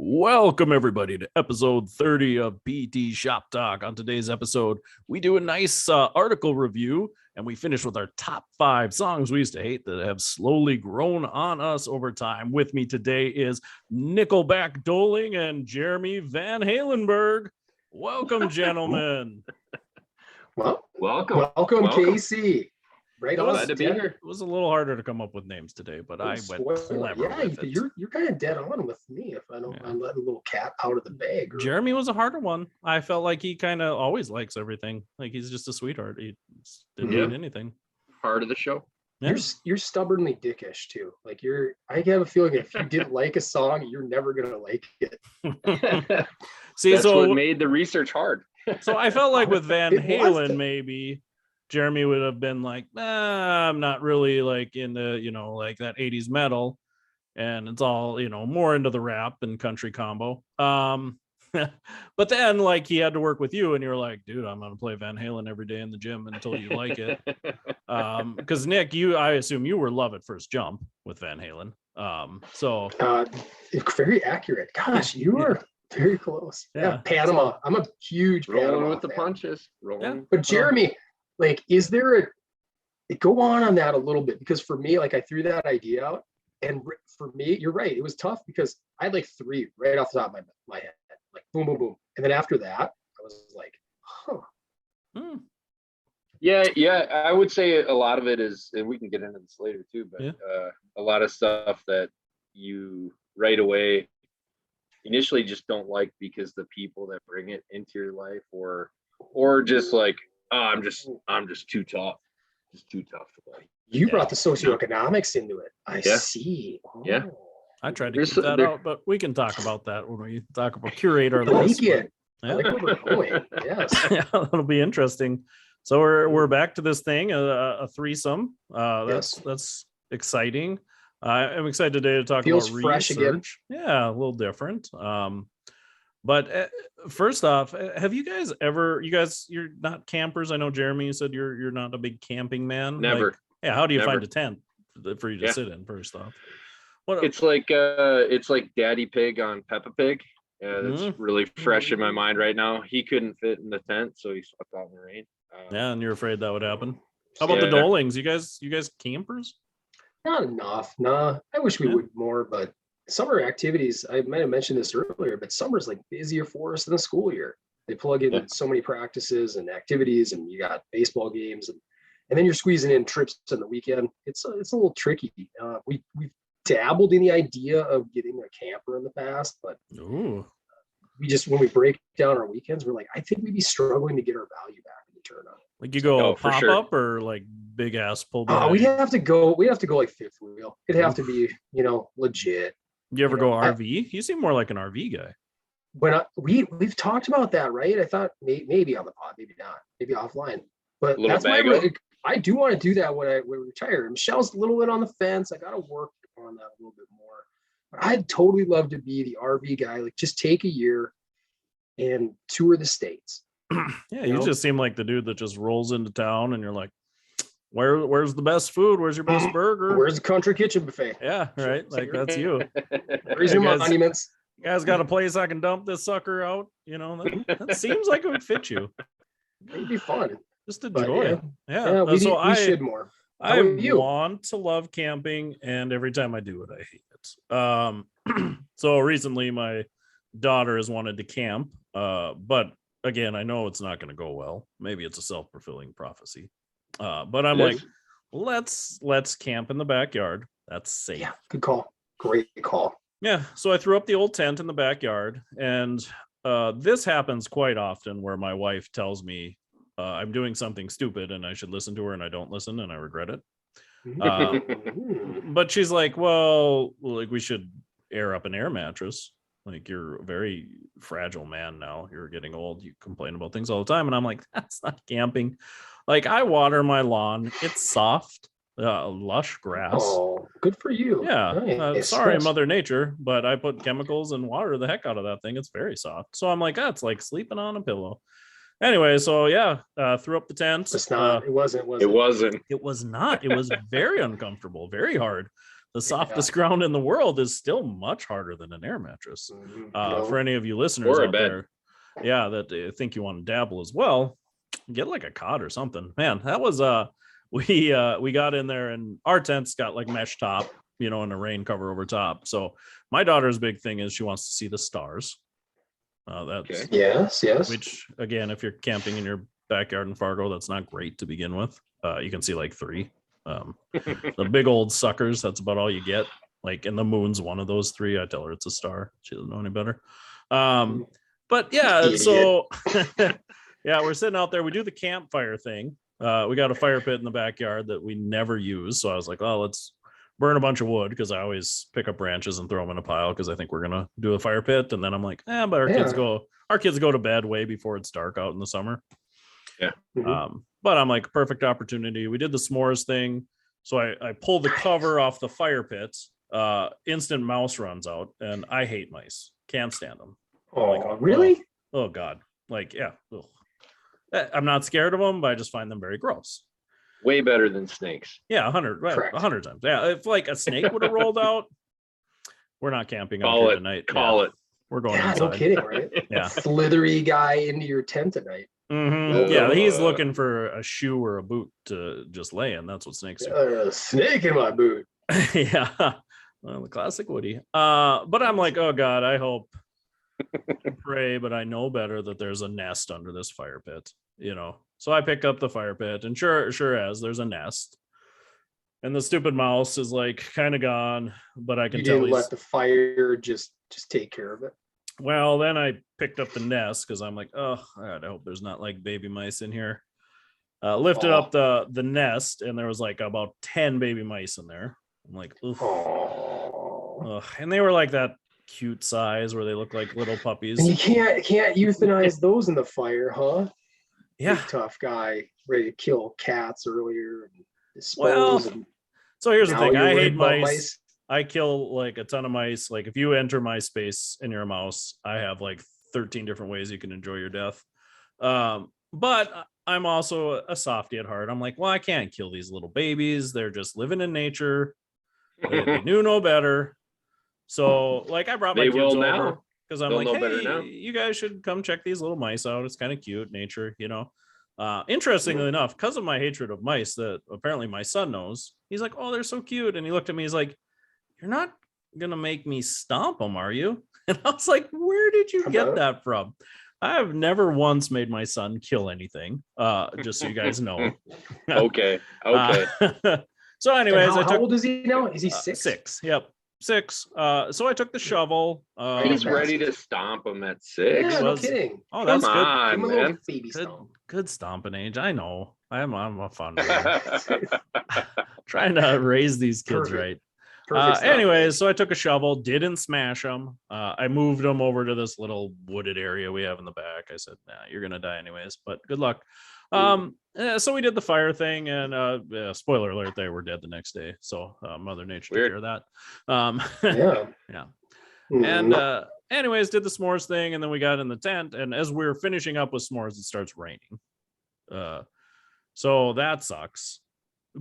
Welcome, everybody, to episode 30 of PT Shop Talk. On today's episode, we do a nice article review, and we finish with our top 5 songs we used to hate that have slowly grown on us over time. With me today is Nickelback Doling and Jeremy Van Halenberg. Welcome, gentlemen. Well, welcome, Casey. Right on. It was a little harder to come up with names today, but I went clever. Yeah, with it. You're kind of dead on with me if I don't. Yeah. I'm letting a little cat out of the bag. Jeremy was a harder one. I felt like he kind of always likes everything. Like he's just a sweetheart. He didn't need anything. Part of the show. Yeah. You're stubbornly dickish too. Like I have a feeling if you didn't like a song, you're never gonna like it. See, that's what made the research hard. So I felt like with Van Halen, maybe Jeremy would have been like, I'm not really like into, like that 80s metal. And it's all, more into the rap and country combo. But then like he had to work with you and you're like, dude, I'm going to play Van Halen every day in the gym until you like it. Because Nick, I assume you were love at first jump with Van Halen. Very accurate. Gosh, you were very close. Yeah. Panama. I'm a huge Panama with the punches. Rolling. But Jeremy, like, is there go on that a little bit? Because for me, like I threw that idea out and for me, you're right. It was tough because I had like 3 right off the top of my head, like boom, boom, boom. And then after that, I was like, Yeah. I would say a lot of it is, and we can get into this later too, but a lot of stuff that you right away initially just don't like because the people that bring it into your life or just like, I'm just too tough. Just too tough to play. You brought the socioeconomics into it. I see. Oh. Yeah. I tried to keep that out, but we can talk about that when we talk about curate our list. Yeah. I like where we're going. Yes. Yeah, that'll be interesting. So we're back to this thing, a threesome. That's exciting. I'm excited today to talk Feels about fresh research. Again. Yeah, a little different. But first off, have you guys ever? You're not campers. I know Jeremy, you said you're not a big camping man. Never. Like, how do you find a tent for you to sit in? First off, it's like Daddy Pig on Peppa Pig. That's really fresh in my mind right now. He couldn't fit in the tent, so he slept out in the rain. And you're afraid that would happen. How about the Dolings? You guys campers? Not enough. Nah, I wish we would more, but summer activities, I might have mentioned this earlier, but summer's like busier for us than the school year. They plug in so many practices and activities, and you got baseball games, and then you're squeezing in trips on the weekend. It's a little tricky. We've dabbled in the idea of getting a camper in the past, but we just, when we break down our weekends, we're like, I think we'd be struggling to get our value back in return on it. Like you go pop up or like big ass pull back? We'd have to go like fifth wheel. It'd have to be, legit. You ever go RV? You seem more like an RV guy. When we've talked about that, right? I thought maybe on the pod, maybe not, maybe offline. But that's why I do want to do that when we retire. Michelle's a little bit on the fence. I got to work on that a little bit more. But I'd totally love to be the RV guy. Like just take a year and tour the States. Yeah, you just seem like the dude that just rolls into town and you're like, where's the best food? Where's your best burger? Where's the country kitchen buffet? Yeah, right. Like that's you. Where's your monuments? You guys got a place I can dump this sucker out? That seems like it would fit you. It'd be fun. Just enjoy. Yeah. We should more. I want to love camping, and every time I do it, I hate it. So recently my daughter has wanted to camp, but again, I know it's not going to go well. Maybe it's a self-fulfilling prophecy. But I'm like, let's camp in the backyard. That's safe. Yeah, good call. Great call. Yeah. So I threw up the old tent in the backyard, and this happens quite often where my wife tells me I'm doing something stupid and I should listen to her, and I don't listen and I regret it. But she's like, well, like we should air up an air mattress. Like you're a very fragile man now. You're getting old. You complain about things all the time. And I'm like, that's not camping. Like I water my lawn. It's soft, lush grass. Oh, good for you. Yeah. Nice. Sorry, Mother Nature, but I put chemicals and water the heck out of that thing. It's very soft. So I'm like, that's like sleeping on a pillow. Anyway, so threw up the tent. It's not. It wasn't. It wasn't. It was not. It was very uncomfortable, very hard. the softest ground in the world is still much harder than an air mattress. For any of you listeners out there, that think you want to dabble as well, get like a cot or something. Man, that was we got in there and our tent's got like mesh top, and a rain cover over top. So my daughter's big thing is she wants to see the stars. That's yes. Which again, if you're camping in your backyard in Fargo, that's not great to begin with. You can see like 3. The big old suckers, that's about all you get. Like, and the moon's one of those 3. I tell her it's a star. She doesn't know any better. But yeah, so we're sitting out there. We do the campfire thing. We got a fire pit in the backyard that we never use. So I was like, oh, let's burn a bunch of wood, because I always pick up branches and throw them in a pile because I think we're gonna do a fire pit. And then I'm like, but our kids go to bed way before it's dark out in the summer. Yeah. But I'm like, perfect opportunity. We did the s'mores thing. So I pull the cover off the fire pit. Instant mouse runs out, and I hate mice. Can't stand them. Oh, like, really? Oh God. Like, yeah. Ugh. I'm not scared of them, but I just find them very gross. Way better than snakes. Yeah, 100 times. Yeah, if like a snake would have rolled out, we're not camping out here tonight. Call it. We're going inside. No kidding, right? Yeah. Slithery guy into your tent tonight. Mm-hmm. Yeah, he's looking for a shoe or a boot to just lay in. That's what snakes do. A snake in my boot. Yeah. Well, the classic Woody. But I'm like, oh God, I hope, pray, but I know better that there's a nest under this fire pit, So I pick up the fire pit, and sure as there's a nest, and the stupid mouse is like kind of gone, but I can tell didn't let the fire just take care of it. Well, then I picked up the nest because I'm like, oh God, I hope there's not like baby mice in here. Lifted up the nest, and there was like about 10 baby mice in there. I'm like, oof. And they were like that cute size where they look like little puppies. And you can't euthanize those in the fire, huh? Yeah. Big tough guy ready to kill cats earlier and dispose. So here's the thing. I hate mice. I kill like a ton of mice. Like if you enter my space and you're a mouse, I have like 13 different ways you can enjoy your death. But I'm also a softie at heart. I'm like, well, I can't kill these little babies. They're just living in nature. They knew no better. So like I brought my kids over because I'm like, hey, you guys should come check these little mice out. It's kind of cute, nature, Interestingly enough, because of my hatred of mice that apparently my son knows, he's like, oh, they're so cute. And he looked at me, he's like, you're not going to make me stomp them, are you? And I was like, where did you get that from? I have never once made my son kill anything, just so you guys know. Okay. So anyways, how old is he now? Is he 6? 6. Yep. 6. So I took the shovel. He's ready to stomp him at 6. Yeah, no kidding. Oh, that's Come good. on, man. Baby stomp. Good stomping age. I know. I'm a fun man. Trying to raise these kids right. Anyways, so I took a shovel, didn't smash them. I moved them over to this little wooded area we have in the back. I said, nah, you're going to die anyways, but good luck. So we did the fire thing, and spoiler alert, they were dead the next day. So Mother Nature took care of that. Yeah. And anyways, did the s'mores thing, and then we got in the tent, and as we were finishing up with s'mores, it starts raining. So that sucks.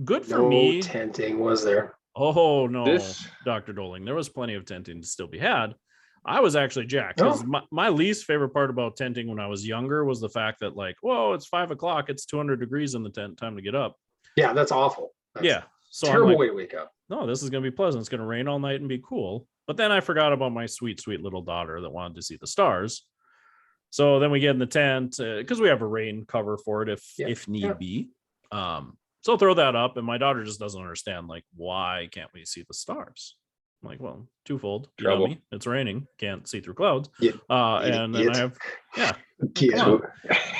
Good for me. Tenting, was there? Oh no, Dr. Doling, there was plenty of tenting to still be had. I was actually jacked because my least favorite part about tenting when I was younger was the fact that like, whoa, it's 5 o'clock, it's 200 degrees in the tent, time to get up. Yeah, that's awful. That's so terrible way to wake up. No, this is gonna be pleasant. It's gonna rain all night and be cool. But then I forgot about my sweet little daughter that wanted to see the stars. So then we get in the tent because we have a rain cover for it if need be. So throw that up, and my daughter just doesn't understand, like, why can't we see the stars? I'm like, well, twofold. Trouble. Me. It's raining, can't see through clouds. And then I have,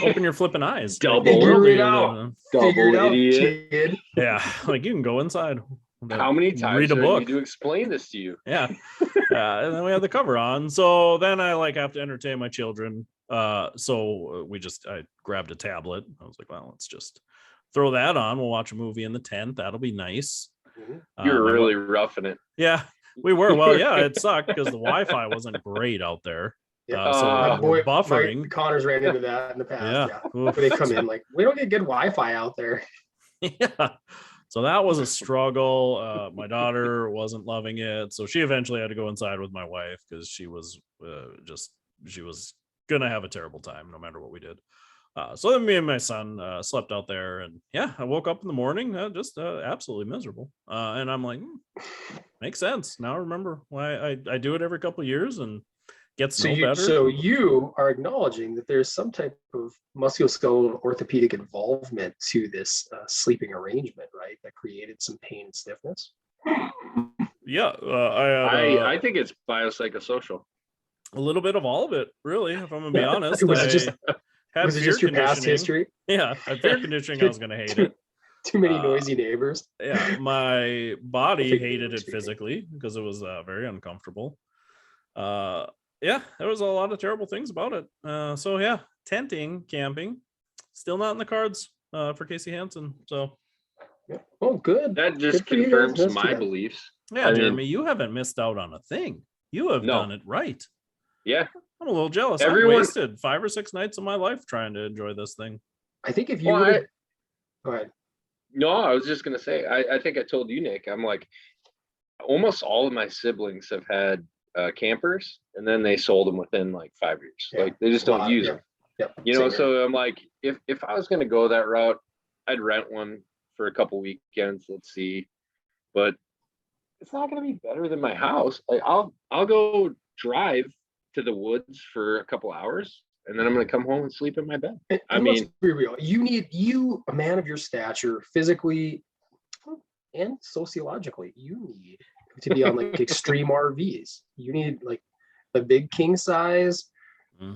open your flipping eyes. Double idiot. Kid. Yeah, like you can go inside. How many times read a book? I need to explain this to you? Yeah. And then we have the cover on. So then I like have to entertain my children. So I grabbed a tablet. I was like, well, let's just throw that on. We'll watch a movie in the tent. That'll be nice. You're really roughing it. Yeah, we were. Well, yeah, it sucked because the Wi-Fi wasn't great out there. So we're buffering. Connors ran into that in the past. Yeah. They come in like, we don't get good Wi-Fi out there. Yeah. So that was a struggle. My daughter wasn't loving it, so she eventually had to go inside with my wife because she was gonna have a terrible time no matter what we did. So then me and my son slept out there, and yeah, I woke up in the morning just absolutely miserable. And I'm like, makes sense now. I remember why I do it every couple of years and gets better. So you are acknowledging that there's some type of musculoskeletal orthopedic involvement to this sleeping arrangement, right? That created some pain and stiffness. Yeah, I think it's biopsychosocial. A little bit of all of it, really. If I'm gonna be honest, was it just your past conditioning. history? Yeah, I fear conditioning. I was gonna hate it. Too many noisy neighbors. Yeah, my body hated it physically because it was very uncomfortable. Yeah, there was a lot of terrible things about it. So yeah, tenting, camping, still not in the cards for Casey Hansen. So yeah. Oh, good. That just confirms my beliefs. Yeah, Jeremy, you haven't missed out on a thing. You have done it right. Yeah, I'm a little jealous. I wasted 5 or 6 nights of my life trying to enjoy this thing. I think if you would, go ahead. No, I was just gonna say. I think I told you, Nick. I'm like, almost all of my siblings have had campers, and then they sold them within like 5 years. Yeah. Like they just don't use them. Yep. You know, so I'm like, if I was gonna go that route, I'd rent one for a couple weekends. Let's see, but it's not gonna be better than my house. Like I'll go drive to the woods for a couple hours, and then I'm gonna come home and sleep in my bed. And let's be real. You, a man of your stature, physically and sociologically, you need to be on like extreme RVs. You need like the big king size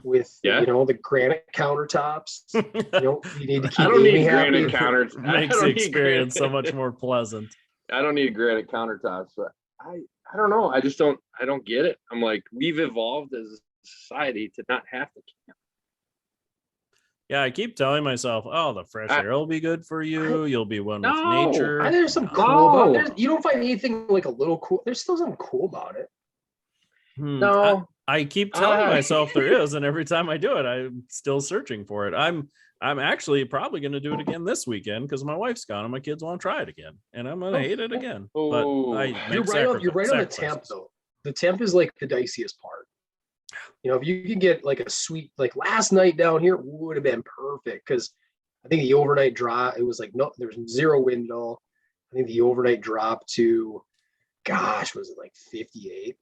with the granite countertops. You need to keep. I don't need granite counters. Makes the experience so much more pleasant. I don't need granite countertops, but I don't know. I don't get it. I'm like, we've evolved as a society to not have to camp. Yeah, I keep telling myself, oh, the fresh air will be good for you. You'll be one with nature. There's some cool about it. You don't find anything like a little cool. There's still something cool about it. No. I keep telling myself there is, and every time I do it, I'm still searching for it. I'm actually probably going to do it again this weekend because my wife's gone and my kids want to try it again, and I'm going to hate it again. But you're right on the temp though. The temp is like the diciest part. If you can get like a sweet, like last night down here would have been perfect because I think the overnight drop, it was like, no, there was 0 wind at all. I think the overnight drop to, was it like 58?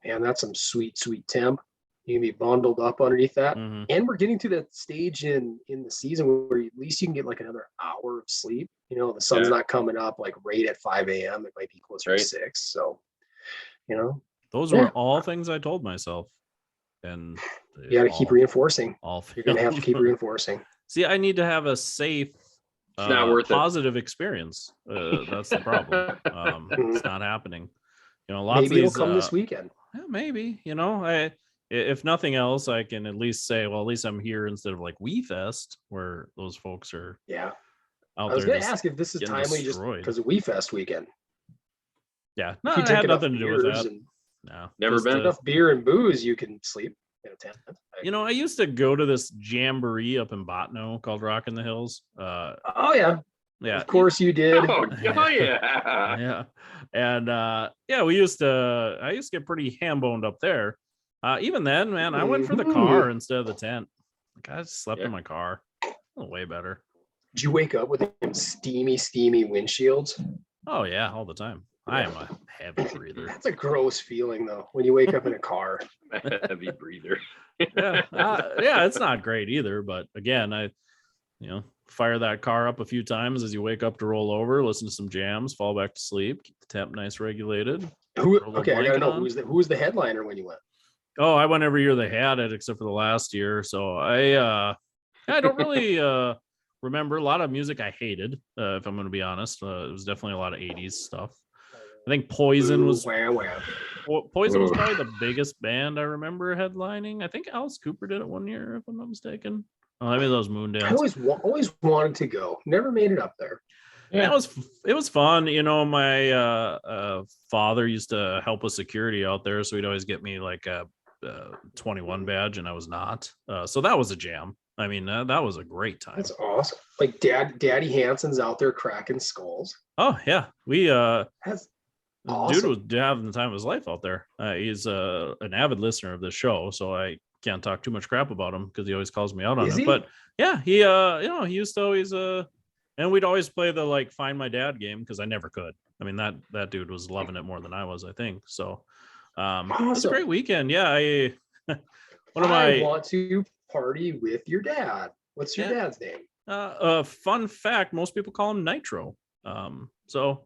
Man, that's some sweet, sweet temp. You can be bundled up underneath that. Mm-hmm. And we're getting to that stage in the season where at least you can get like another hour of sleep. The sun's not coming up like right at 5 a.m. It might be closer to 6. So, those were all things I told myself. And you got to keep reinforcing. You're going to have to keep reinforcing. See, I need to have a safe, positive experience. That's the problem. It's not happening. Lots maybe of these, it'll come this weekend. Yeah, maybe. If nothing else, I can at least say, well, at least I'm here instead of like WeFest, where those folks are. Yeah. I was going to ask if this is timely just because of WeFest weekend. Yeah, no, it had nothing to do with that. No, never been enough beer and booze. You can sleep in a tent. I used to go to this jamboree up in Botno called Rockin the Hills. Oh yeah, yeah. Of course you did. Oh yeah, yeah. And I used to get pretty ham-boned up there. Even then, man, I went for the car instead of the tent. Like I just slept in my car. Way better. Did you wake up with them steamy windshields? Oh yeah, all the time. I am a heavy breather. That's a gross feeling though when you wake up in a car. Heavy breather. Yeah, it's not great either. But again, I fire that car up a few times as you wake up to roll over, listen to some jams, fall back to sleep, keep the temp nice regulated. I gotta know who was the headliner when you went? Oh, I went every year they had it except for the last year. So I don't really remember a lot of music I hated. If I'm going to be honest, it was definitely a lot of 80s stuff. I think Poison was probably the biggest band I remember headlining. I think Alice Cooper did it one year, if I'm not mistaken. Oh, maybe those Moondance. I always wanted to go. Never made it up there. Yeah, it was fun. My father used to help with security out there, so he'd always get me like a 21 badge, and I was not. So that was a jam. I mean, that was a great time. That's awesome. Like Daddy Hansen's out there cracking skulls. Oh yeah, we That's awesome. dude was having the time of his life out there. He's an avid listener of this show, so I can't talk too much crap about him because he always calls me out on it. But yeah, he he used to always and we'd always play the like Find My Dad game because I never could. I mean that dude was loving it more than I was, I think. So awesome. It was a great weekend. Yeah, I want to party with your dad. What's your dad's name? Fun fact, most people call him Nitro. So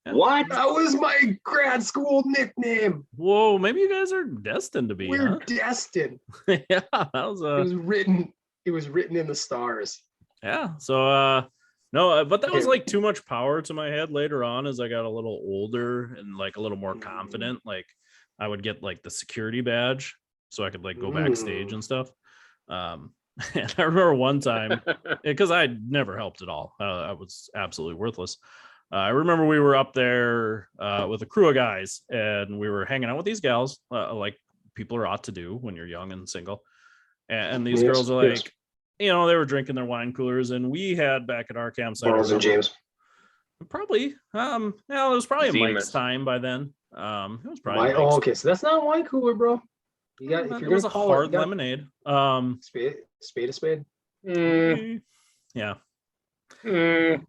yeah. What? That was my grad school nickname. Whoa, maybe you guys are destined to be. We're destined. Yeah, that was it was written in the stars. Yeah. So no, but that was like too much power to my head later on as I got a little older and like a little more confident. Like I would get like the security badge so I could like go backstage and stuff. And I remember one time because I never helped at all. I was absolutely worthless. I remember we were up there with a crew of guys and we were hanging out with these gals like people are ought to do when you're young and single. And these girls are like, they were drinking their wine coolers, and we had back at our campsite. Charles and James. Probably. It was probably Mike's time by then. It was probably. Okay, so that's not a wine cooler, bro. You got if you're gonna call hard lemonade. Spade a spade. Yeah.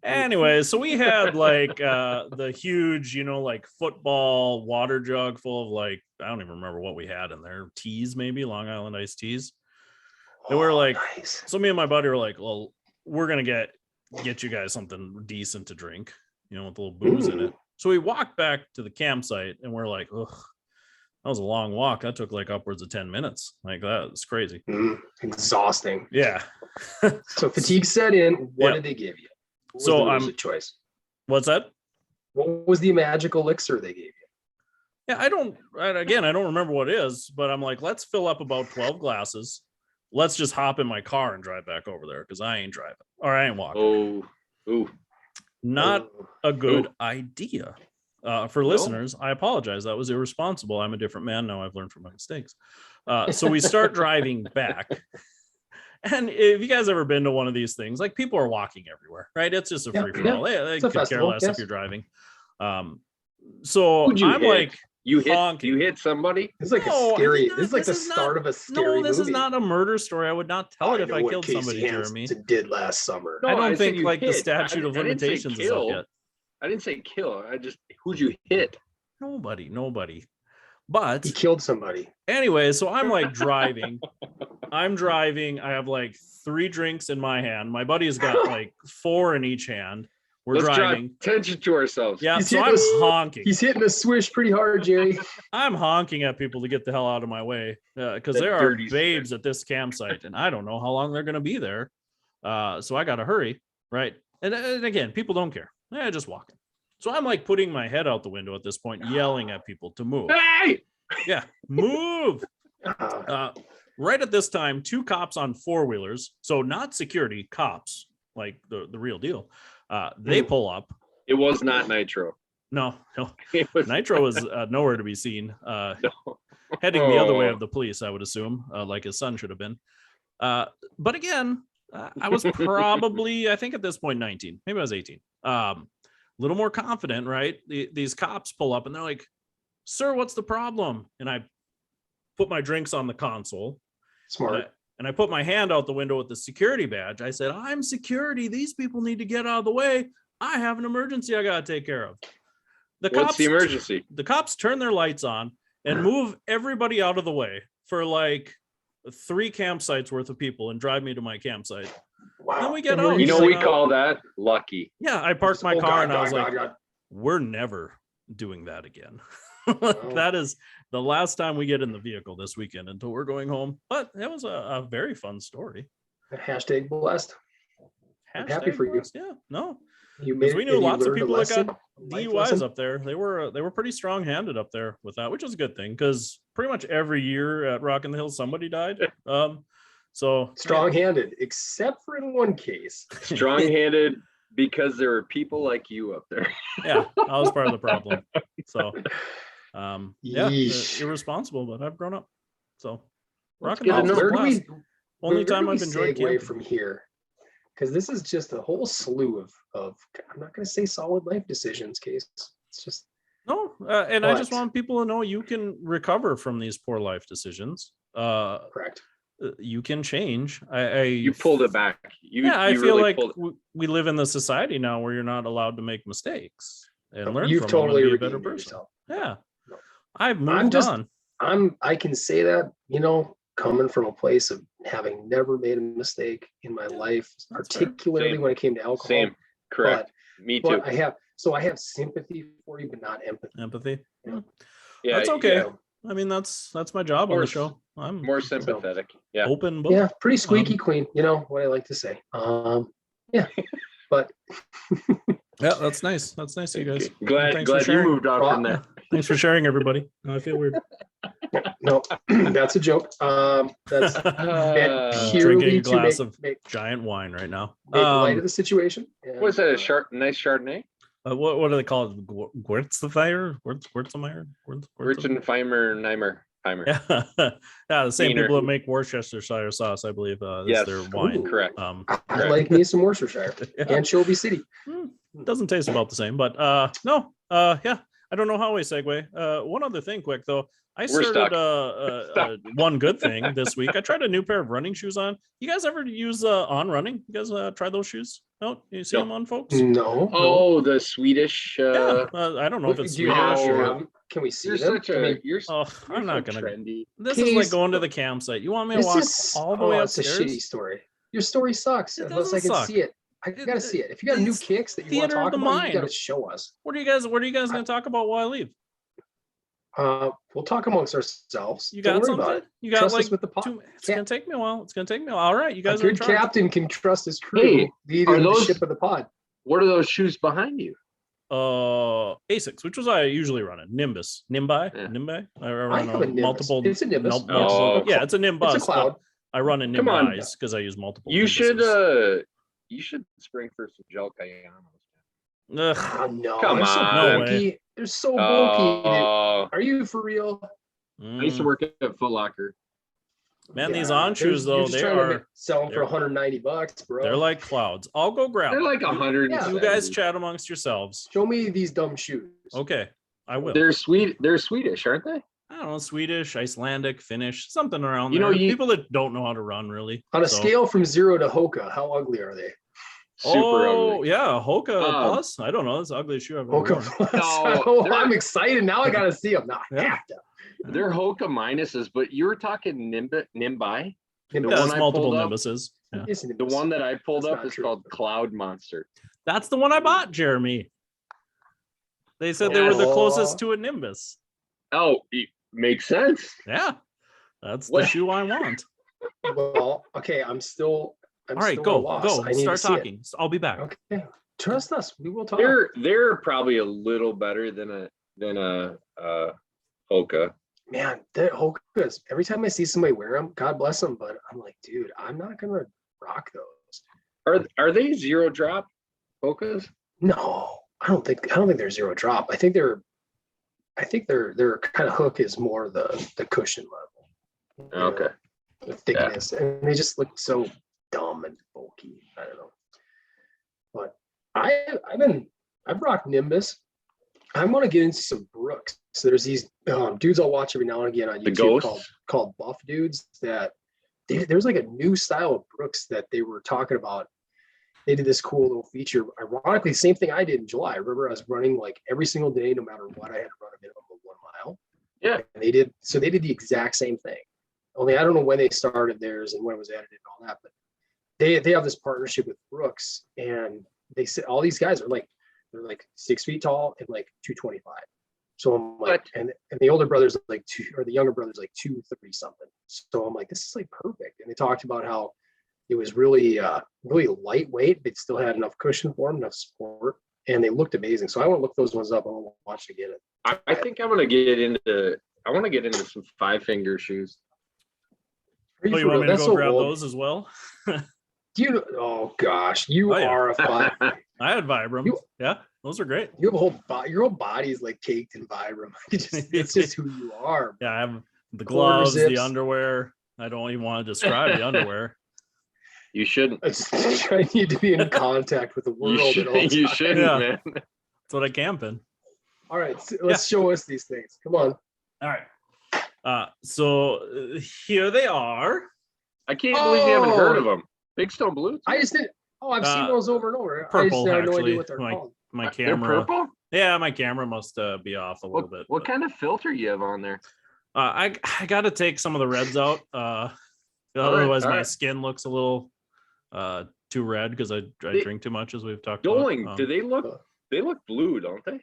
Anyway, so we had like the huge, like football water jug full of like I don't even remember what we had in there. Teas, maybe Long Island iced teas. And we were like, nice. So me and my buddy were like, well, we're gonna get you guys something decent to drink, with a little booze in it. So we walked back to the campsite and we're like, ugh, that was a long walk. That took like upwards of 10 minutes. Like that was crazy. Exhausting. Yeah. So fatigue set in. What did they give you? What was the choice? What's that? What was the magical elixir they gave you? Yeah, I don't remember what it is, but I'm like, let's fill up about 12 glasses. Let's just hop in my car and drive back over there because I ain't driving or I ain't walking. Not a good idea. For listeners, I apologize. That was irresponsible. I'm a different man now. I've learned from my mistakes. So we start driving back. And if you guys ever been to one of these things, like people are walking everywhere, right? It's just a free for all. They could care less if you're driving. So I'm like, you hit somebody. It's like this is like the start of a scary movie. This is not a murder story. I would not tell it if I killed somebody, Jeremy. Did last summer. No, I don't think like the statute of limitations is up yet. I didn't say kill. Who'd you hit? Nobody. But he killed somebody. Anyway, so I'm like driving. I'm driving. I have like 3 drinks in my hand. My buddy's got like 4 in each hand. Let's driving. Draw attention to ourselves. Yeah, so I'm honking. He's hitting the swish pretty hard, Jerry. I'm honking at people to get the hell out of my way because there are babes at this campsite, and I don't know how long they're going to be there. So I got to hurry, right? And again, people don't care. Just walking. So I'm like putting my head out the window at this point, yelling at people to move. Hey! Yeah, move. Right at this time, 2 cops on 4-wheelers, so not security, cops, like the real deal. They pull up. It was not Nitro. No. Nitro was nowhere to be seen. Heading the other way of the police, I would assume, like his son should have been. But again, I was probably, I think at this point, 19. Maybe I was 18. A little more confident, right? These cops pull up and they're like, "Sir, what's the problem?" And I put my drinks on the console. Smart. And I put my hand out the window with the security badge. I said, "I'm security. These people need to get out of the way. I have an emergency I got to take care of." What's the emergency? The cops turn their lights on and move everybody out of the way for like 3 campsites worth of people and drive me to my campsite. Wow. Then we get out. We call that lucky. Yeah, I parked my car and I was like, we're never doing that again. That is the last time we get in the vehicle this weekend until we're going home. But it was a very fun story. Hashtag blessed. I'm happy for you. Yeah, no. We knew lots of people that got DUIs up there. They were pretty strong-handed up there with that, which is a good thing because pretty much every year at Rockin the Hills somebody died. So strong-handed, except for in one case. Strong-handed because there are people like you up there. Yeah, I was part of the problem. So irresponsible, but I've grown up. So Rockin the Hills. Only Where time do I've we enjoyed segue camping. from here, because this is just a whole slew of I'm not going to say solid life decisions, Case. It's just No, and I just But- want people to know you can recover from these poor life decisions. correct. You can change. You pulled it back. I you feel really like pulled we live in the society now where you're not allowed to make mistakes and learn You've from totally them and be a better redeemed person. yourself. Yeah, No. I've moved on. I can say that, coming from a place of having never made a mistake in my life, That's fair. particularly Same. when it came to alcohol. Same. Correct. Me too. But I have sympathy for you, but not empathy. Empathy. Yeah. Yeah, That's okay. Yeah. I mean, that's my job on the More- show. I'm More sympathetic. Yeah. open book. Yeah, pretty squeaky clean. You know what I like to say. Yeah, but Yeah, that's nice. That's nice of you guys. Glad Thanks for you sharing. moved on from that. Thanks for sharing, everybody. I feel weird. no, that's a joke. That's meant purely Drinking a to glass make, of make, giant wine right now. make light of the situation. And, What's that? Nice Chardonnay? What do they call it? Wurtzmeyer? Wurtzmeyer? Wirtzenheimer. Yeah, the same Wiener. people that make Worcestershire sauce, I believe. Is Yes. their wine. Ooh. Correct. I Correct. like me some Worcestershire Yeah. Anchovy City. Doesn't taste about the same, but no. Yeah, I don't know how we segue. One other thing, quick though. I We're started one good thing this week. I tried a new pair of running shoes on. You guys ever use On Running? You guys try those shoes? No, you see No. them on folks? No. Oh, the Swedish. Yeah, I don't know if it's Do you Swedish have or. them? Can we see You're them? such a. You're Oh, you're I'm not so gonna. trendy. This is like Case- going to the campsite. You want me to This walk is all the way it's a upstairs? shitty story. Your story sucks It unless I doesn't can suck. see it. I gotta see it. If you got new It's kicks that you want to theater of talk the about, you mind. gotta show us. What are you guys going to talk about while I leave? We'll talk amongst ourselves. You Don't got worry something? about it. You got Trust like us with the pot. It's gonna take me a while. It's gonna take me a while. All right, you A guys are in good charge. captain can trust his crew Hey, leading are the those- ship of the pod. What are those shoes behind you? Asics, which was I usually run a Nimbus, Nimbi. I I run have a Nimbus. multiple. It's a Nimbus. Oh. Yeah, it's a Nimbus. It's a cloud. but I run a Come on. Nimbis because I use multiple. You should. Nimbuses. You should spring for some gel Cayanos. Ugh, Oh, no, Come they're so on. No bulky. They're so bulky. dude. Oh, Are you for real? I used to mm. work at Foot Locker. Man, these Yeah, On shoes you're though, just they trying to are sell them for they're- $190, bro. they're like clouds. I'll go grab They're them. like 100. Yeah. You guys chat amongst yourselves. Show me these dumb shoes. Okay, I will. They're sweet. They're Swedish, aren't they? I don't know, Swedish, Icelandic, Finnish, something around You know, there. you- People that don't know how to run really. On a So- scale from 0 to Hoka, how ugly are they? Super ugly. Yeah, Hoka Um, Plus. I don't know. It's the ugliest shoe I've ever Hoka worn. Plus. No, Oh, they're- I'm excited. Now I gotta see them. Now I Yeah. have to. They're Hoka minuses, but you were talking Nimbi. Nimbus. Yeah, one it's I multiple pulled up- Nimbuses. Yeah. It's a The Nimbus. one that I pulled That's up not is true. called Cloud Monster. That's the one I bought, Jeremy. They said they were the Yes. closest to a Nimbus. Oh, it makes sense. Yeah, that's the What? shoe I want. Well, okay, I'm All right, still go, at a loss. go. I need Start to see it. talking. I'll be back. Okay, trust us. We will talk. They're probably a little better than a Hoka. Man, that Hokas. Every time I see somebody wear them, God bless them, but I'm like, dude, I'm not gonna rock those. Are they zero drop Hokas? No, I don't think they're zero drop. I think their kind of hook is more the cushion level. You know, Okay. the thickness, and they just look so dumb and bulky. I don't know. But I've rocked Nimbus. I want to get into some Brooks. So there's these dudes I'll watch every now and again on The YouTube Ghosts? called Buff Dudes that there's like a new style of Brooks that they were talking about. They did this cool little feature. Ironically, same thing I did in July. I remember I was running like every single day, no matter what. I had to run a minimum of 1 mile. Yeah. And they did the exact same thing. Only I don't know when they started theirs and when it was edited and all that, but they have this partnership with Brooks, and they said all these guys are like they're like 6 feet tall and like 225. So I'm like, What? and the older brother's like the younger brother's like 230 something. So I'm like, this is like perfect. And they talked about how it was really lightweight, but still had enough cushion for them, enough support, and they looked amazing. So I want to look those ones up. I want to watch again. I think I want to get into some 5-finger shoes. Are Oh, you for want me real? to That's go so grab old. those as well? Do you know? Oh gosh, you Oh, yeah. are a fun. I had Vibrams. You- Yeah, those are great. You have a whole your whole body is like caked in Vibram. It's just who you are. Yeah, I have the Quarter gloves, the zips. underwear. I don't even want to describe the underwear. You shouldn't. I need to be in contact with the world at all times. You shouldn't, Yeah. man. That's what I camp in. All right, so let's show us these things. Come on. All right. So here they are. I can't believe you haven't heard of them. Big Stone Blue. I just didn't. Oh, I've seen those over and over. I Purple, just have no actually. idea what they're called. My They're camera. purple? Yeah, my camera must be off a little bit. What kind of filter you have on there? I got to take some of the reds out. Otherwise, all my right. skin looks a little too red because I drink too much, as we've talked Going, about. do they look blue, don't they?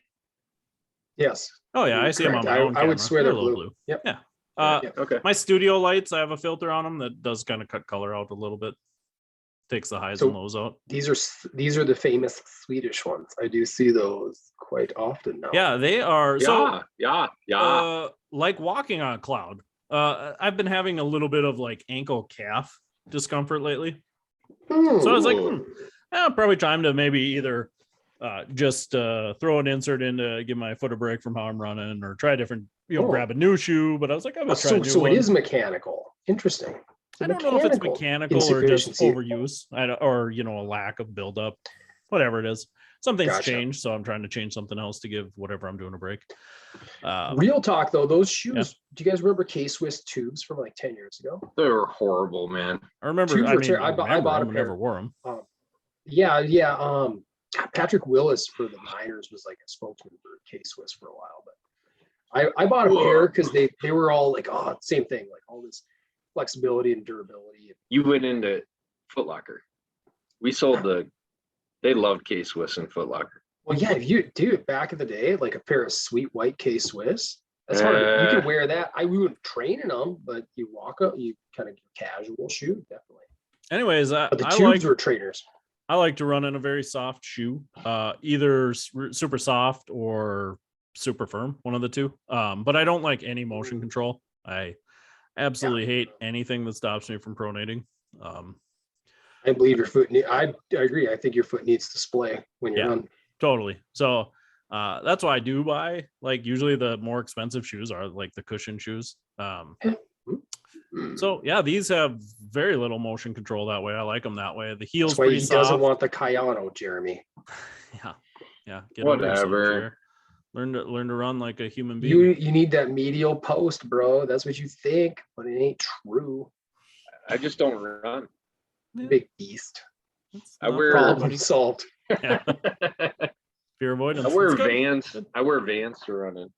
Yes. Oh yeah, I see them on my own I camera. would swear They're they're a little blue. blue. Yep. Yeah. Okay. My studio lights, I have a filter on them that does kind of cut color out a little bit. Takes the highs and lows out. These are the famous Swedish ones. I do see those quite often now. Yeah, they are. Yeah. Like walking on a cloud. I've been having a little bit of like ankle calf discomfort lately. So I was like, probably time to maybe either just throw an insert in to give my foot a break from how I'm running, or try a different, grab a new shoe. But I was like, I'm gonna try a new one. It is mechanical. Interesting. I don't know if it's mechanical or just overuse, or a lack of buildup, whatever it is. Something's changed, so I'm trying to change something else to give whatever I'm doing a break. Real talk though, those shoes. Do you guys remember K-Swiss tubes from like 10 years ago? They were horrible, man. I remember. I bought a pair. Never wore them. Yeah. Patrick Willis for the Niners was like a spokesman for K-Swiss for a while, but I bought a pair because they were all like, same thing, like all this flexibility and durability. You went into Foot Locker. We sold they loved K-Swiss and Foot Locker. Well, yeah, back in the day, like a pair of sweet white K-Swiss, that's hard. You can wear that. We wouldn't train in them, but you walk up, you kind of casual shoe, definitely. Anyways, but the tubes were trainers. I like to run in a very soft shoe, either super soft or super firm, one of the two. But I don't like any motion control. I absolutely hate anything that stops me from pronating. I believe your foot. I agree. I think your foot needs to splay when you're done. Totally. So that's why I do buy, like, usually the more expensive shoes are like the cushion shoes. So yeah, these have very little motion control that way. I like them that way. The heel's pretty soft. He doesn't want the Cayano, Jeremy. Yeah. Get whatever. Learn to run like a human being. You need that medial post, bro. That's what you think, but it ain't true. I just don't run. Big beast. I wear problem solved. Yeah. Fear avoidance. I wear Vans. I wear Vans to run in.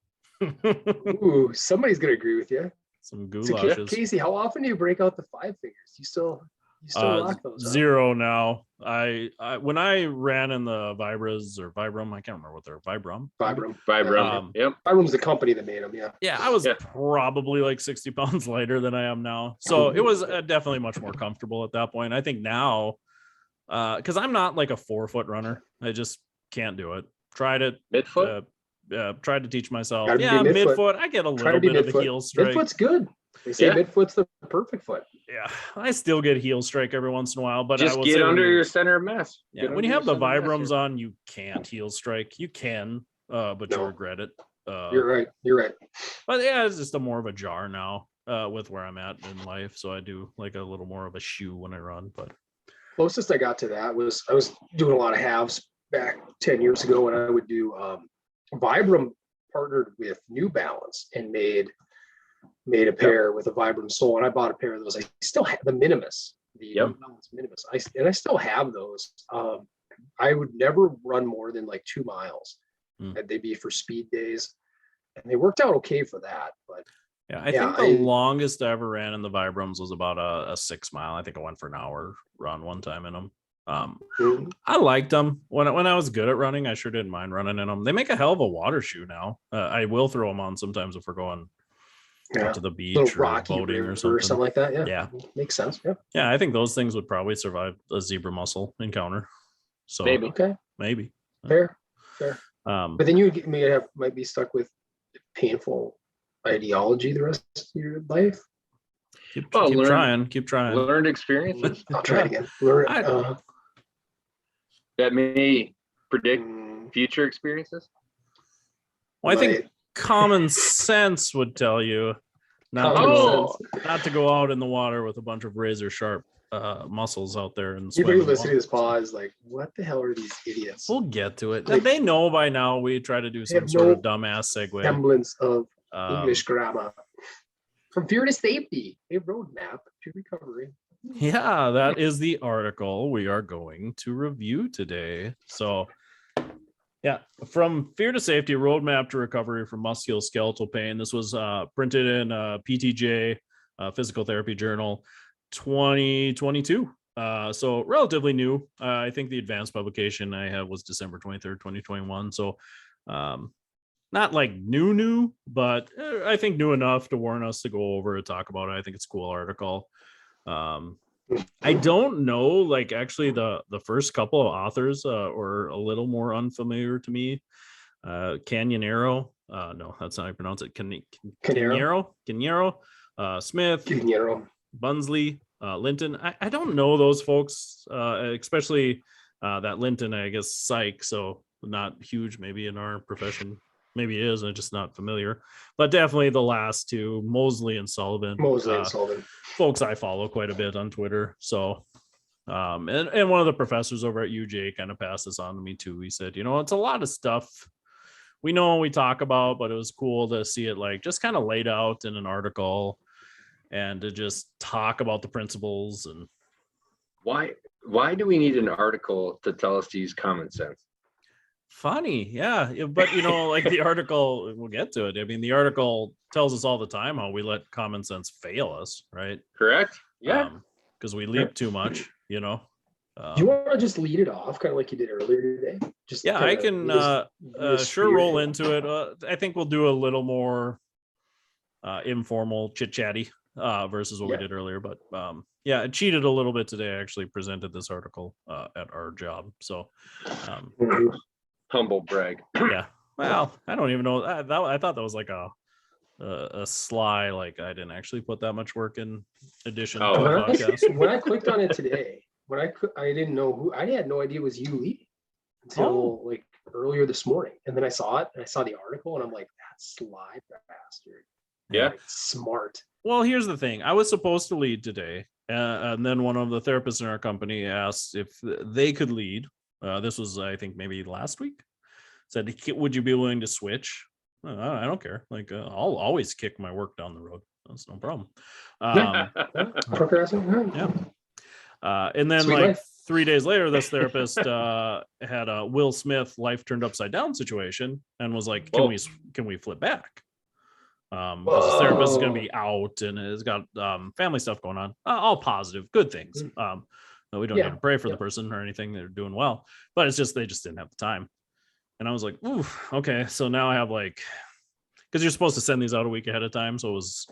Ooh, somebody's gonna agree with you. Some goulashes. So Casey, how often do you break out the 5 fingers? You still rock those? Zero now. I when I ran in the Vibras or Vibram, I can't remember what they're Vibram. Yep. Vibram's the company that made them. Yeah, I was probably like 60 pounds lighter than I am now, so it was definitely much more comfortable at that point. I think now, because I'm not like a 4-foot runner, I just can't do it. Tried it. Midfoot. Tried to teach myself. Midfoot. I get a little bit of a heel strike. Midfoot's good. They say midfoot's the perfect foot. Yeah, I still get heel strike every once in a while, but just get under your center of mass. Yeah, when you have the Vibrams on, you can't heel strike. You can, but you'll regret it. You're right. But yeah, it's just more of a jar now with where I'm at in life. So I do like a little more of a shoe when I run. But closest I got to that was I was doing a lot of halves back 10 years ago when I would do Vibram partnered with New Balance and made a pair with a Vibram sole, and I bought a pair of those. I still have the Minimus, New Balance Minimus. I still have those. I would never run more than like 2 miles, and they'd be for speed days, and they worked out okay for that. But I think the longest I ever ran in the Vibrams was about a 6 mile. I think I went for an hour run one time in them. I liked them when I was good at running. I sure didn't mind running in them. They make a hell of a water shoe now. I will throw them on sometimes if we're going to the beach or boating or something like that. Yeah, makes sense. Yeah, I think those things would probably survive a zebra mussel encounter. So maybe fair. But then you might be stuck with painful ideology the rest of your life. Keep trying. Learned experiences. I'll try it again. That may predict future experiences. Well, I think common sense would tell you not Common to go out in the water with a bunch of razor sharp muscles out there and People swim. who listen to this pause like, what the hell are these idiots? We'll get to it. Like, they know by now we try to do some have sort no of dumbass segue. Semblance of English grammar. From fear to safety, a roadmap to recovery. Yeah, that is the article we are going to review today. So, yeah, from fear to safety, roadmap to recovery from musculoskeletal pain. This was printed in PTJ, Physical Therapy Journal, 2022. So relatively new. I think the advanced publication I have was December 23rd, 2021. So, not like new, but I think new enough to warrant us to go over and talk about it. I think it's a cool article. I don't know, like actually the first couple of authors were a little more unfamiliar to me. Canyonero, no, that's not how you pronounce it. Canyonero, Smith, Canyonero. Bunsley, Linton. I don't know those folks, especially that Linton, I guess psych, so not huge maybe in our profession. Maybe it is, I'm just not familiar. But definitely the last two, Mosley and Sullivan. Folks I follow quite a bit on Twitter. So, and one of the professors over at UJ kind of passed this on to me too. He said, it's a lot of stuff we know we talk about, but it was cool to see it like just kind of laid out in an article and to just talk about the principles. And why do we need an article to tell us to use common sense? Funny, yeah, but like the article, we'll get to it. I mean, the article tells us all the time how we let common sense fail us, right? Correct. Yeah. Because we leap too much, Do you want to just lead it off, kind of like you did earlier today? Just yeah, I can sure roll into it. I think we'll do a little more informal chit-chatty versus what we did earlier. But yeah, I cheated a little bit today. I actually presented this article at our job, so. Humble brag. Yeah. Well, I don't even know. I thought that was like a sly, like I didn't actually put that much work in addition to the podcast. When I clicked on it today, I didn't know who, I had no idea it was you leading until like earlier this morning. And then I saw it and I saw the article and I'm like, that sly bastard. Yeah. Like, smart. Well, here's the thing. I was supposed to lead today. And then one of the therapists in our company asked if they could lead. This was, I think, maybe last week. Said, would you be willing to switch? I don't care. Like, I'll always kick my work down the road. That's no problem. Yeah. And then Sweet like life. 3 days later, this therapist had a Will Smith life turned upside down situation and was like, can we flip back? The therapist is going to be out and has got family stuff going on. All positive, good things. We don't need to pray for the person or anything. They're doing well, but it's just, they just didn't have the time. And I was like, ooh, okay. So now I have like, because you're supposed to send these out a week ahead of time. So it was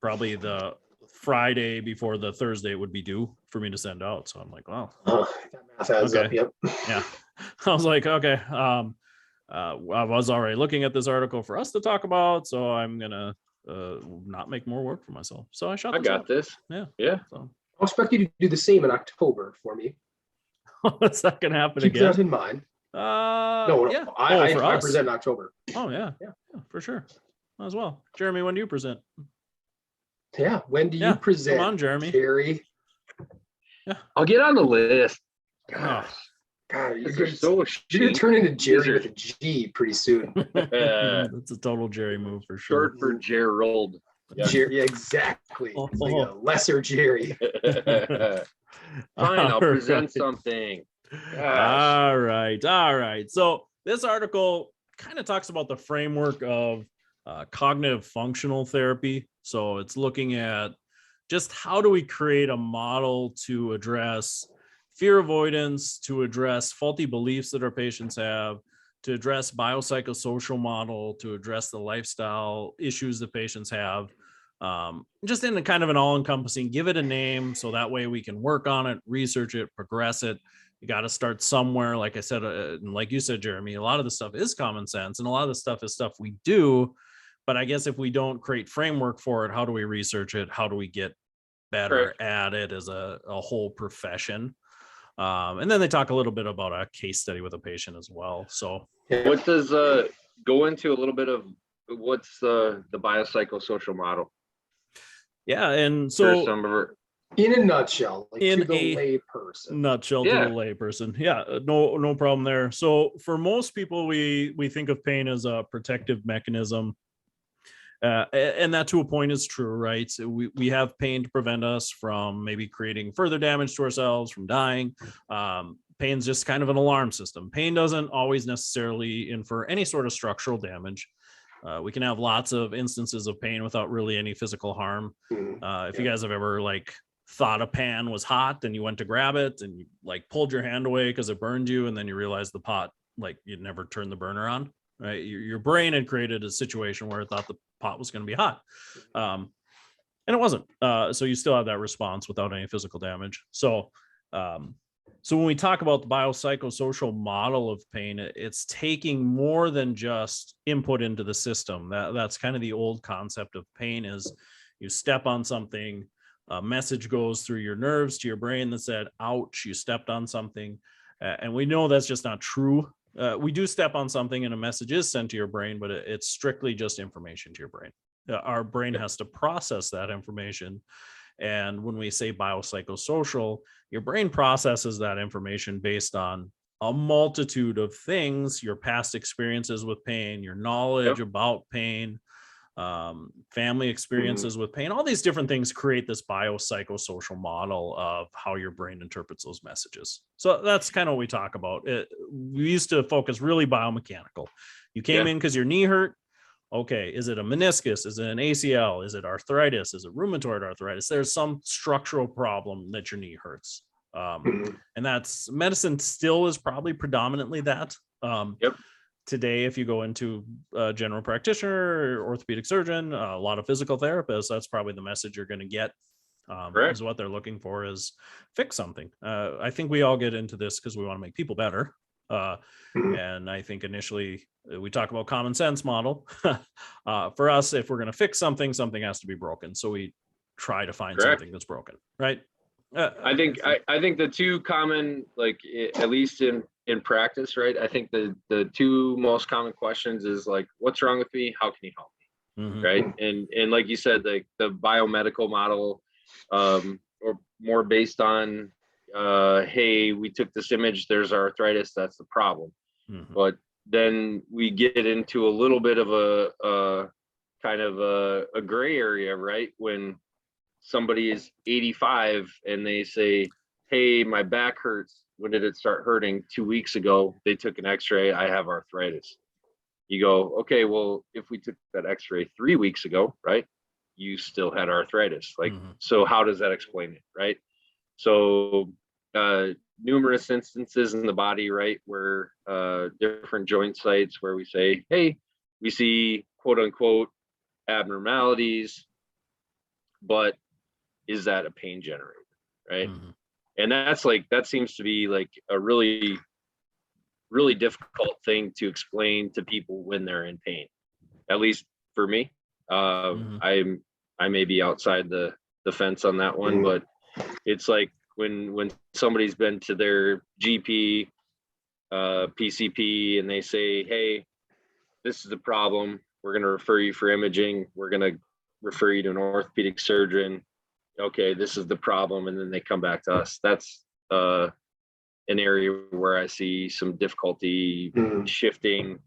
probably the Friday before the Thursday would be due for me to send out. So I'm like, wow. Okay. Yep. Yeah. I was like, okay. I was already looking at this article for us to talk about. So I'm going to not make more work for myself. So I got this. Yeah. Yeah. So I'll expect you to do the same in October for me. what's that going to happen Keep again? that in mind. No, yeah. I present in October. Oh yeah, for sure. As well. Jeremy, when do you present? Yeah, when do you present? Come on, Jeremy. Jerry. Yeah, I'll get on the list. Gosh. God, you're gonna turn into Jerry with a G pretty soon. That's a total Jerry move for sure. Short for Gerald. Yeah, exactly. It's like a lesser Jerry. Fine, I'll present something. Gosh. All right. So this article kind of talks about the framework of cognitive functional therapy. So it's looking at just how do we create a model to address fear avoidance, to address faulty beliefs that our patients have, to address biopsychosocial model, to address the lifestyle issues that patients have. Just in a kind of an all-encompassing, give it a name so that way we can work on it, research it, progress it. You got to start somewhere. Like I said, and like you said, Jeremy, a lot of the stuff is common sense and a lot of the stuff is stuff we do. But I guess if we don't create framework for it, how do we research it? How do we get better at it as a whole profession? And then they talk a little bit about a case study with a patient as well. So what does go into a little bit of what's the biopsychosocial model Yeah, and for so some of our, In a nutshell, like in to the a lay person. nutshell to Yeah. the layperson, no problem there. So for most people, we think of pain as a protective mechanism, and that to a point is true, right? So we have pain to prevent us from maybe creating further damage to ourselves, from dying. Pain's just kind of an alarm system. Pain doesn't always necessarily infer any sort of structural damage. We can have lots of instances of pain without really any physical harm. If you guys have ever like thought a pan was hot and you went to grab it and you like pulled your hand away because it burned you, and then you realized the pot, like you'd never turned the burner on, right? Your brain had created a situation where it thought the pot was going to be hot, and it wasn't. So you still have that response without any physical damage. So when we talk about the biopsychosocial model of pain, it's taking more than just input into the system. That's kind of the old concept of pain. Is you step on something, a message goes through your nerves to your brain that said, ouch, you stepped on something. And we know that's just not true. We do step on something and a message is sent to your brain, but it's strictly just information to your brain. Our brain has to process that information. And when we say biopsychosocial, your brain processes that information based on a multitude of things: your past experiences with pain, your knowledge about pain, family experiences with pain. All these different things create this biopsychosocial model of how your brain interprets those messages. So that's kind of what we talk about. We used to focus really biomechanical. You came in because your knee hurt. Okay, is it a meniscus? Is it an ACL? Is it arthritis? Is it rheumatoid arthritis? There's some structural problem that your knee hurts. And that's medicine still is probably predominantly that. Today, if you go into a general practitioner, orthopedic surgeon, a lot of physical therapists, that's probably the message you're going to get. Is what they're looking for is fix something. I think we all get into this because we want to make people better. And I think initially we talk about common sense model. For us, if we're going to fix something, something has to be broken. So we try to find something that's broken, right? I think the two common, like at least in practice, right? I think the two most common questions is like, what's wrong with me? How can you help me? Right? And like you said, like the biomedical model, or more based on, hey, we took this image, there's arthritis, that's the problem. But then we get into a little bit of a kind of a gray area, right? When somebody is 85 and they say, hey, my back hurts. When did it start hurting? 2 weeks ago. They took an x-ray. I have arthritis. You go, okay, well, if we took that x-ray 3 weeks ago, right, you still had arthritis. Like, so how does that explain it, right? So numerous instances in the body, right, where different joint sites where we say, hey, we see quote unquote abnormalities, but is that a pain generator, right? And that's like, that seems to be like a really, really difficult thing to explain to people when they're in pain. At least for me, I may be outside the fence on that one, but it's like when somebody's been to their GP, PCP, and they say, hey, this is the problem. We're going to refer you for imaging. We're going to refer you to an orthopedic surgeon. Okay, this is the problem. And then they come back to us. That's an area where I see some difficulty shifting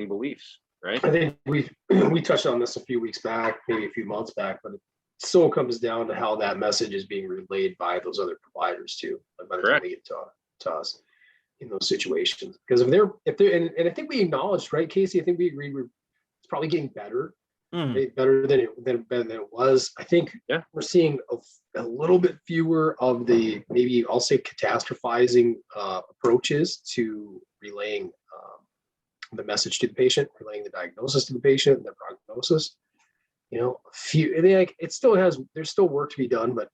beliefs, right? I think we touched on this a few weeks back, maybe a few months back, but it still comes down to how that message is being relayed by those other providers too, by the time they get to us in those situations. Because if they're and I think we acknowledged, right, Casey, I think we agreed it's probably getting better. Better than it was. I think we're seeing a little bit fewer of the, maybe I'll say, catastrophizing approaches to relaying the message to the patient, relaying the diagnosis to the patient, and the prognosis. You know, it still has, there's still work to be done, but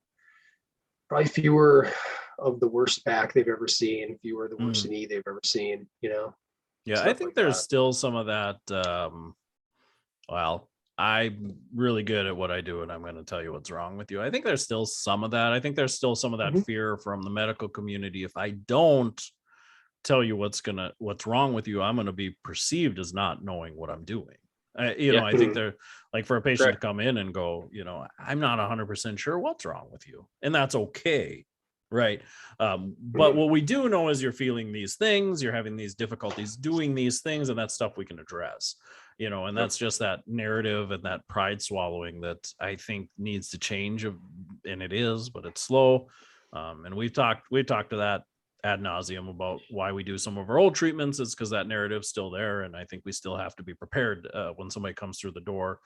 probably fewer of the worst back they've ever seen, fewer of the worst knee they've ever seen. You know. Yeah, I think there's still some of that. Well, I'm really good at what I do, and I'm going to tell you what's wrong with you. I think there's still some of that. I think there's still some of that fear from the medical community. If I don't tell you what's wrong with you, I'm going to be perceived as not knowing what I'm doing. I think they're like, for a patient Correct. to come in and go, I'm not 100% sure what's wrong with you, and that's okay. Right. But what we do know is you're feeling these things, you're having these difficulties doing these things, and that's stuff we can address, and that's just that narrative and that pride swallowing that I think needs to change, and it is, but it's slow. And we've talked to that ad nauseum about why we do some of our old treatments. It's because that narrative's still there, and I think we still have to be prepared when somebody comes through the door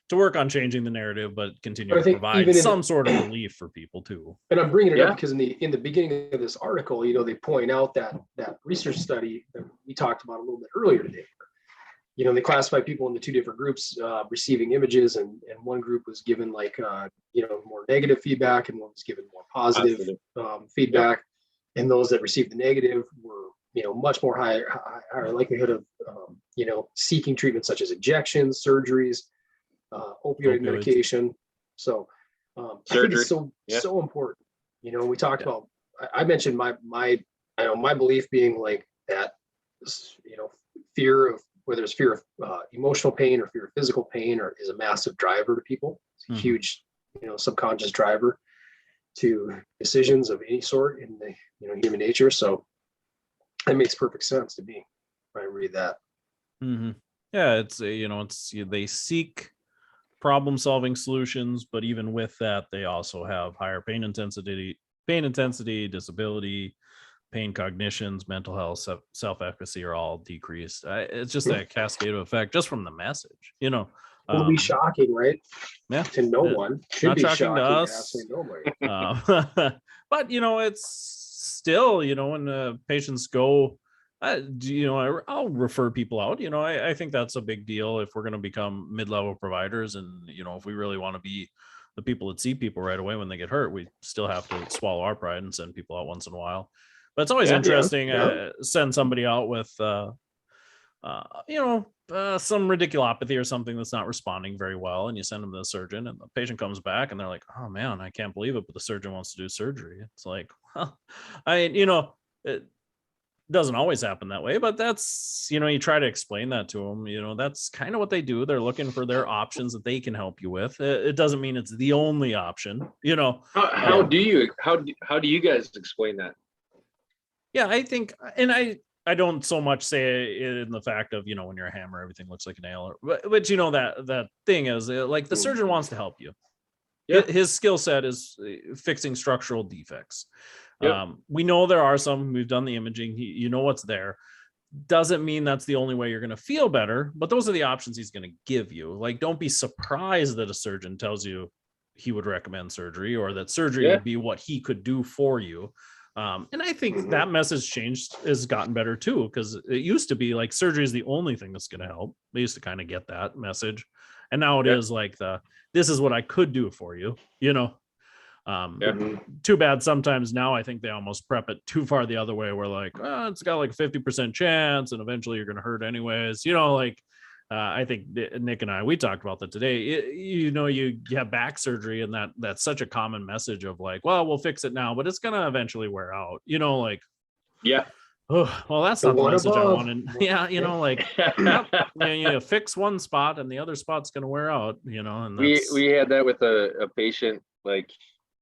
to work on changing the narrative, but continue to provide some sort of relief for people too. And I'm bringing it up because in the beginning of this article, they point out that research study that we talked about a little bit earlier today. They classify people into two different groups, receiving images, and one group was given more negative feedback, and one was given more positive feedback. Yep. And those that received the negative were, much more higher likelihood of, seeking treatment such as injections, surgeries, opioid medication. So I think it's so important. We talked about, I mentioned my belief being like that, fear of, whether it's fear of emotional pain or fear of physical pain, or is a massive driver to people. It's a huge, subconscious driver to decisions of any sort in the, human nature. So that makes perfect sense to me when I read that. Mm-hmm. Yeah, it's they seek problem-solving solutions, but even with that, they also have higher pain intensity, disability, pain cognitions, mental health, self-efficacy are all decreased. It's just a cascade of effect just from the message. It'll be shocking, right? Yeah, to no one. Should not be shocking to us. Nobody. But it's still, when patients go, I'll refer people out. I think that's a big deal if we're going to become mid-level providers, and if we really want to be the people that see people right away when they get hurt, we still have to swallow our pride and send people out once in a while. But it's always interesting. Send somebody out with some radiculopathy or something that's not responding very well, and you send them to the surgeon, and the patient comes back and they're like, oh man, I can't believe it, but the surgeon wants to do surgery. It's like, well, it doesn't always happen that way, but that's, you try to explain that to them. That's kind of what they do. They're looking for their options that they can help you with. It doesn't mean it's the only option. How do you guys explain that? Yeah, I think, and I don't so much say it in the fact of, when you're a hammer, everything looks like a nail, but that thing is like, the surgeon wants to help you. Yep. His skill set is fixing structural defects. Yep. We know there are some, we've done the imaging, what's there. Doesn't mean that's the only way you're going to feel better, but those are the options he's going to give you. Like, don't be surprised that a surgeon tells you he would recommend surgery, or that surgery would be what he could do for you. And I think that message has gotten better too, because it used to be like surgery is the only thing that's going to help. They used to kind of get that message, and now it is like this is what I could do for you. Too bad sometimes now I think they almost prep it too far the other way. We're like, oh, it's got like a 50% chance, and eventually you're going to hurt anyways. I think Nick and I, we talked about that today. You have back surgery, and that's such a common message of like, well, we'll fix it now, but it's going to eventually wear out, oh, well, that's not the message I wanted. Yeah. You fix one spot and the other spot's going to wear out, and we had that with a patient, like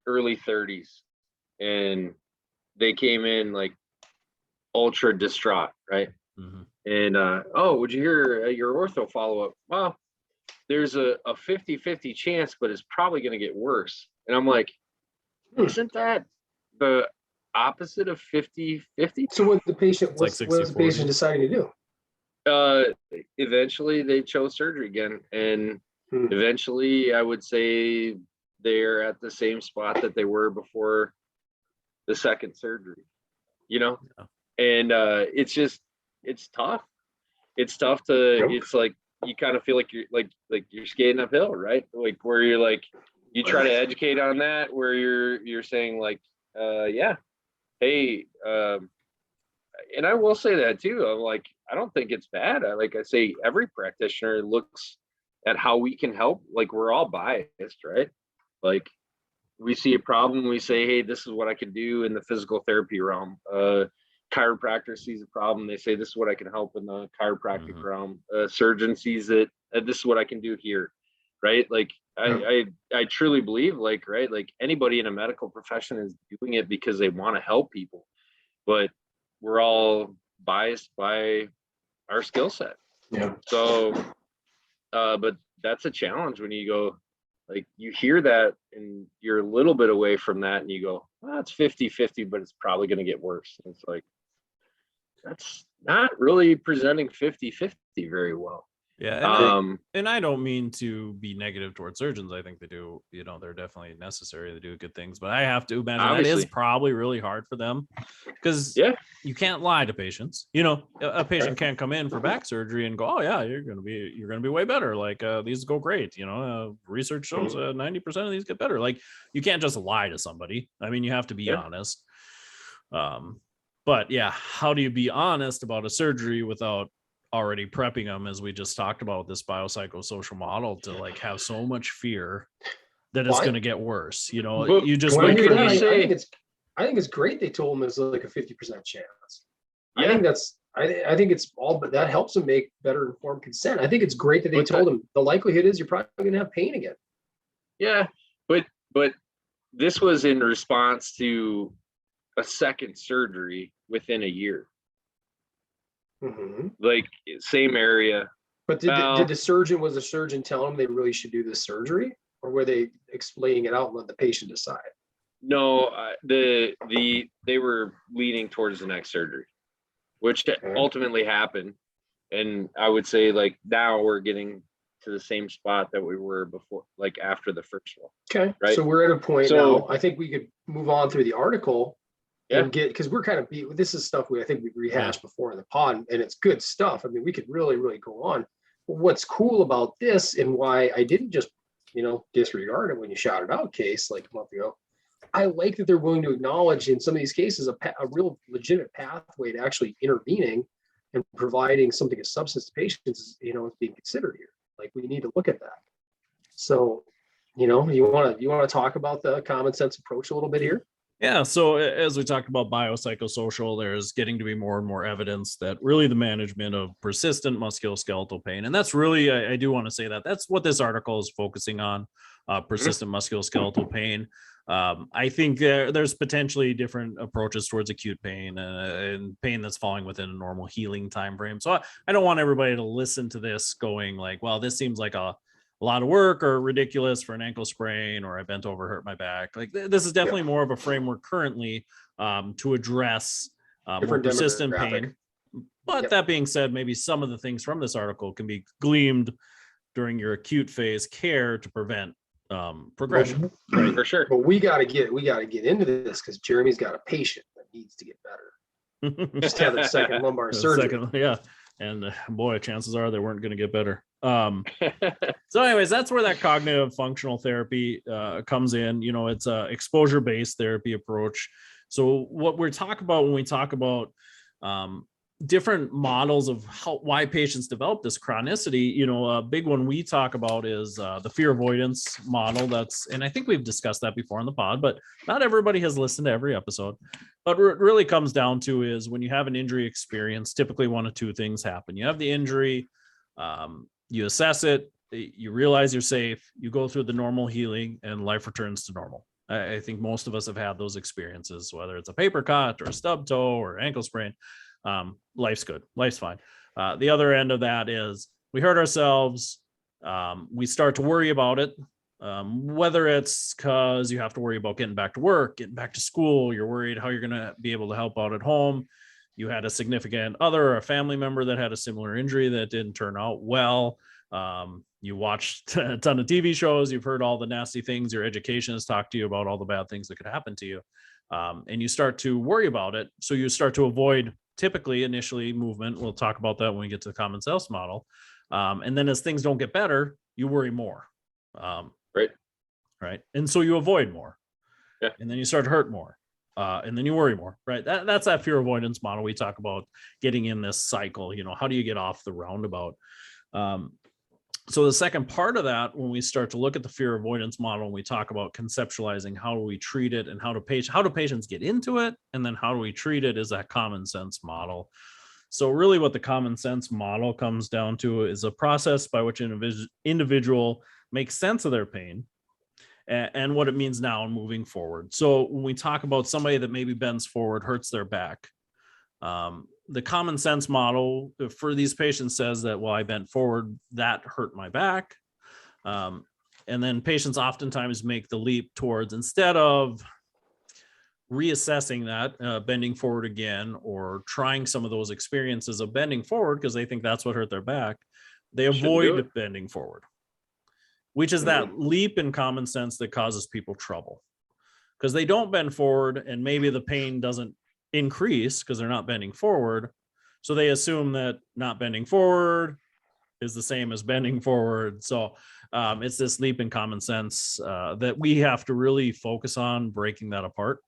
early 30s, and they came in like ultra distraught, right? Mm-hmm. And would you hear your ortho follow-up? Well, there's a 50-50 chance, but it's probably going to get worse. And I'm like, isn't that the opposite of 50-50? So what the patient what was the patient deciding to do? Eventually they chose surgery again, and eventually I would say they're at the same spot that they were before the second surgery, and it's tough. It's tough to, it's like, you kind of feel like you're like you're skating uphill, right? Like, where you're like, you try to educate on that, where you're saying like, hey, and I will say that too. I'm like, I don't think it's bad. I say every practitioner looks at how we can help. Like, we're all biased, right? Like, we see a problem, we say, hey, this is what I can do in the physical therapy realm. Chiropractor sees a problem, they say, this is what I can help in the chiropractic realm. Surgeon sees it this is what I can do here. Right. Like I truly believe, like, right, like anybody in a medical profession is doing it because they want to help people, but we're all biased by our skill set. Yeah. So, but that's a challenge when you go, like, you hear that and you're a little bit away from that and you go, well, it's 50-50, but it's probably going to get worse. And it's like, that's not really presenting 50-50 very well. Yeah. And I don't mean to be negative towards surgeons. I think they do, you know, they're definitely necessary. They do good things, but I have to imagine Obviously. that is probably really hard for them because you can't lie to patients. You know, a patient can't come in for back surgery and go, oh yeah, you're going to be way better. Like these go great. You know, research shows 90% of these get better. Like you can't just lie to somebody. I mean, you have to be honest. But yeah, how do you be honest about a surgery without already prepping them, as we just talked about, this biopsychosocial model, to like have so much fear that it's going to get worse? You know, But you just I think it's great they told them it's like a 50% chance. I think it's all, but that helps them make better informed consent. I think it's great that they told them the likelihood is you're probably going to have pain again. Yeah, but this was in response to a second surgery within a year. Mm-hmm. Like same area. But did the surgeon tell them they really should do this surgery, or were they explaining it out and let the patient decide? No, they were leaning towards the next surgery, which ultimately happened. And I would say, like, now we're getting to the same spot that we were before, like after the first one. Okay. Right. So we're at a point now. I think we could move on through the article and get, because we're kind of this is stuff I think we've rehashed before in the pod, and it's good stuff. I mean, we could really, really go on. But what's cool about this, and why I didn't just, disregard it when you shouted out case like a month ago, I like that they're willing to acknowledge in some of these cases a real legitimate pathway to actually intervening and providing something of substance to patients, is being considered here. Like, we need to look at that. So, you want to talk about the common sense approach a little bit here? Yeah. So as we talked about biopsychosocial, there's getting to be more and more evidence that really the management of persistent musculoskeletal pain, and that's really, I do want to say that's what this article is focusing on, persistent musculoskeletal pain. I think there's potentially different approaches towards acute pain and pain that's falling within a normal healing time frame. So I don't want everybody to listen to this going like, well, this seems like a lot of work or ridiculous for an ankle sprain, or I bent over, hurt my back. Like this is definitely more of a framework currently to address more persistent pain. But that being said, maybe some of the things from this article can be gleaned during your acute phase care to prevent progression. Right, for sure. But we got to get into this because Jeremy's got a patient that needs to get better. Just had a second lumbar surgery. And boy, chances are they weren't going to get better. So anyways, that's where that cognitive functional therapy comes in. It's a exposure-based therapy approach. So what we're talking about when we talk about different models of why patients develop this chronicity, a big one we talk about is the fear avoidance model. And I think we've discussed that before on the pod, but not everybody has listened to every episode. But what it really comes down to is when you have an injury experience, typically one of two things happen. You have the injury, you assess it, you realize you're safe, you go through the normal healing, and life returns to normal. I think most of us have had those experiences, whether it's a paper cut or a stub toe or ankle sprain. Life's good, life's fine. The other end of that is we hurt ourselves, we start to worry about it, whether it's because you have to worry about getting back to work, getting back to school, you're worried how you're going to be able to help out at home, you had a significant other or a family member that had a similar injury that didn't turn out well, you watched a ton of TV shows, you've heard all the nasty things, your education has talked to you about all the bad things that could happen to you, and you start to worry about it. So you start to avoid typically initially movement. We'll talk about that when we get to the common sense model. And then as things don't get better, you worry more. Right. And so you avoid more. Yeah. And then you start to hurt more. And then you worry more. Right. That's that fear avoidance model. We talk about getting in this cycle. How do you get off the roundabout? So the second part of that, when we start to look at the fear avoidance model, and we talk about conceptualizing how do we treat it and how do patients get into it, and then how do we treat it, is that common sense model. So really what the common sense model comes down to is a process by which an individual makes sense of their pain and what it means now and moving forward. So when we talk about somebody that maybe bends forward, hurts their back, the common sense model for these patients says that, well, I bent forward, that hurt my back. And then patients oftentimes make the leap towards, instead of reassessing that, bending forward again, or trying some of those experiences of bending forward because they think that's what hurt their back, they avoid bending forward, which is that leap in common sense that causes people trouble because they don't bend forward and maybe the pain doesn't increase because they're not bending forward. So they assume that not bending forward is the same as bending forward. So it's this leap in common sense that we have to really focus on breaking that apart.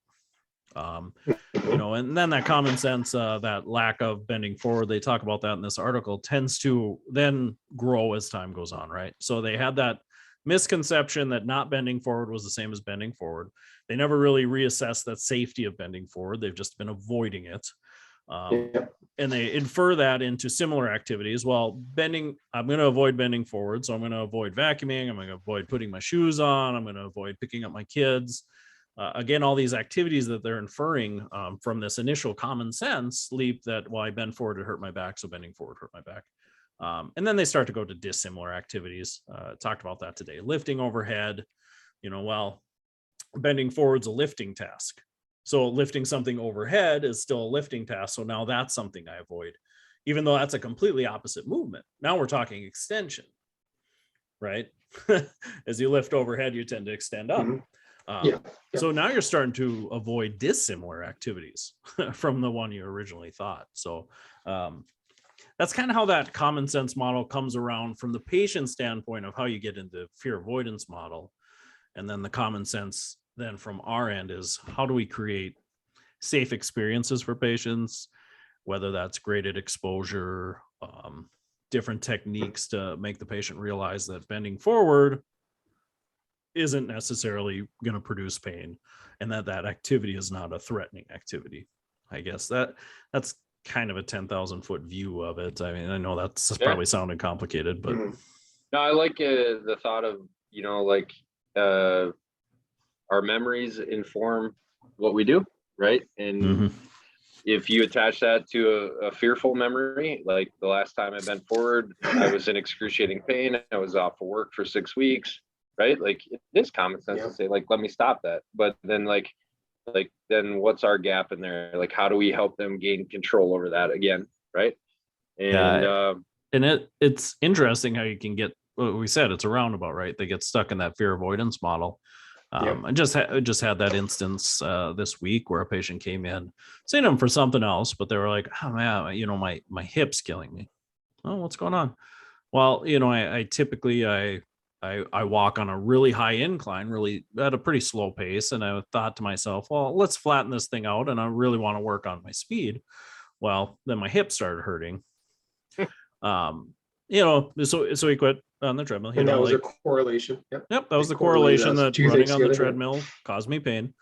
And then that common sense, that lack of bending forward, they talk about that in this article, tends to then grow as time goes on, right? So they had that misconception that not bending forward was the same as bending forward. They never really reassessed that safety of bending forward. They've just been avoiding it. And they infer that into similar activities. Well, I'm going to avoid bending forward. So I'm going to avoid vacuuming. I'm going to avoid putting my shoes on. I'm going to avoid picking up my kids. Again, all these activities that they're inferring from this initial common sense leap that, well, I bend forward to hurt my back, so bending forward hurt my back. And then they start to go to dissimilar activities. Talked about that today. Lifting overhead, bending forward's a lifting task. So lifting something overhead is still a lifting task. So now that's something I avoid, even though that's a completely opposite movement. Now we're talking extension, right? As you lift overhead, you tend to extend up. So now you're starting to avoid dissimilar activities from the one you originally thought. So that's kind of how that common sense model comes around from the patient standpoint of how you get into fear avoidance model. And then the common sense then from our end is, how do we create safe experiences for patients, whether that's graded exposure, different techniques to make the patient realize that bending forward isn't necessarily going to produce pain and that activity is not a threatening activity. I guess that's kind of a 10,000 foot view of it. I mean, I know that's probably sounding complicated, but no, I like the thought of, our memories inform what we do, right? And if you attach that to a fearful memory, like the last time I bent forward, I was in excruciating pain. I was off of work for 6 weeks, right? Like it is common sense to say, like, let me stop that. But then then what's our gap in there? Like, how do we help them gain control over that again, right? And it's interesting how you can get, what we said, it's a roundabout, right? They get stuck in that fear avoidance model. I just had that instance this week where a patient came in, seeing them for something else, but they were like, "Oh man, my hip's killing me." Oh, what's going on? Well, I typically I walk on a really high incline, really at a pretty slow pace, and I thought to myself, well, let's flatten this thing out, and I really want to work on my speed. Well, then my hip started hurting. So he quit on the treadmill. And that was a correlation. Yep, that was the correlation that running on the treadmill caused me pain.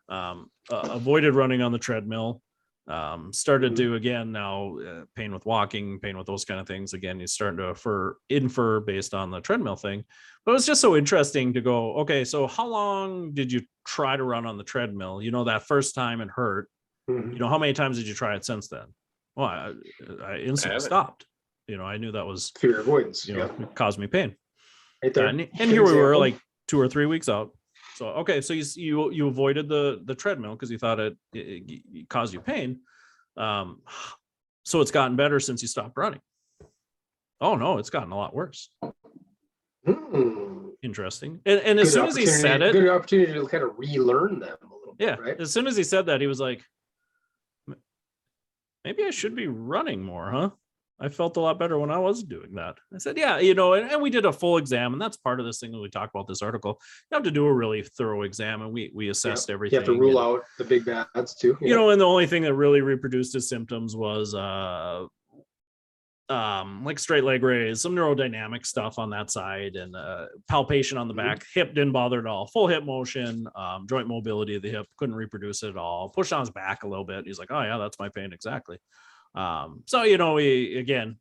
Avoided running on the treadmill. Started to, again, now pain with walking, pain with those kind of things. Again, he's starting to infer based on the treadmill thing. But it was just so interesting to go, okay, so how long did you try to run on the treadmill? That first time it hurt. How many times did you try it since then? Well, I instantly stopped. I knew that was fear avoidance. It caused me pain. Right there. And here we were, like 2 or 3 weeks out. So, okay, so you avoided the treadmill because you thought it caused you pain. So it's gotten better since you stopped running. Oh no, it's gotten a lot worse. Interesting. And as soon as he said it, good opportunity to kind of relearn them a little bit. Right? As soon as he said that, he was like, maybe I should be running more, huh? I felt a lot better when I was doing that. I said, yeah, and we did a full exam, and that's part of this thing that we talk about this article. You have to do a really thorough exam, and we assessed everything. You have to rule out the big bads too. And the only thing that really reproduced his symptoms was like straight leg raise, some neurodynamic stuff on that side, and palpation on the back. Hip didn't bother at all. Full hip motion, joint mobility of the hip, couldn't reproduce it at all. Pushed on his back a little bit. He's like, oh yeah, that's my pain exactly. So,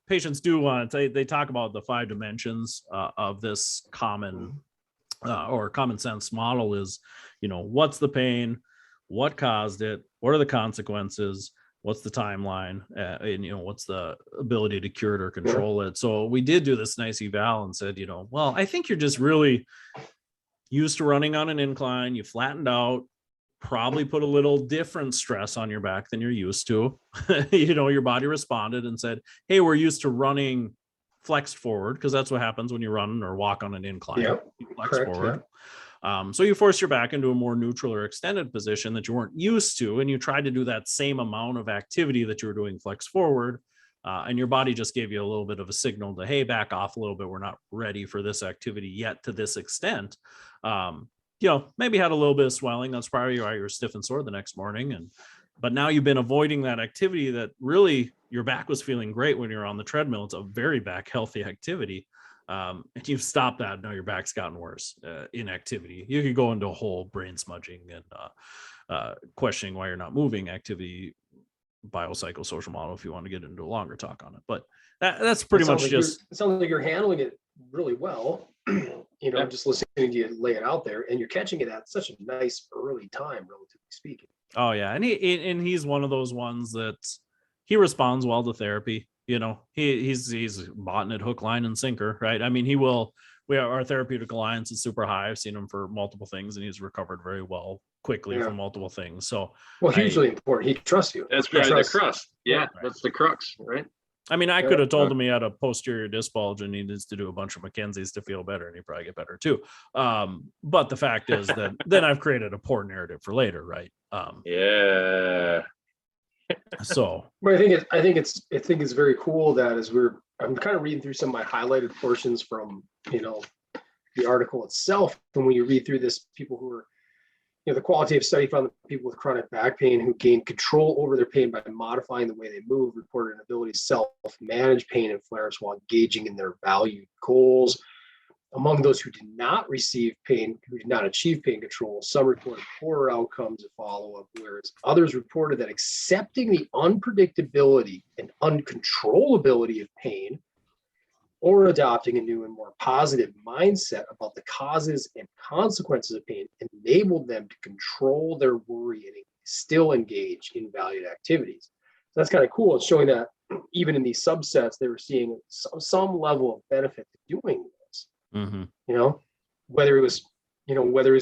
patients do want to, they talk about the 5 dimensions of this common or common sense model is, what's the pain, what caused it, what are the consequences, what's the timeline, and what's the ability to cure it or control it. So we did do this nice eval and said, well, I think you're just really used to running on an incline. You flattened out, probably put a little different stress on your back than you're used to. Your body responded and said, hey, we're used to running flexed forward, because that's what happens when you run or walk on an incline. Yep. You flex Correct, forward. So you force your back into a more neutral or extended position that you weren't used to, and you tried to do that same amount of activity that you were doing flex forward, and your body just gave you a little bit of a signal to, hey, back off a little bit. We're not ready for this activity yet to this extent. Maybe had a little bit of swelling. That's probably why you were stiff and sore the next morning. But now you've been avoiding that activity that really your back was feeling great when you're on the treadmill. It's a very back healthy activity. And you've stopped that. Now your back's gotten worse in activity. You could go into a whole brain smudging and questioning why you're not moving activity biopsychosocial model if you want to get into a longer talk on it. But that's pretty much just. It sounds like you're handling it really well. I'm just listening to you lay it out there, and you're catching it at such a nice early time, relatively speaking. Oh yeah, and he's one of those ones that he responds well to therapy. He's bought it hook, line, and sinker, right? I mean, our therapeutic alliance is super high. I've seen him for multiple things, and he's recovered very well quickly from multiple things. So, hugely important. He trusts you. That's probably the crux. Yeah, right. That's the crux, right? I mean, I could have told him he had a posterior disc bulge and he needs to do a bunch of McKenzie's to feel better, and he'd probably get better too. But the fact is that then I've created a poor narrative for later, right? Yeah. So, but I think it's very cool that I'm kind of reading through some of my highlighted portions from the article itself, and when you read through this, people who are the qualitative study found that people with chronic back pain who gained control over their pain by modifying the way they move reported an ability to self-manage pain and flares while engaging in their valued goals. Among those who did not achieve pain control, some reported poorer outcomes of follow-up, whereas others reported that accepting the unpredictability and uncontrollability of pain, or adopting a new and more positive mindset about the causes and consequences of pain, enabled them to control their worry and still engage in valued activities. So that's kind of cool. It's showing that even in these subsets, they were seeing some level of benefit to doing this. Mm-hmm. Whether it was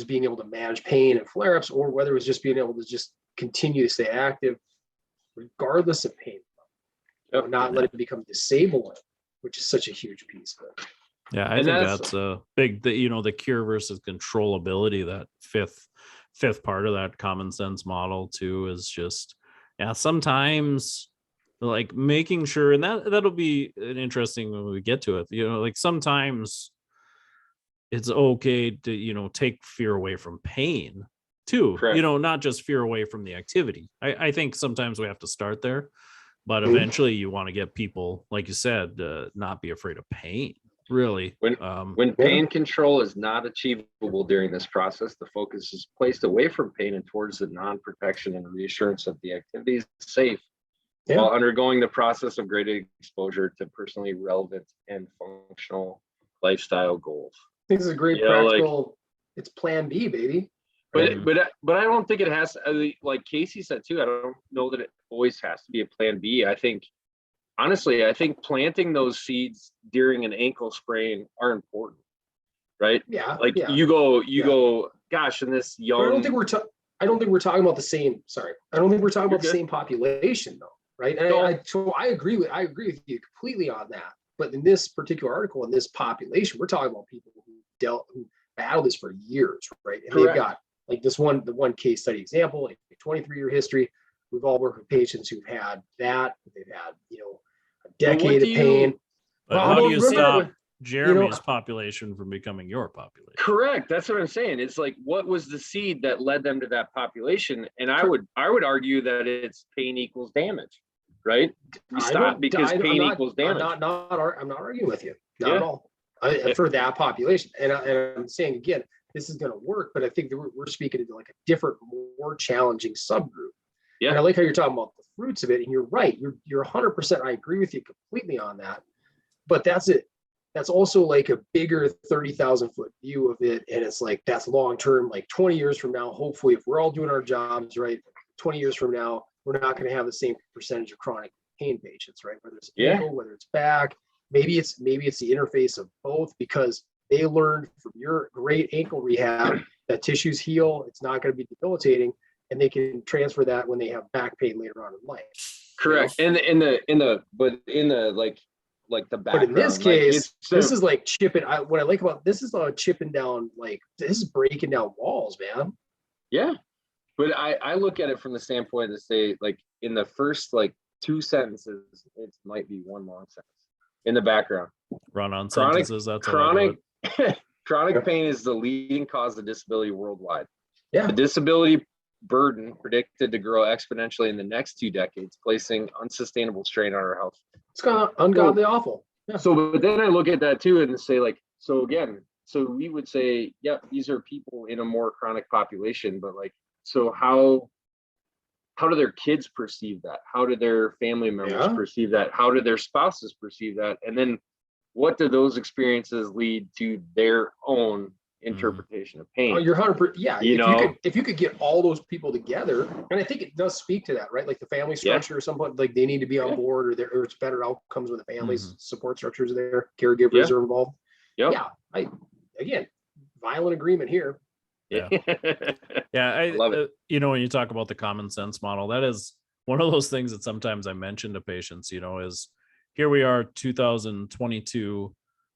being able to manage pain and flare-ups, or whether it was just being able to just continue to stay active regardless of pain, not let it become disabling, which is such a huge piece of it. Yeah, I think that's a big, the cure versus controllability, that fifth part of that common sense model too, is just, sometimes like making sure, and that'll be an interesting when we get to it, like sometimes it's okay to, take fear away from pain too. Correct. Not just fear away from the activity. I think sometimes we have to start there. But eventually you want to get people, like you said, not be afraid of pain, really. When pain control is not achievable during this process, the focus is placed away from pain and towards the non-protection and reassurance of the activity is safe, while undergoing the process of greater exposure to personally relevant and functional lifestyle goals. I think this is a great practical, it's plan B, baby. But I don't think it has, like Casey said too, I don't know that it always has to be a plan B. I think planting those seeds during an ankle sprain are important, right? Yeah. Like you go, gosh, in this young. But I don't think we're talking about the same. Sorry, I don't think we're talking about the same population though, right? And so I agree with you completely on that. But in this particular article, in this population, we're talking about people who battled this for years, right? And they've got like the one case study example, like a 23-year history. We've all worked with patients who've had that. They've had, a decade of pain. But how do you stop Jeremy's population from becoming your population? Correct. That's what I'm saying. It's like, what was the seed that led them to that population? And I would argue that it's pain equals damage, right? We stop because pain equals damage. I'm not arguing with you. Not at all. For that population. And I'm saying again, this is going to work, but I think that we're speaking to like a different, more challenging subgroup. Yeah. And I like how you're talking about the roots of it. And you're right. You're 100%. I agree with you completely on that. But that's it. That's also like a bigger 30,000 foot view of it. And it's like, that's long term, like 20 years from now, hopefully, if we're all doing our jobs right, 20 years from now, we're not going to have the same percentage of chronic pain patients, right? Whether it's ankle, whether it's back, maybe it's the interface of both, because they learned from your great ankle rehab that tissues heal. It's not going to be debilitating, and they can transfer that when they have back pain later on in life. Correct. You know? And in the like the background. But in this case, this is like chipping. What I like about this is chipping down, like this is breaking down walls, man. Yeah. But I look at it from the standpoint to say, like, in the first like 2 sentences, it might be one long sentence in the background. Run on sentences. That's chronic. Chronic pain is the leading cause of disability worldwide. Yeah. The disability burden predicted to grow exponentially in the next 2 decades, placing unsustainable strain on our health. It's kind of ungodly awful. Yeah. So, but then I look at that too and say, like, so we would say, yeah, these are people in a more chronic population, but like, so how do their kids perceive that? How do their family members perceive that? How do their spouses perceive that? And then what do those experiences lead to their own interpretation of pain? Oh, you're 100%. Yeah. If you could get all those people together, and I think it does speak to that, right? Like the family structure or something, like they need to be on board, or it's better outcomes when the family's support structures are there, caregivers are involved. Yeah. Again, violent agreement here. Yeah. I love it. When you talk about the common sense model, that is one of those things that sometimes I mention to patients, is here we are 2022.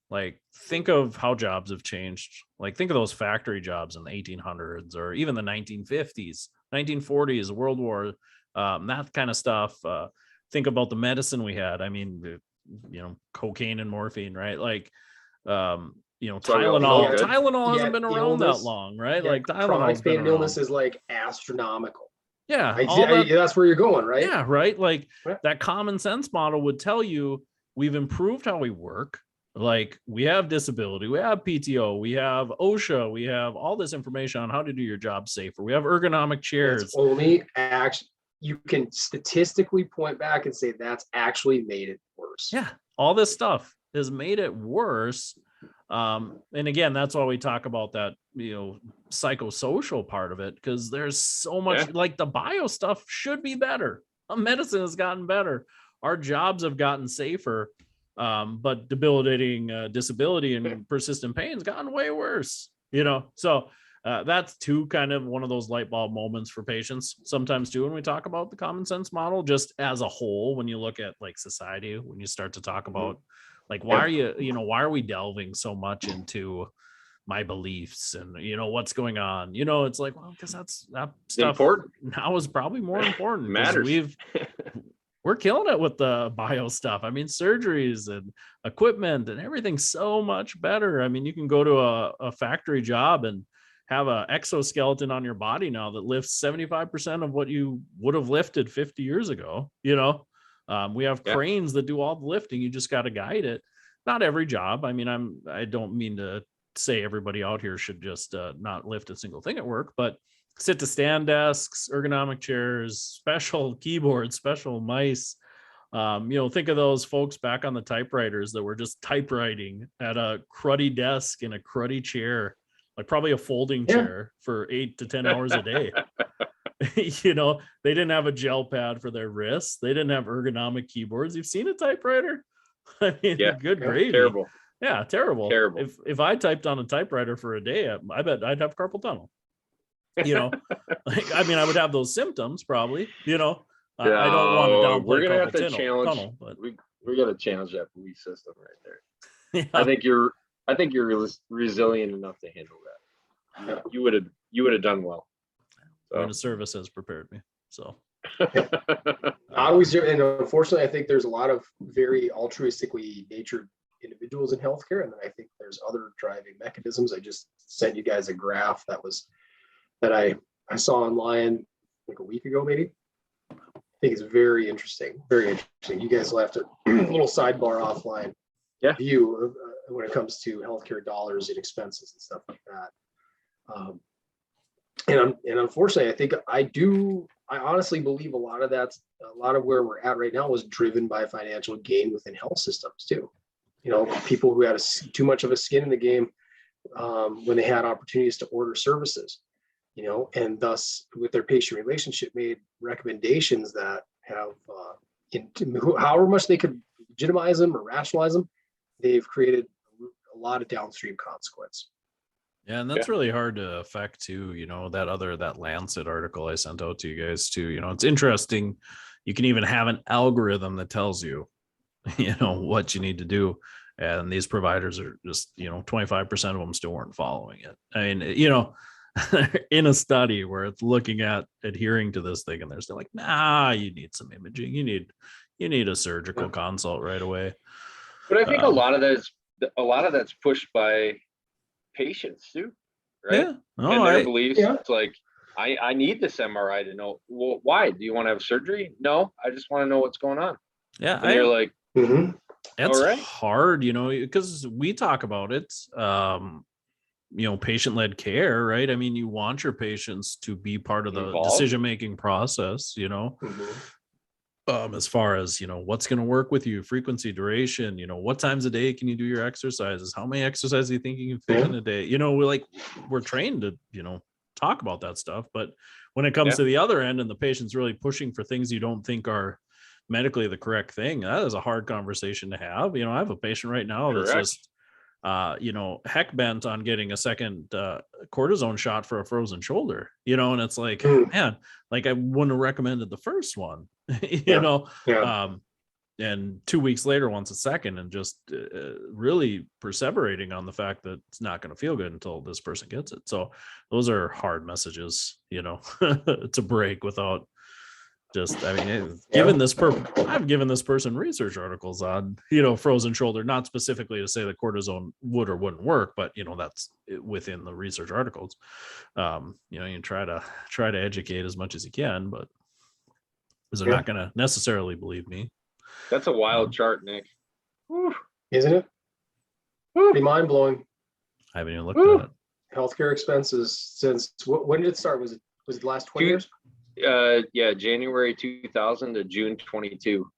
Like, think of how jobs have changed. Like, think of those factory jobs in the 1800s or even the 1950s, 1940s, World War, that kind of stuff. Think about the medicine we had. I mean, cocaine and morphine, right? Like, Tylenol hasn't been around that long, right? Yeah, like Tylenol, chronic pain and illness is like astronomical. Yeah, that's where you're going, right? Yeah, right. Like that common sense model would tell you we've improved how we work. Like, we have disability, we have PTO, we have OSHA, we have all this information on how to do your job safer. We have ergonomic chairs. It's only you can statistically point back and say that's actually made it worse. Yeah, all this stuff has made it worse. And again, that's why we talk about that, psychosocial part of it, because there's so much, like the bio stuff should be better. Medicine has gotten better. Our jobs have gotten safer. But debilitating disability and persistent pain has gotten way worse, so that's kind of one of those light bulb moments for patients sometimes too, when we talk about the common sense model, just as a whole. When you look at like society, when you start to talk about like, why are we delving so much into my beliefs and what's going on, it's like, well, because that stuff important now is probably more important. Matters. We're killing it with the bio stuff. I mean, surgeries and equipment and everything's so much better. I mean, you can go to a factory job and have an exoskeleton on your body now that lifts 75% of what you would have lifted 50 years ago. We have cranes that do all the lifting. You just got to guide it. Not every job. I mean, I don't mean to say everybody out here should just not lift a single thing at work, but sit to stand desks, ergonomic chairs, special keyboards, special mice. Think of those folks back on the typewriters that were just typewriting at a cruddy desk in a cruddy chair, like probably a folding chair for 8 to 10 hours a day. They didn't have a gel pad for their wrists. They didn't have ergonomic keyboards. You've seen a typewriter? I mean, good gravy. Terrible. Yeah, terrible. Terrible. If I typed on a typewriter for a day, I bet I'd have carpal tunnel. I would have those symptoms probably, I don't want to downplay. We're gonna have to challenge tunnel, but we got to challenge that belief system right there. Yeah. I think you're resilient enough to handle that. You would have done well. Going to service has prepared me. So I always do, and unfortunately I think there's a lot of very altruistically natured individuals in healthcare, and then I think there's other driving mechanisms. I just sent you guys a graph that I saw online like a week ago, maybe. I think it's very interesting. Very interesting. You guys will have to little sidebar offline view of, when it comes to healthcare dollars and expenses and stuff like that. And unfortunately, I think I do I honestly believe a lot of where we're at right now was driven by financial gain within health systems too. People who had too much of a skin in the game when they had opportunities to order services, and thus with their patient relationship made recommendations that have, however much they could legitimize them or rationalize them, they've created a lot of downstream consequence. Yeah, and that's really hard to affect too. That Lancet article I sent out to you guys too. It's interesting. You can even have an algorithm that tells you, what you need to do. And these providers are just, 25% of them still weren't following it. I mean, in a study where it's looking at adhering to this thing, and they're still like, nah, you need some imaging. You need a surgical consult right away. But I think a lot of that's pushed by patients too, right? Yeah. And their beliefs. It's like, I need this MRI to know. Well, why? Do you want to have surgery? No, I just want to know what's going on. Yeah. And you're like, it's hard, because we talk about it, patient-led care, right? I mean, you want your patients to be part of the decision-making process, as far as, what's going to work with you, frequency, duration, what times a day can you do your exercises? How many exercises do you think you can fit in a day? We're trained to, talk about that stuff. But when it comes to the other end and the patient's really pushing for things you don't think are medically the correct thing, that is a hard conversation to have. I have a patient right now that's just heck bent on getting a second cortisone shot for a frozen shoulder, and it's like, man, like I wouldn't have recommended the first one, and 2 weeks later wants a second, and just really perseverating on the fact that it's not going to feel good until this person gets it. So those are hard messages, to break without just, I mean, I've given this person research articles on, frozen shoulder, not specifically to say that cortisone would or wouldn't work, but that's within the research articles. You try to educate as much as you can, but they're not going to necessarily believe me. That's a wild chart, Nick. Isn't it? Pretty mind blowing. I haven't even looked at it. Healthcare expenses since when did it start? Was it the last 20 years? January 2000 to June 22.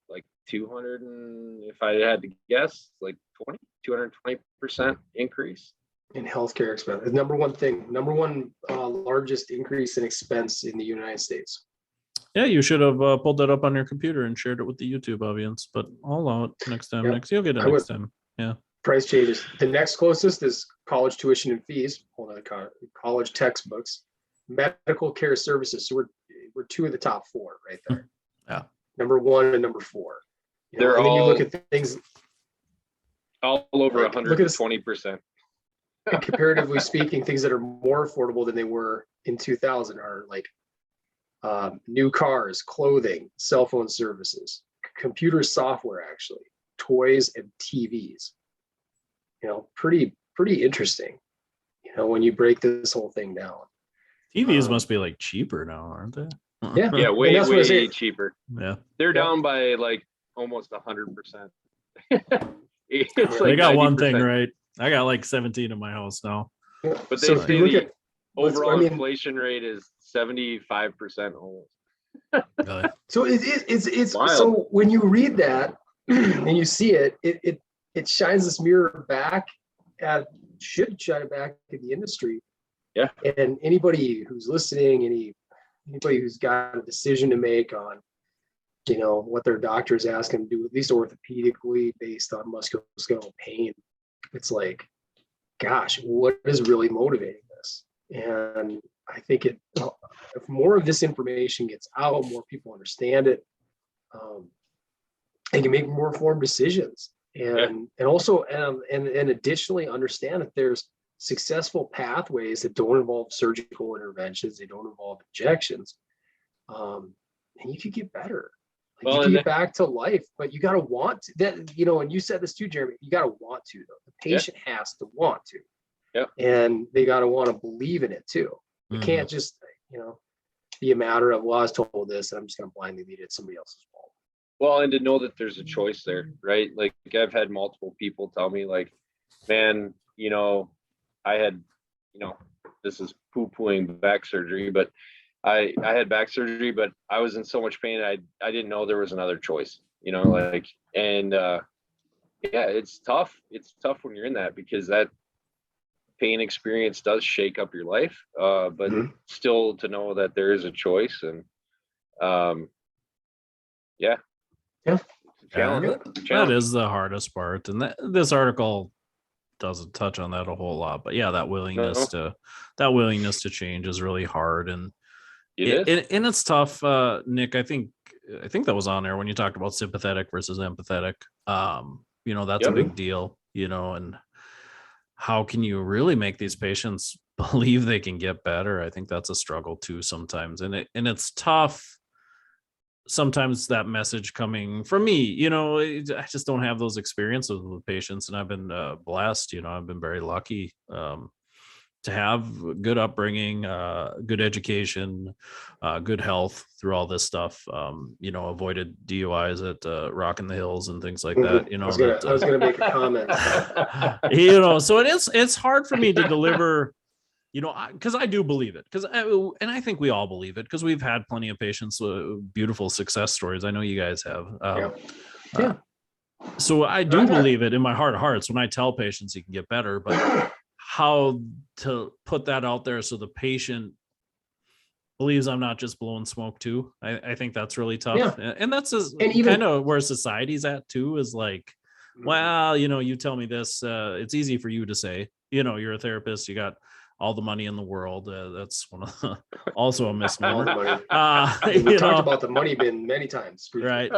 Like 200, and if I had to guess, like 220% increase in healthcare expense. The number one largest increase in expense in the United States. Yeah, you should have pulled that up on your computer and shared it with the YouTube audience, but I'll allow it next time. You'll get it next time. Yeah. Price changes. The next closest is college tuition and fees. Hold on, college textbooks, medical care services. So we're two of the top four right there. Yeah. Number one and number four. They're and then all, you look at things all over 120%. Comparatively speaking, things that are more affordable than they were in 2000 are like new cars, clothing, cell phone services, computer software, actually, toys and TVs. Pretty interesting. When you break this whole thing down. TVs must be like cheaper now, aren't they? Yeah, way cheaper. Yeah, they're down by like almost 100%. They got 90%. One thing right. I got like 17 in my house now. But they say the overall inflation rate is 75% almost. Really? So it's so when you read that and you see it, it shines this mirror back should shine it back at the industry. Yeah. And anybody who's listening, anybody who's got a decision to make on, what their doctors ask them to do, at least orthopedically based on musculoskeletal pain, it's like, gosh, what is really motivating this? And I think if more of this information gets out, more people understand it, they can make more informed decisions. And also additionally understand that there's successful pathways that don't involve surgical interventions, they don't involve injections, and you could get better. You can get back to life, but you got to want to, that, and you said this too, Jeremy, you got to want to, though. The patient has to want to. Yeah. And they got to want to believe in it too. It can't just, be a matter of, well, I was told this and I'm just going to blindly lead it. Somebody else's fault. Well, and to know that there's a choice there, right? Like I've had multiple people tell me like, man, I had, this is poo-pooing back surgery, but I had back surgery, but I was in so much pain. I didn't know there was another choice, you know, like, and yeah, it's tough. It's tough when you're in that, because that pain experience does shake up your life. But still to know that there is a choice, and yeah. Challenge. That is the hardest part. And this article doesn't touch on that a whole lot, but yeah, that willingness to change is really hard. And it's tough. Nick, I think that was on there when you talked about sympathetic versus empathetic. You know, that's a big deal, you know, and how can you really make these patients believe they can get better? I think that's a struggle too sometimes. And it's tough. Sometimes that message coming from me, you know, I just don't have those experiences with patients, and I've been blessed, you know, I've been very lucky to have good upbringing, good education, good health through all this stuff. You know, avoided DUIs at Rockin the Hills and things like that. You know, I was gonna make a comment. You know, so it's hard for me to deliver. You know, because I do believe it, and I think we all believe it, because we've had plenty of patients, beautiful success stories. I know you guys have. So I do believe it in my heart of hearts when I tell patients you can get better, but how to put that out there so the patient believes I'm not just blowing smoke too. I think that's really tough. And that's kind of where society's at too, is like, well, you know, you tell me this, it's easy for you to say, you know, you're a therapist, you got all the money in the world. That's one of also a misnomer. We talked about the money bin many times, right?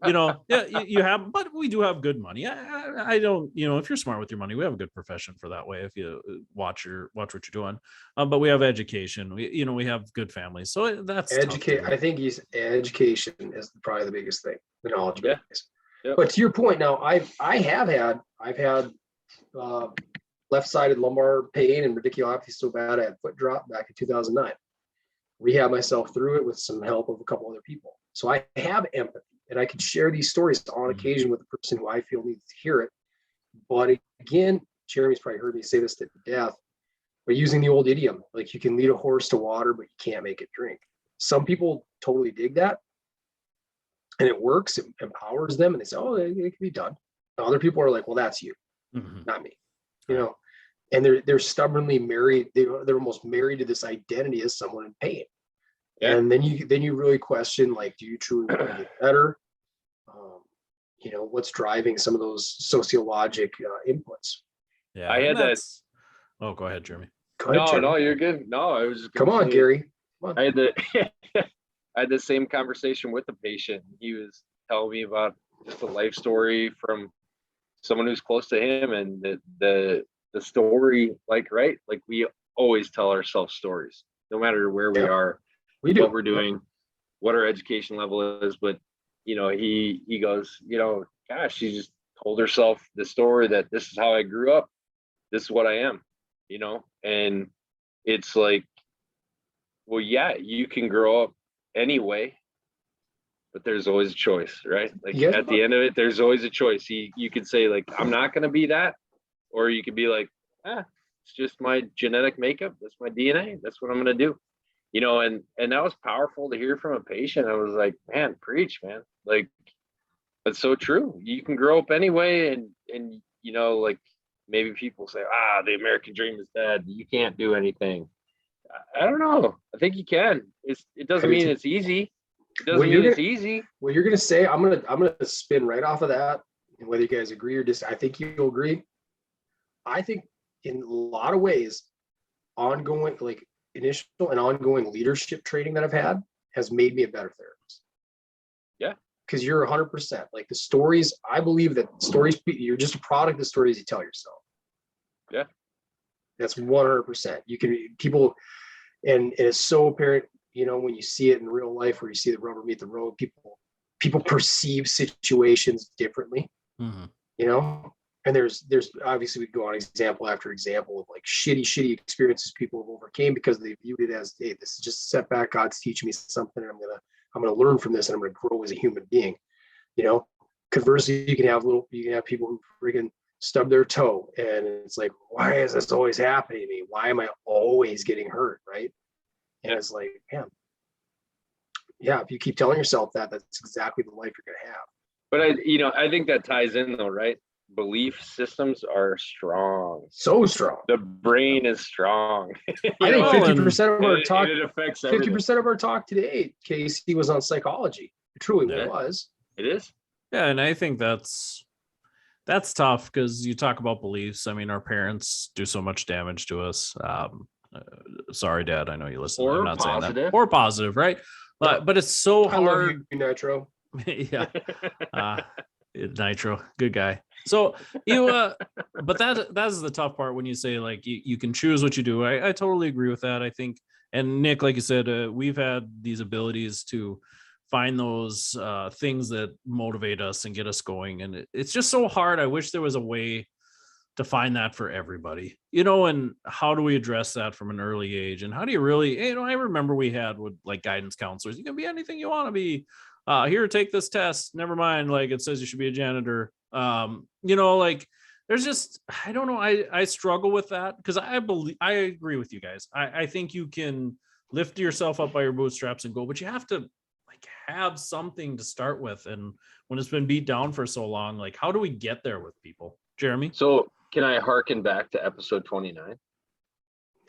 You know, you have, but we do have good money. I don't, you know, if you're smart with your money, we have a good profession for that way. If you watch what you're doing, but we have education. We have good families, so that's educate. I think education is probably the biggest thing. The knowledge base. But to your point, now I've had left-sided lumbar pain and radiculopathy so bad I had foot drop back in 2009. Rehab myself through it with some help of a couple other people. So I have empathy, and I can share these stories on occasion with the person who I feel needs to hear it. But again, Jeremy's probably heard me say this to death, but using the old idiom, like you can lead a horse to water, but you can't make it drink. Some people totally dig that, and it works. It empowers them, and they say, "Oh, it can be done." And other people are like, "Well, that's you, not me." You know, and they're stubbornly married. They're almost married to this identity as someone in pain. And then you really question, like, do you truly want to get better? You know, what's driving some of those sociologic inputs? Yeah, I had that. Oh, go ahead, Jeremy. No, you're good. No, I was just come on, Gary. Come on. I had the same conversation with the patient. He was telling me about just a life story from someone who's close to him, and the story, like, right, like we always tell ourselves stories, no matter where we are, what we're doing, what our education level is. But you know, he goes, you know, gosh, she just told herself the story that this is how I grew up, this is what I am, you know. And it's like, well, yeah, you can grow up anyway, but there's always a choice, right? Like at the end of it, there's always a choice. You could say, like, I'm not going to be that, or you could be like, it's just my genetic makeup. That's my DNA. That's what I'm going to do. You know, and that was powerful to hear from a patient. I was like, man, preach, man. Like, that's so true. You can grow up anyway. And, you know, like maybe people say, the American dream is dead. You can't do anything. I don't know. I think you can. It doesn't mean it's easy. It doesn't mean it's easy. Well, you're gonna say, I'm gonna spin right off of that, and whether you guys agree or disagree, I think you'll agree. I think in a lot of ways, ongoing, like initial and ongoing leadership training that I've had has made me a better therapist. Yeah. Because you're 100%. Like the stories, I believe that stories, you're just a product of the stories you tell yourself. Yeah. That's 100%. You can, people, and it's so apparent, you know, when you see it in real life, where you see the rubber meet the road, people perceive situations differently, you know. And there's obviously, we go on example after example of like shitty experiences people have overcame because they viewed it as, hey, this is just a setback. God's teaching me something, and I'm gonna learn from this, and I'm gonna grow as a human being. You know, conversely, you can have people who freaking stub their toe, and it's like, why is this always happening to me? Why am I always getting hurt? Right? And it's like, man, yeah, if you keep telling yourself that, that's exactly the life you're going to have. But I think that ties in though, right? Belief systems are strong. So strong. The brain is strong. I think 50% of our talk, it affects 50% of our talk today, Casey, was on psychology. It truly was. It is. Yeah, and I think that's tough because you talk about beliefs. I mean, our parents do so much damage to us. Sorry, Dad, I know you listen. Or I'm not positive. saying that. Or positive, right? Yeah. But it's so I hard. love you, Nitro. Yeah. Nitro, good guy. So but that's the tough part when you say like you can choose what you do. I totally agree with that. I think, and Nick, like you said, we've had these abilities to find those things that motivate us and get us going, and it's just so hard. I wish there was a way to find that for everybody, and how do we address that from an early age? And how do you really, I remember we had with like guidance counselors, you can be anything you want to be. Here, take this test. Never mind. Like it says you should be a janitor. Like there's just, I don't know. I struggle with that because I agree with you guys. I think you can lift yourself up by your bootstraps and go, but you have to like have something to start with. And when it's been beat down for so long, like how do we get there with people? Jeremy? So can I harken back to episode 29?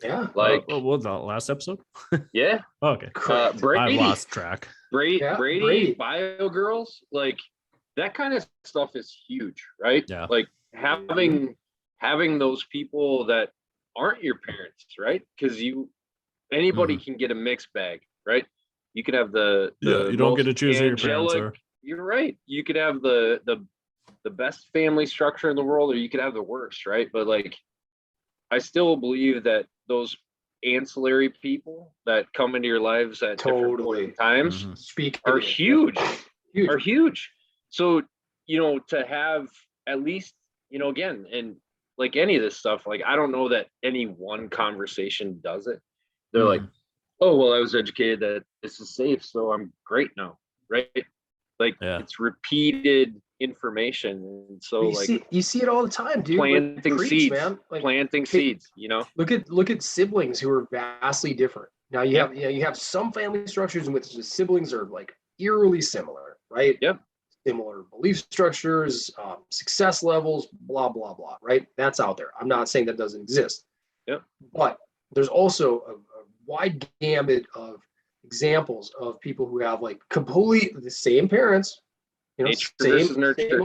Yeah. Like what the last episode? Yeah. Okay. Brady, I've lost track. Brady, Bio Girls, like that kind of stuff is huge, right? Yeah. Like having those people that aren't your parents, right? Because anybody can get a mixed bag, right? You could have the you don't get to choose who your parents are. You're right. You could have the best family structure in the world, or you could have the worst, right? But like I still believe that those ancillary people that come into your lives at different times are huge. Are huge. So, to have at least, again, and like any of this stuff, like I don't know that any one conversation does it. They're like, oh, well, I was educated that this is safe, so I'm great now, right? Like it's repeated information, and so you see it all the time, dude. Planting seeds, man. Like, planting seeds. Look at siblings who are vastly different. Now you have some family structures in which the siblings are like eerily similar, right? Yep. Similar belief structures, success levels, blah blah blah. Right? That's out there. I'm not saying that doesn't exist. Yep. But there's also a wide gamut of examples of people who have like completely the same parents, same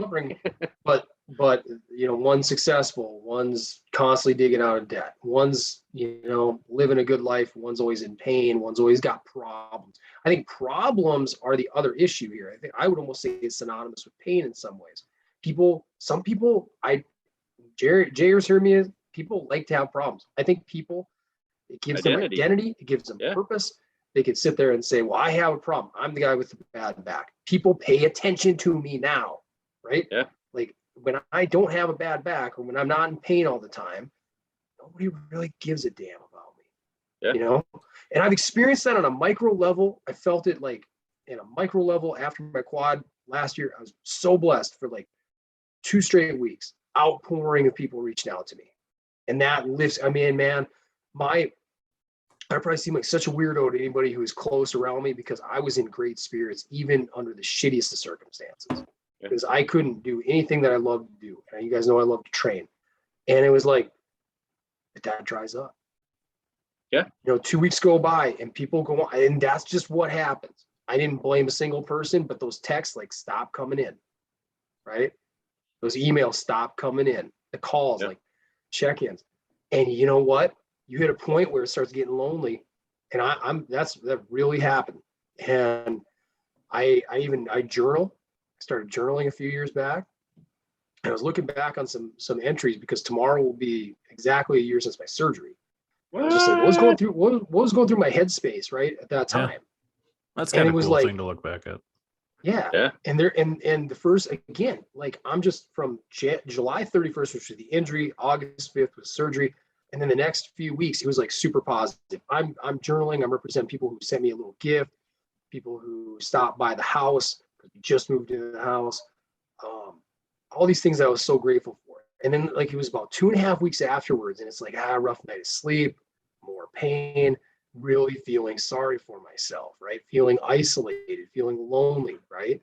upbringing, but one's successful, one's constantly digging out of debt, one's living a good life, one's always in pain, one's always got problems. I think problems are the other issue here. I think I would almost say it's synonymous with pain in some ways. Some people, Jayers heard me, people like to have problems. I think people, it gives them identity, it gives them purpose. They could sit there and say, well, I have a problem. I'm the guy with the bad back. People pay attention to me now, right? Yeah. Like when I don't have a bad back or when I'm not in pain all the time, nobody really gives a damn about me. Yeah. And I've experienced that on a micro level. I felt it like in a micro level after my quad last year. I was so blessed for like 2 straight weeks, outpouring of people reaching out to me. And that lifts, man, I probably seem like such a weirdo to anybody who is close around me because I was in great spirits, even under the shittiest of circumstances, because I couldn't do anything that I love to do. And you guys know I love to train. And it was like, but that dries up. Yeah. 2 weeks go by and people go on, and that's just what happens. I didn't blame a single person, but those texts like stop coming in, right? Those emails stop coming in, the calls, like check-ins. And you know what? You hit a point where it starts getting lonely, and that really happened. And I journal, started journaling a few years back. I was looking back on some entries because tomorrow will be exactly a year since my surgery. I was just like, what was going through my headspace right at that time? That's kind of a cool thing to look back at. Yeah. And the first, again, like I'm just from July 31st, which was the injury, August 5th was surgery. And then the next few weeks, it was like super positive. I'm journaling. I'm representing people who sent me a little gift, people who stopped by the house, because we just moved into the house. All these things I was so grateful for. And then like it was about 2.5 weeks afterwards, and it's like, rough night of sleep, more pain, really feeling sorry for myself, right? Feeling isolated, feeling lonely, right?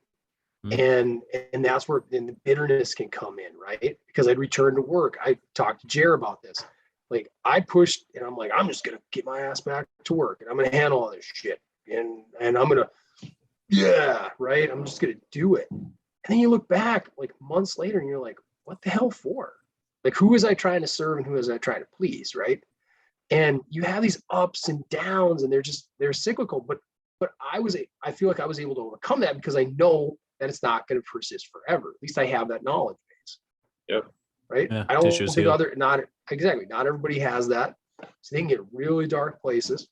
And that's where then the bitterness can come in, right? Because I'd return to work. I talked to Jer about this. Like I pushed and I'm like, I'm just gonna get my ass back to work and I'm gonna handle all this shit. And I'm gonna, yeah, right. I'm just gonna do it. And then you look back like months later and you're like, what the hell for? Like, who was I trying to serve and who was I trying to please, right? And you have these ups and downs and they're cyclical, but I feel like I was able to overcome that because I know that it's not going to persist forever. At least I have that knowledge base. Yep. Right. Yeah, I don't tissues think heal. not everybody has that. So they can get really dark places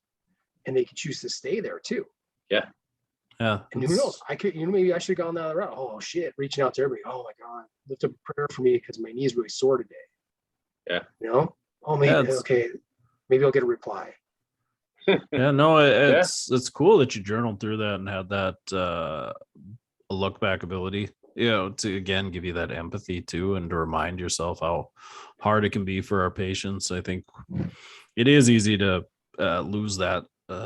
and they can choose to stay there too. Yeah. Yeah. And who knows? I could, maybe I should have gone down the route. Oh shit, reaching out to everybody. Oh my God, lift up a prayer for me because my knee's really sore today. Yeah. Oh, maybe okay. Maybe I'll get a reply. Yeah, no, it's cool that you journaled through that and had that look back ability, to again give you that empathy too, and to remind yourself how hard it can be for our patients. I think it is easy to lose that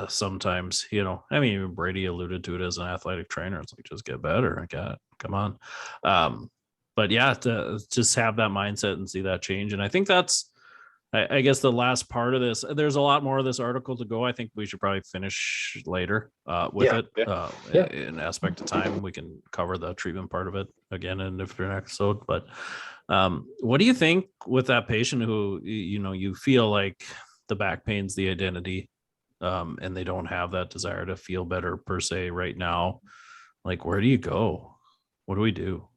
sometimes. I mean, even Brady alluded to it as an athletic trainer. It's like, just get better. I got, come on. But yeah, to just have that mindset and see that change. And I think that's, I guess, the last part of this. There's a lot more of this article to go. I think we should probably finish later with it. In aspect of time, we can cover the treatment part of it again in a different episode. But what do you think with that patient who, you feel like the back pain's the identity, and they don't have that desire to feel better per se right now? Like, where do you go? What do we do?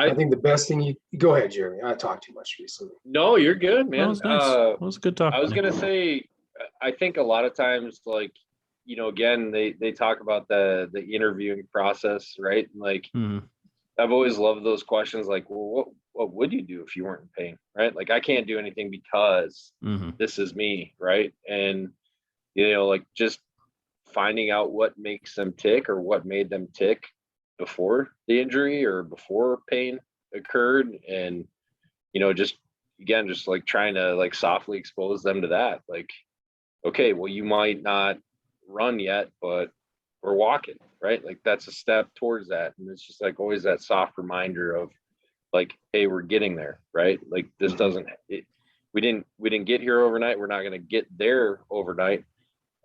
I think the best thing you go ahead, Jeremy. I talked too much recently. No, you're good, man. That was nice. That was a good talk. I was gonna say, I think a lot of times, like, again, they talk about the interviewing process, right? Like, I've always loved those questions. Like, well, what would you do if you weren't in pain, right? Like, I can't do anything because this is me, right? And like, just finding out what makes them tick or what made them tick before the injury or before pain occurred, and just like trying to like softly expose them to that. Like, okay, well, you might not run yet, but we're walking, right? Like, that's a step towards that. And it's just like always that soft reminder of like, hey, we're getting there, right? Like, this we didn't get here overnight. We're not going to get there overnight,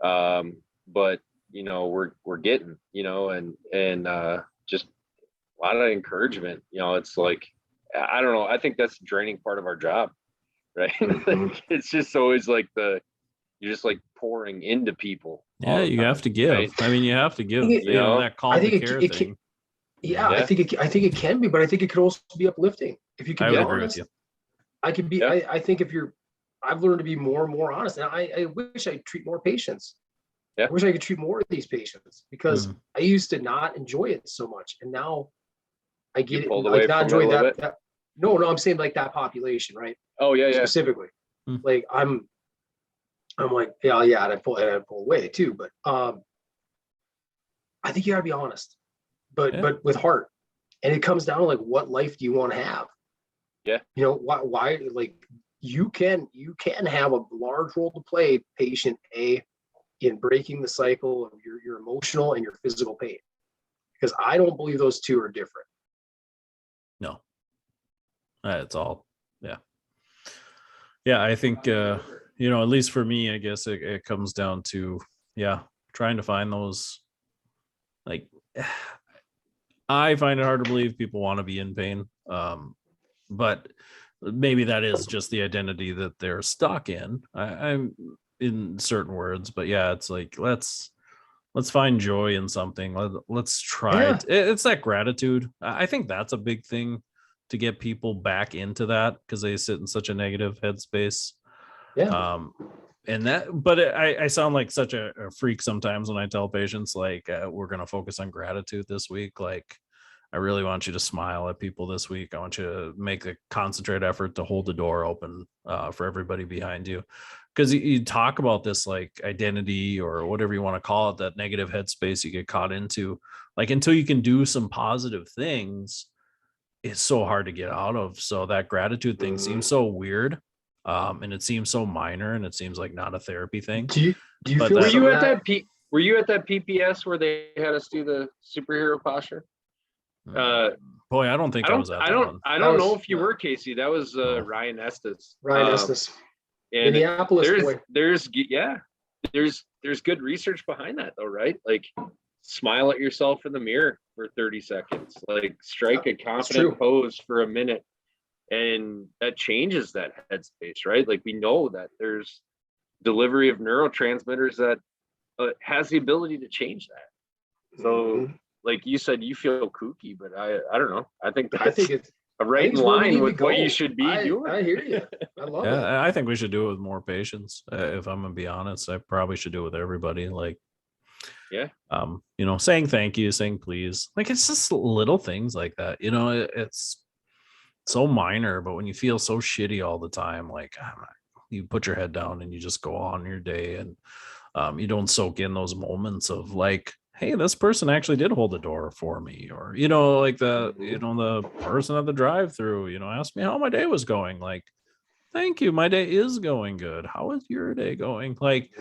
but we're getting, and just a lot of encouragement. It's like, I don't know, I think that's the draining part of our job, right? It's just always like you're just like pouring into people. Yeah, you have to give, right? I mean, you have to give, that call to care thing. I think it can be, but I think it could also be uplifting if you can be honest. I could be, I think I've learned to be more and more honest, and I wish I'd treat more patients. I wish I could treat more of these patients because I used to not enjoy it so much. And now I get it. Like, not enjoy that. No, I'm saying like that population, right? Oh, yeah. Specifically. Like, I'm like, and I pull away too. But I think you gotta be honest, but with heart. And it comes down to like, what life do you want to have? Yeah. Why like you can have a large role to play, patient A, in breaking the cycle of your emotional and your physical pain, because I don't believe those two are different. No, it's all, I think at least for me, I guess it comes down to trying to find those, like, I find it hard to believe people want to be in pain, but maybe that is just the identity that they're stuck in. I'm in certain words, but it's like, let's find joy in something. Let's try it. It's that gratitude. I think that's a big thing to get people back into that, because they sit in such a negative headspace. And that, but I sound like such a freak sometimes when I tell patients, like, we're going to focus on gratitude this week. Like, I really want you to smile at people this week. I want you to make a concentrated effort to hold the door open for everybody behind you. Because you talk about this, like, identity or whatever you want to call it, that negative headspace you get caught into, like, until you can do some positive things, it's so hard to get out of. So that gratitude thing seems so weird. And it seems so minor, and it seems like not a therapy thing. Do you But feel Were that- you some at of that were you at that PPS where they had us do the superhero posture? Boy, I don't think I was at that one. I That don't know was- if you were, Casey. That was No. Ryan Estes. Ryan Estes, And Minneapolis boy? there's good research behind that though, right? Like smile at yourself in the mirror for 30 seconds, like strike a true. confident pose for a minute. And that changes that headspace, right? Like we know that there's delivery of neurotransmitters that has the ability to change that. So Mhm. like you said, you feel kooky, but I don't know. I think I think it's it's right in it's where we need line to with what you go. should be doing. I hear you. I love it. Yeah, I think we should do it with more patients. If I'm gonna be honest, I probably should do it with everybody. Like, Yeah. Saying thank you, saying please. Like, it's just little things like that. It's so minor, but when you feel so shitty all the time, like you put your head down and you just go on your day, and you don't soak in those moments of like, hey, this person actually did hold the door for me, or like the person at the drive-through, asked me how my day was going. Like, thank you, my day is going good. How is your day going? Like,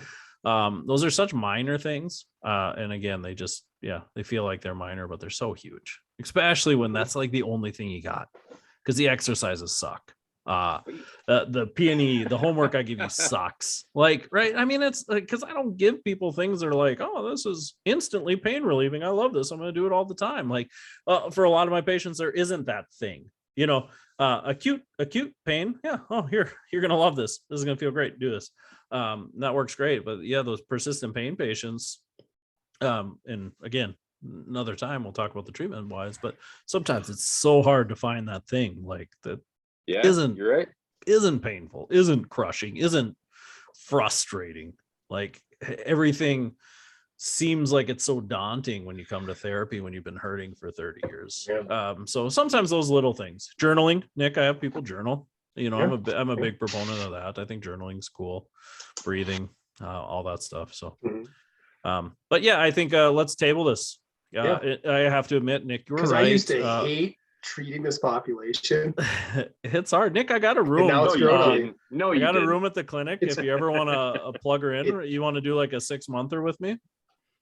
those are such minor things, and again, they feel like they're minor, but they're so huge, especially when that's like the only thing you got, because the exercises suck. The P&E, the homework I give you sucks. Like, right? I mean, it's like, because I don't give people things that are like, oh, this is instantly pain relieving, I love this, I'm going to do it all the time. Like, for a lot of my patients, there isn't that thing. Acute pain. Yeah. Oh, here, you're gonna love this. This is gonna feel great. Do this. That works great. But yeah, those persistent pain patients. And again, another time we'll talk about the treatment wise. But sometimes it's so hard to find that thing like that. Yeah, you're right. Isn't painful. Isn't crushing. Isn't frustrating. Like everything seems like it's so daunting when you come to therapy when you've been hurting for 30 years. Yeah. So sometimes those little things. Journaling, Nick, I have people journal. Yeah. I'm a big proponent of that. I think journaling's cool. Breathing, all that stuff. So but yeah, I think let's table this. I have to admit, Nick, you were right. I used to hate treating this population. It's hard. Nick, I got a room. now it's grown on me. I got a room at the clinic. If you ever want to plug her in, or you want to do like a 6-monther with me,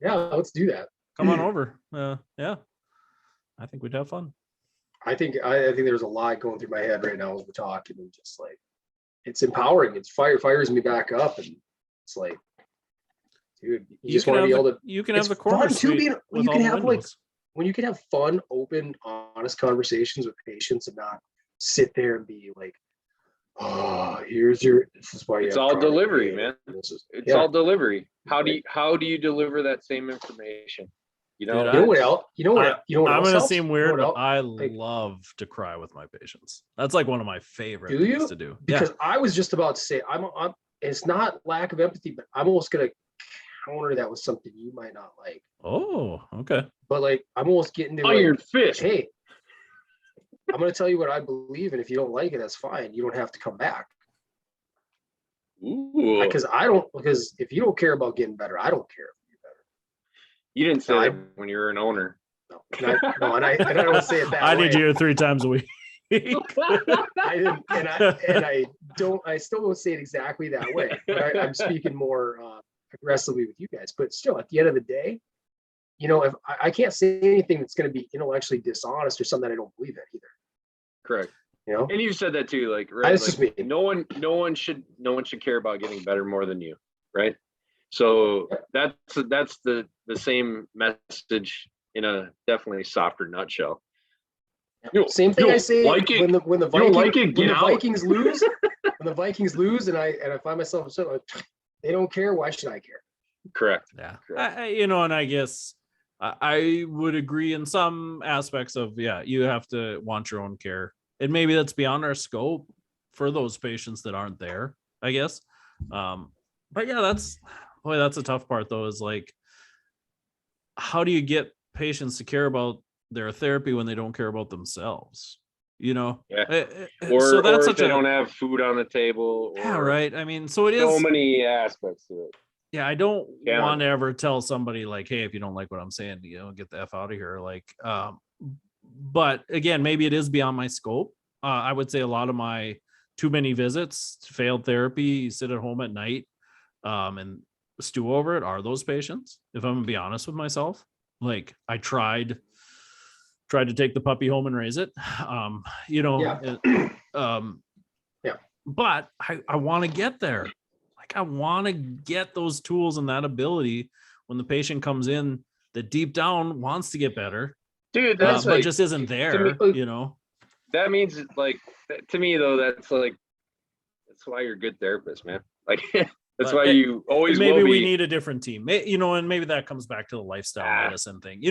Yeah, let's do that. come on over. Yeah, I think we'd have fun. I think there's a lot going through my head right now as we're talking, and just like it's empowering. It's fires me back up, and it's like, dude, you just want to be able to. You can have It's the corner fun too. suite When with you all can the have windows. when you can have fun, open, honest conversations with patients, and not sit there and be like, oh, this is why you It's have all chronic delivery, pain. man. This is, It's all delivery. How do you deliver that same information? Dude, You know what else? You know what I'm else gonna helps? seem You know weird, what but else? I love to cry with my patients. That's like one of my favorite Do things you? to do. Because I was just about to say, I'm it's not lack of empathy, but I'm almost gonna counter that with something you might not like. Oh, okay. But like, I'm almost getting to Iron like, fist. hey, I'm gonna tell you what I believe, and if you don't like it, that's fine. You don't have to come back. Ooh. Because if you don't care about getting better, I don't care. You didn't say No, that when you were an owner. No, and I don't say it that I way. need you 3 times a week. I didn't, and I don't. I still don't say it exactly that way. But I'm speaking more aggressively with you guys. But still, at the end of the day, if I can't say anything that's going to be intellectually dishonest or something that I don't believe in either. Correct. And you said that too, like, right? That's just me. No one should care about getting better more than you, right? So that's the same message in a definitely softer nutshell. Same thing I say when the Vikings lose, when the Vikings lose, and I find myself like, they don't care. Why should I care? Correct. Yeah. Correct. And I guess I would agree in some aspects of, you have to want your own care. And maybe that's beyond our scope for those patients that aren't there, I guess. But yeah, that's a tough part though, is like, how do you get patients to care about their therapy when they don't care about themselves? Yeah. Or so that's if they don't have food on the table. Yeah, right. I mean, so it is so many aspects to it. Yeah, I don't want to ever tell somebody like, hey, if you don't like what I'm saying, get the F out of here. Like, but again, maybe it is beyond my scope. I would say a lot of my too many visits, failed therapy, sit at home at night, and stew over it are those patients. If I'm gonna be honest with myself, like I tried to take the puppy home and raise it. But I want to get there. Like I want to get those tools and that ability when the patient comes in that deep down wants to get better, dude. That's but just isn't there. That means like to me though. That's why you're a good therapist, man. Like that's why you always maybe will be. We need a different team, and maybe that comes back to the lifestyle medicine thing.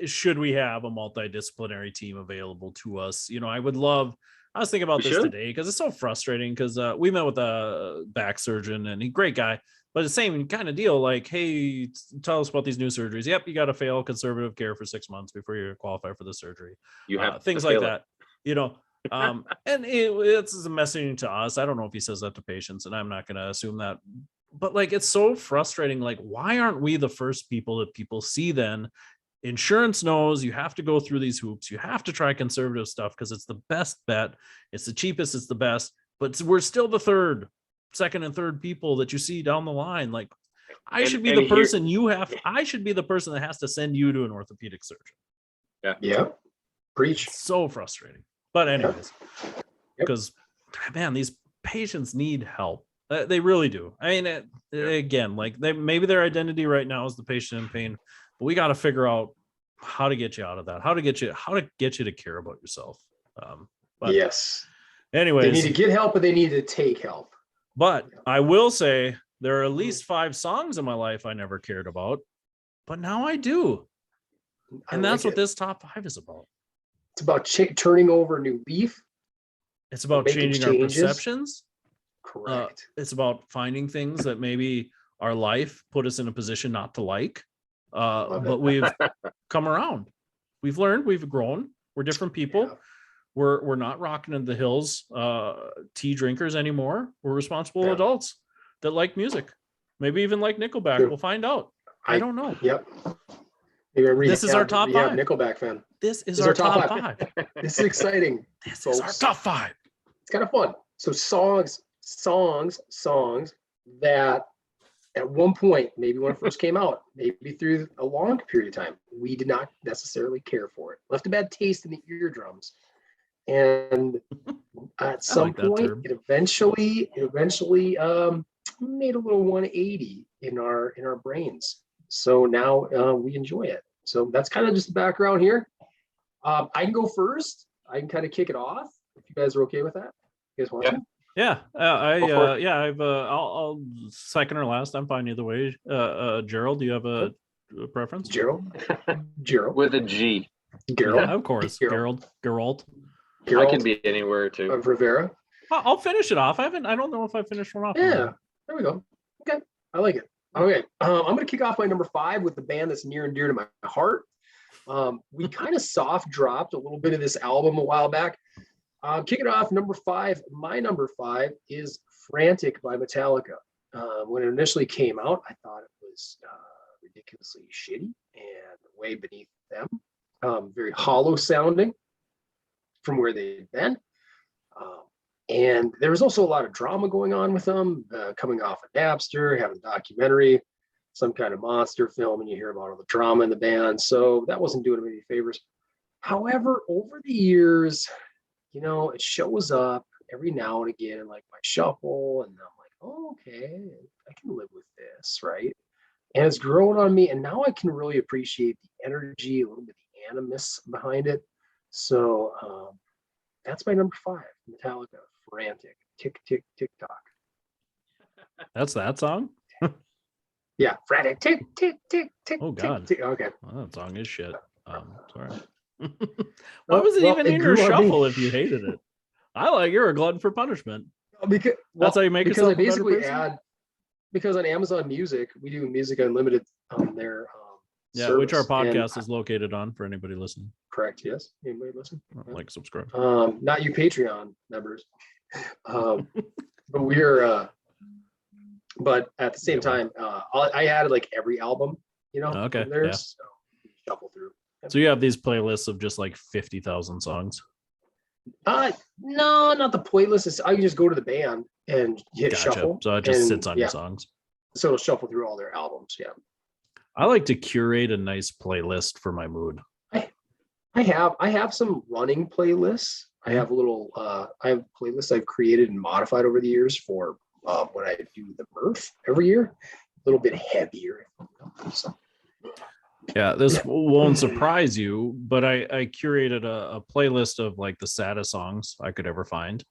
Should we have a multidisciplinary team available to us? I was thinking about this today because it's so frustrating because we met with a back surgeon and he's a great guy, but the same kind of deal. Like, hey, tell us about these new surgeries. Yep, you got to fail conservative care for 6 months before you qualify for the surgery. You have things like that, and it's a messaging to us. I don't know if he says that to patients, and I'm not going to assume that. But like, it's so frustrating. Like, why aren't we the first people that people see then? Insurance knows you have to go through these hoops. You have to try conservative stuff because it's the best bet. It's the cheapest. It's the best. But we're still the second and third people that you see down the line. Like I should be the person that has to send you to an orthopedic surgeon. Yeah. Preach. It's so frustrating. But anyways, because man, these patients need help. They really do. I mean, again, like maybe their identity right now is the patient in pain. But we got to figure out how to get you out of that, how to get you to care about yourself. But yes. Anyways, they need to get help, but they need to take help. But I will say there are at least 5 songs in my life I never cared about, but now I do. And that's what this top 5 is about. It's about turning over a new leaf. It's about changing our perceptions. Correct. It's about finding things that maybe our life put us in a position not to like. But we've come around. We've learned. We've grown. We're different people. Yeah. We're not rocking in the hills tea drinkers anymore. We're responsible adults that like music. Maybe even like Nickelback. Sure. We'll find out. I don't know. Yep. This is our top 5. Nickelback fan. This is our top 5. This is exciting. This is our top 5. It's kind of fun. So songs that at one point, maybe when it first came out, maybe through a long period of time, we did not necessarily care for it. Left a bad taste in the eardrums. And at some point, it eventually made a little 180 in our brains. So now we enjoy it. So that's kind of just the background here. I can go first. I can kind of kick it off if you guys are okay with that. You guys want to? Yeah, I'll second or last. I'm fine either way. Gerald, do you have a preference? Gerald with a G. Gerald, yeah, of course. Gerald. I can be anywhere too. Rivera. I'll finish it off. I don't know if I finished one off. Yeah, there we go. Okay, I like it. Okay, I'm going to kick off my number 5 with the band that's near and dear to my heart. We kind of soft dropped a little bit of this album a while back. Kick it off, number 5. My number 5 is Frantic by Metallica. When it initially came out, I thought it was ridiculously shitty and way beneath them. Very hollow sounding from where they'd been. And there was also a lot of drama going on with them, coming off of Napster, having a documentary, some kind of monster film, and you hear about all the drama in the band. So that wasn't doing them any favors. However, over the years, it shows up every now and again in like my shuffle, and I'm like, oh, okay, I can live with this, right? And it's grown on me, and now I can really appreciate the energy, a little bit of the animus behind it. So that's my number 5, Metallica, Frantic, tick, tick, tick, tock. That's that song? Yeah, Frantic, tick, tick, tick, tick. Oh, God. Tick, tick. Okay. Well, that song is shit. Sorry. Why was it even in your shuffle if you hated it? You're a glutton for punishment. That's how you make yourself a better person? Because on Amazon Music, we do Music Unlimited on their service, which our podcast is located on for anybody listening. Correct. Yes. Anybody listen? Like, subscribe. Not you Patreon members. But we're but at the same time, I added like every album, okay, so shuffle through. So you have these playlists of just like 50,000 songs. No, not the playlist. I can just go to the band and hit shuffle. So it just sits on your songs. So it'll shuffle through all their albums. Yeah. I like to curate a nice playlist for my mood. I have some running playlists. I have playlists I've created and modified over the years for when I do the Murph every year, a little bit heavier. So. Yeah, this won't surprise you, but I curated a playlist of like the saddest songs I could ever find.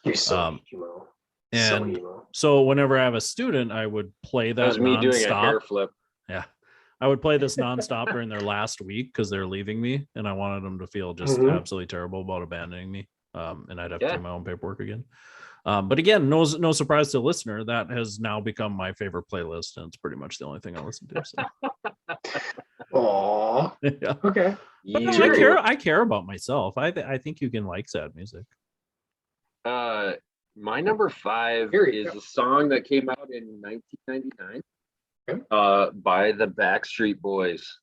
You're so emo. And so whenever I have a student, I would play that. That was me doing a hair flip. Yeah. I would play this nonstop during their last week because they're leaving me, and I wanted them to feel just absolutely terrible about abandoning me. And I'd have to do my own paperwork again. But again, no surprise to the listener, that has now become my favorite playlist, and it's pretty much the only thing I listen to. So. Aww. Yeah. Okay. But no, I care about myself. I think you can like sad music. My number 5 is a song that came out in 1999 by the Backstreet Boys.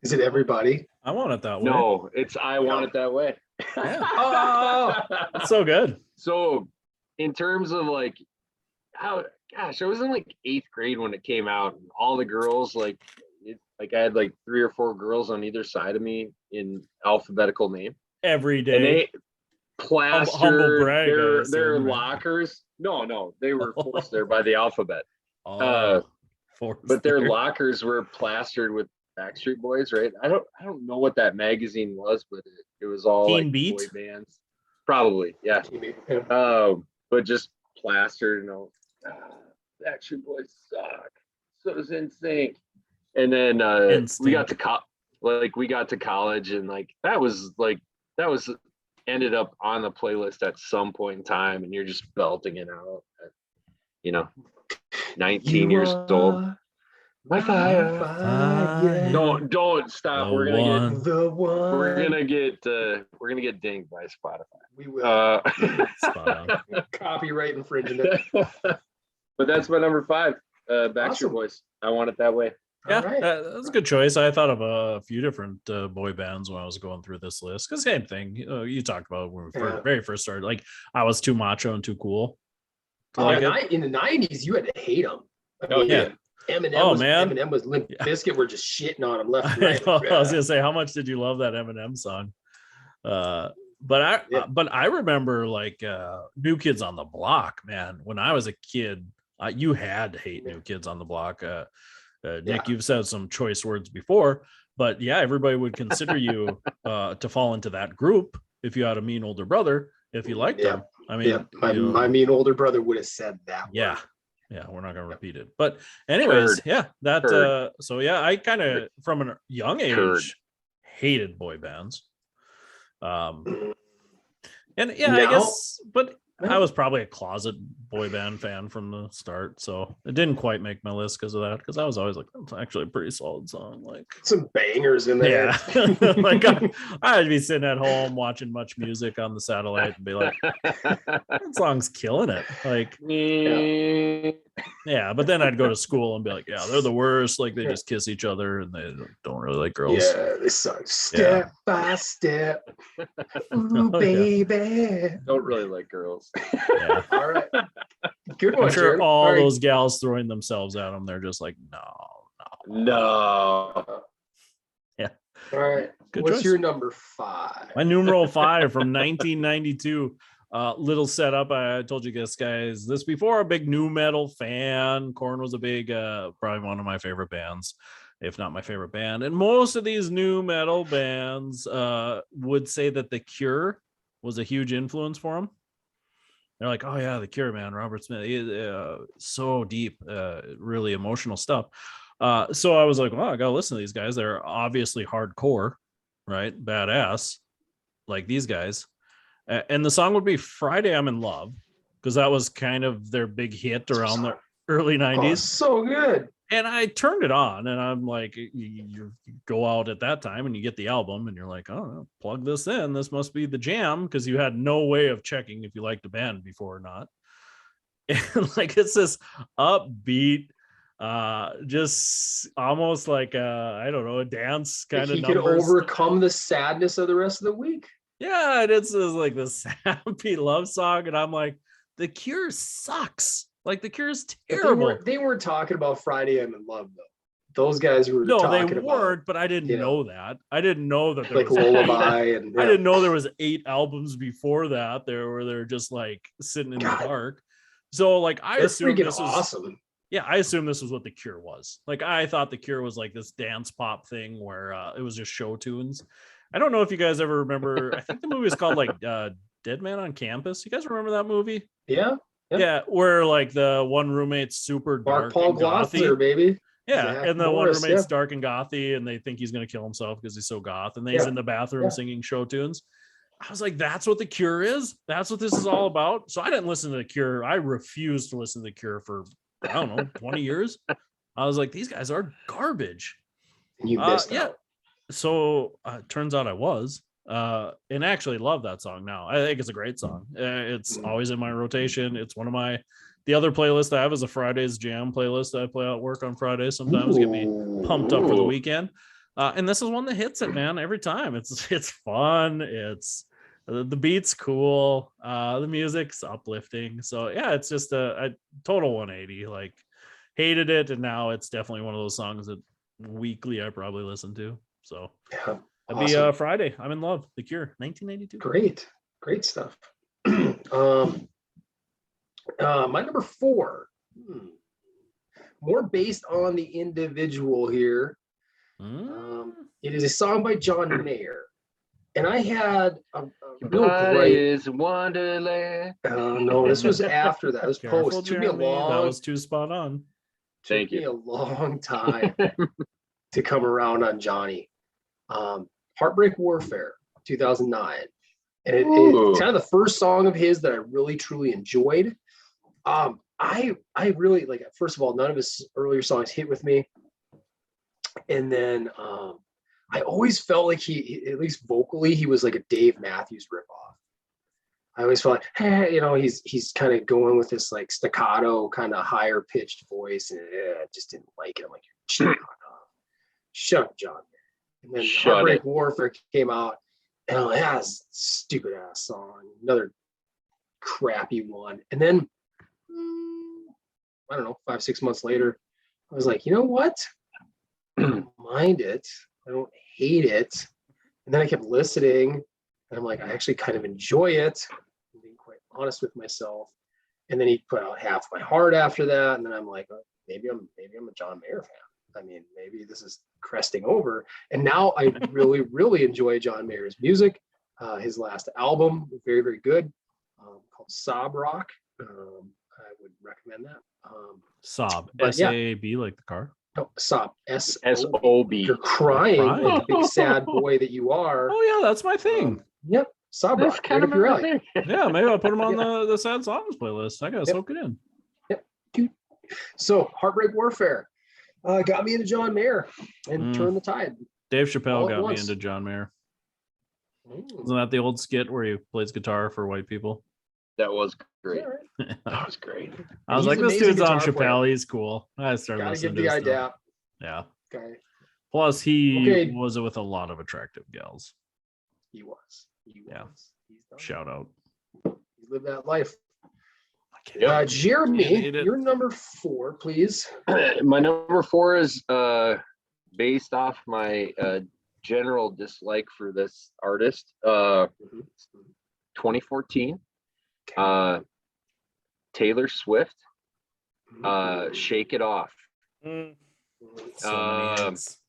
Is it Everybody? I Want It That Way. No, it's I Want It That Way. Yeah. Oh, that's so good. So in terms of like I was in like 8th grade when it came out, and all the girls I had like 3 or 4 girls on either side of me in alphabetical name every day. And they plastered their lockers. No, they were forced there by the alphabet. But their lockers were plastered with Backstreet Boys, right? I don't know what that magazine was, but it was all Teen like Beat? boy bands. Probably, yeah. But just plastered and all. Backstreet Boys suck. So it was NSYNC. And then we got to college, and that was ended up on the playlist at some point in time, and you're just belting it out at, 19 years old. My fire. Don't stop. We're gonna get dinged by Spotify. We will. Spot on. Copyright infringing it. But that's my number 5. Backstreet Boys. I Want It That Way. Yeah, that's a good choice. I thought of a few different boy bands when I was going through this list. Because same thing, you talked about when we very first started. Like I was too macho and too cool. In the 90s, you had to hate them. Eminem was Limp Bizkit. We're just shitting on him left and right. I was gonna say, how much did you love that Eminem song? But I remember like New Kids on the Block, man. When I was a kid, you had to hate New Kids on the Block. Nick, you've said some choice words before, but yeah, everybody would consider you to fall into that group if you had a mean older brother, if you liked them. I mean, my mean older brother would have said that. Yeah. Yeah, we're not gonna repeat it. But anyways, so yeah, I kind of from a young age hated boy bands. I guess, but I was probably a closet boy band fan from the start, so it didn't quite make my list because of that. Because I was always like, that's actually a pretty solid song. Like some bangers in there. Yeah, like I'd be sitting at home watching Much Music on the satellite and be like, that song's killing it. Like, yeah. But then I'd go to school and be like, yeah, they're the worst. Like they just kiss each other and they don't really like girls. Yeah, they suck step by step. Ooh, baby. Don't really like girls. Yeah. All right. Good one. I'm sure all those gals throwing themselves at them, they're just like, no. Yeah. All right. What's your number 5? My numeral 5 from 1992. Little setup. I told you guys this before. A big nu metal fan. Korn was a big, probably one of my favorite bands, if not my favorite band. And most of these nu metal bands would say that The Cure was a huge influence for them. They're like, oh yeah, The Cure, man, Robert Smith, so deep, really emotional stuff. So I was like, well, I gotta listen to these guys. They're obviously hardcore, right? Badass, like these guys. And the song would be Friday I'm in Love, because that was kind of their big hit around the early 90s. Oh, so good. And I turned it on, and I'm like, you go out at that time and you get the album and you're like, oh, plug this in. This must be the jam, because you had no way of checking if you liked a band before or not. And like, it's this upbeat, Just almost like I don't know, a dance kind of He could numbers. overcome the sadness of the rest of the week. Yeah, and it's like this happy love song, and I'm like, The Cure sucks. Like The Cure is terrible. They weren't talking about Friday I'm in Love though. Those guys were No, they talking weren't, about, but I didn't know that. I didn't know that there like was Lullaby and I didn't know there was 8 albums before that there where they're just like sitting in the dark. So like I That's assumed freaking this was awesome. Yeah, I assumed this was what The Cure was. Like I thought The Cure was like this dance pop thing where it was just show tunes. I don't know if you guys ever remember. I think the movie is called like Dead Man on Campus. You guys remember that movie? Yeah. Yeah, where like the one roommate's super Mark dark Paul and gothy. Glosser, baby. Yeah, Zach and the Morris, one roommate's dark and gothy, and they think he's gonna kill himself because he's so goth, and then he's in the bathroom singing show tunes. I was like, that's what The Cure is. That's what this is all about. So I didn't listen to The Cure. I refused to listen to The Cure for I don't know 20 years. I was like, these guys are garbage. And you missed out. So turns out I was and actually love that song now. I think it's a great song. It's always in my rotation. It's one of the other playlist I have is a Fridays jam playlist I play at work on Fridays sometimes. Get me pumped up for the weekend. And this is one that hits it, man, every time. It's fun. It's the beat's cool. The music's uplifting. So yeah, it's just a total 180. Like hated it, and now it's definitely one of those songs that weekly I probably listen to. So Yeah, that'd be Friday. I'm in Love, The Cure, 1992. Great stuff. My number 4, more based on the individual here. It is a song by John Mayer, and I had a real great Wonderland. No, this was after that. It was Careful, post. Jeremy. That was too spot on. Took me a long time to come around on Johnny. Heartbreak Warfare, 2009, and it's kind of the first song of his that I really truly enjoyed. I really like. First of all, none of his earlier songs hit with me, and then I always felt like he, at least vocally, he was like a Dave Matthews ripoff. I always felt like, hey, he's kind of going with this like staccato, kind of higher pitched voice, and I just didn't like it. I'm like, shut up, John. And then Heartbreak Warfare came out, and I'm like, that's a stupid ass song, another crappy one. And then I don't know, 5-6 months later, I was like, you know what? I don't mind it. I don't hate it. And then I kept listening, and I'm like, I actually kind of enjoy it. I'm being quite honest with myself. And then he put out Half My Heart after that, and then I'm like, maybe I'm a John Mayer fan. I mean, maybe this is cresting over. And now I really, really enjoy John Mayer's music. His last album, very, very good, called Sob Rock. I would recommend that. Sob, S-A-B, like the car. No, Sob, S-O-B. You're crying like a big sad boy that you are. Oh yeah, that's my thing. Yep, Sob Rock. Kind of your alley. Yeah, maybe I'll put him on the sad songs playlist. I gotta soak it in. Yep. So Heartbreak Warfare got me into John Mayer and turned the tide. Dave Chappelle got me into John Mayer. Isn't that the old skit where he plays guitar for white people? That was great. That was great. I was like, this dude's on Chappelle. He's cool. I started listening to his stuff. Yeah. Okay. Plus, he was with a lot of attractive gals. He was. Yeah. Shout out. He lived that life. Jeremy, your number 4, please. My number 4 is based off my general dislike for this artist. 2014. Taylor Swift. Shake It Off.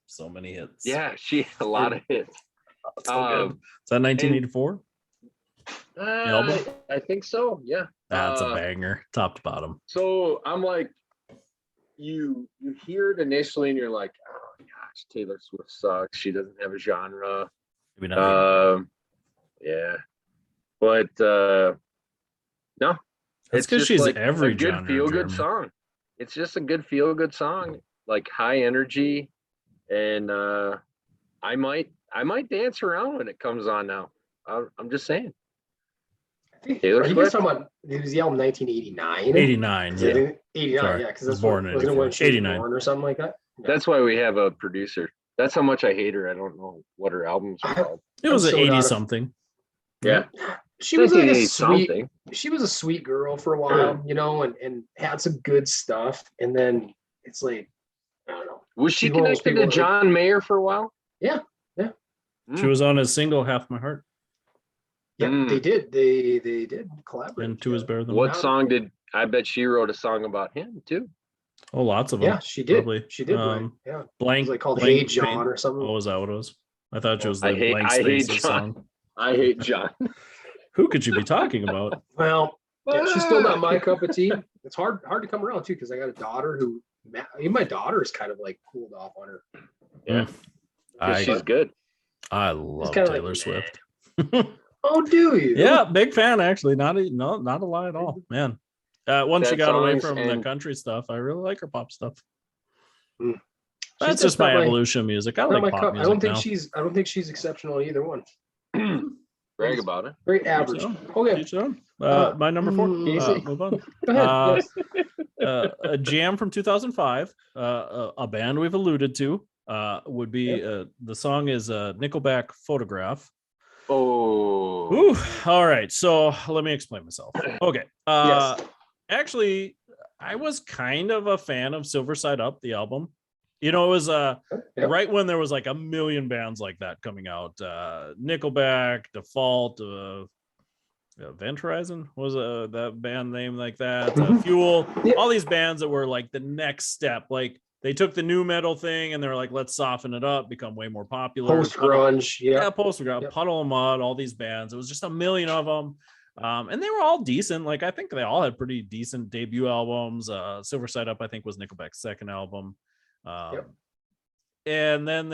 So many hits. Yeah, a lot of hits. Is that 1984? I think so. Yeah. That's a banger, top to bottom. So I'm like, you hear it initially, and you're like, oh gosh, Taylor Swift sucks. She doesn't have a genre. Maybe not. Yeah, but no, it's because she's like every good feel good song. It's just a good feel good song, like high energy, and I might dance around when it comes on now. I'm just saying. Taylor Are you guys Swift? talking about, it was the album 1989? 89. Yeah. 89, Sorry. yeah, because I was that's born when, in wasn't it when 84. she was 89. born or something like that? Yeah. That's why we have a producer. That's how much I hate her. I don't know what her albums are called. It was I'm an so not 80 a- something. Yeah. She was like a 1980 sweet, something. she was a sweet girl for a while, you know, and had some good stuff. And then it's like, I don't know. Was she She's one of those connected people to that, John Mayer for a while? Yeah. She was on his single "Half My Heart," Yeah, Mm. they did. They did collaborate. and "Two Is Better Than What One." song did I bet she wrote a song about him too? Oh, lots of them. Yeah, she did. Probably. She did. Right. Yeah. It Blank. was like called Blank Hey John Space- or something. Oh, is that what it was? I thought it was the I hate Blank John. Spaces song. I hate John. Who could you be talking about? Well, yeah, she's still not my cup of tea. It's hard to come around too, because I got a daughter who, even my daughter is kind of like cooled off on her. Yeah. I She's good. love kinda Taylor like, Swift. Oh, do you? Yeah, big fan actually. Not a lie at all, man. Once she Sad got away songs from the and- country stuff, I really like her pop stuff. Mm. That's She's just my not evolution of music. I not like my pop cup. music I don't think she's exceptional in either one. Brag about it. Very average. So, Okay, Each their own. My number 4. Casey. Move on. go ahead. Yes. A jam from 2005. A band we've alluded to would be the song is Nickelback Photograph. Oh. Ooh, all right. So let me explain myself. Okay. Yes. Actually, I was kind of a fan of Silver Side Up, the album. You know, it was right when there was like a million bands like that coming out. Nickelback, Default, Event Horizon was that band name like that. Fuel, Yeah. all these bands that were like the next step. Like they took the new metal thing and they were like, let's soften it up, become way more popular. Post grunge. Yeah, post grunge, Yep. Puddle of Mud, all these bands. It was just a million of them. And they were all decent. Like I think they all had pretty decent debut albums. Silver Side Up, I think, was Nickelback's second album. And then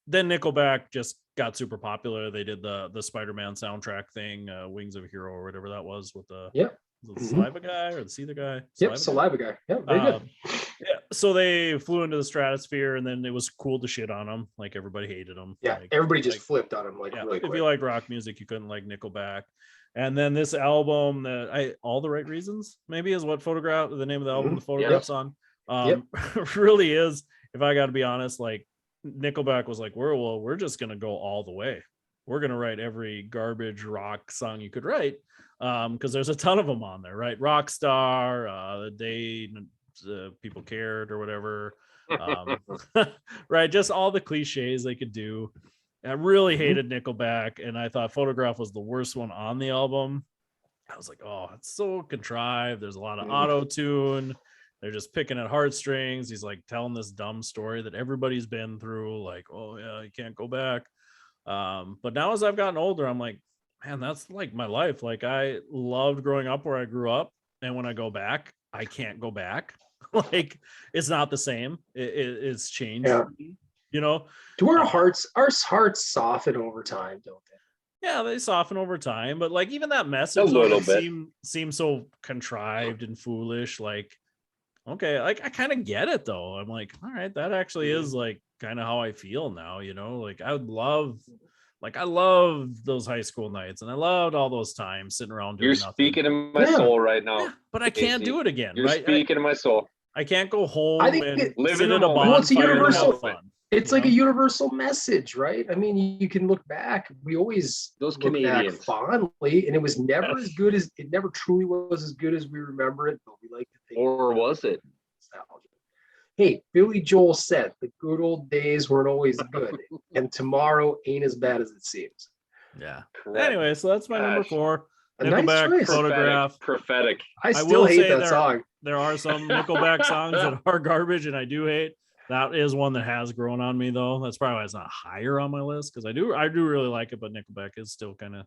Nickelback just got super popular. They did the Spider-Man soundtrack thing, Wings of a Hero or whatever that was with the Saliva guy or the Seether guy. Yep, Saliva guy. Yeah, very good. Yeah, so they flew into the stratosphere, and then it was cool to shit on them. Like everybody hated them. Yeah, like, everybody just flipped on him really if quick. you like rock music, you couldn't like Nickelback. And then this album that All the Right Reasons maybe is what Photograph, the name of the album, the Photograph song, really is. If I got to be honest, like Nickelback was like, we're just gonna go all the way. We're gonna write every garbage rock song you could write, because there's a ton of them on there, right? Rockstar, The Day People Cared or whatever, right? Just all the cliches they could do. I really hated Nickelback, and I thought Photograph was the worst one on the album. I was like, oh, it's so contrived. There's a lot of auto-tune. They're just picking at heartstrings. He's like telling this dumb story that everybody's been through, like, oh yeah, you can't go back. But now as I've gotten older, I'm like, man, that's like my life. Like I loved growing up where I grew up, and when I go back, I can't go back. Like it's not the same. It's changed. Yeah. You know, Do our hearts soften over time, don't they? Yeah, they soften over time, but like even that message A little bit seems so contrived and foolish. Like, okay, like I kind of get it though. I'm like, all right, that actually is like kind of how I feel now, you know. Like I love those high school nights, and I loved all those times sitting around doing You're nothing. speaking in my soul right now. Yeah, but I can't do it again. You're right? speaking in my soul. I can't go home I think and live sit in at the a moment. Well, it's a bonfire and universal- have fun. It's like a universal message, right? I mean, you can look back. We always Those look back Canadians. fondly, and it was never as good as it never truly was as good as we remember it. But we like to think. Or was it? Nostalgia. Hey, Billy Joel said the good old days weren't always good, and tomorrow ain't as bad as it seems. Yeah. Correct. Anyway, so that's my number Gosh. 4. A nice Nickelback choice. Photograph. Prophetic. I I still will hate say that song. There are some Nickelback songs that are garbage, and I do hate. That is one that has grown on me, though. That's probably why it's not higher on my list, because I do really like it, but Nickelback is still kind of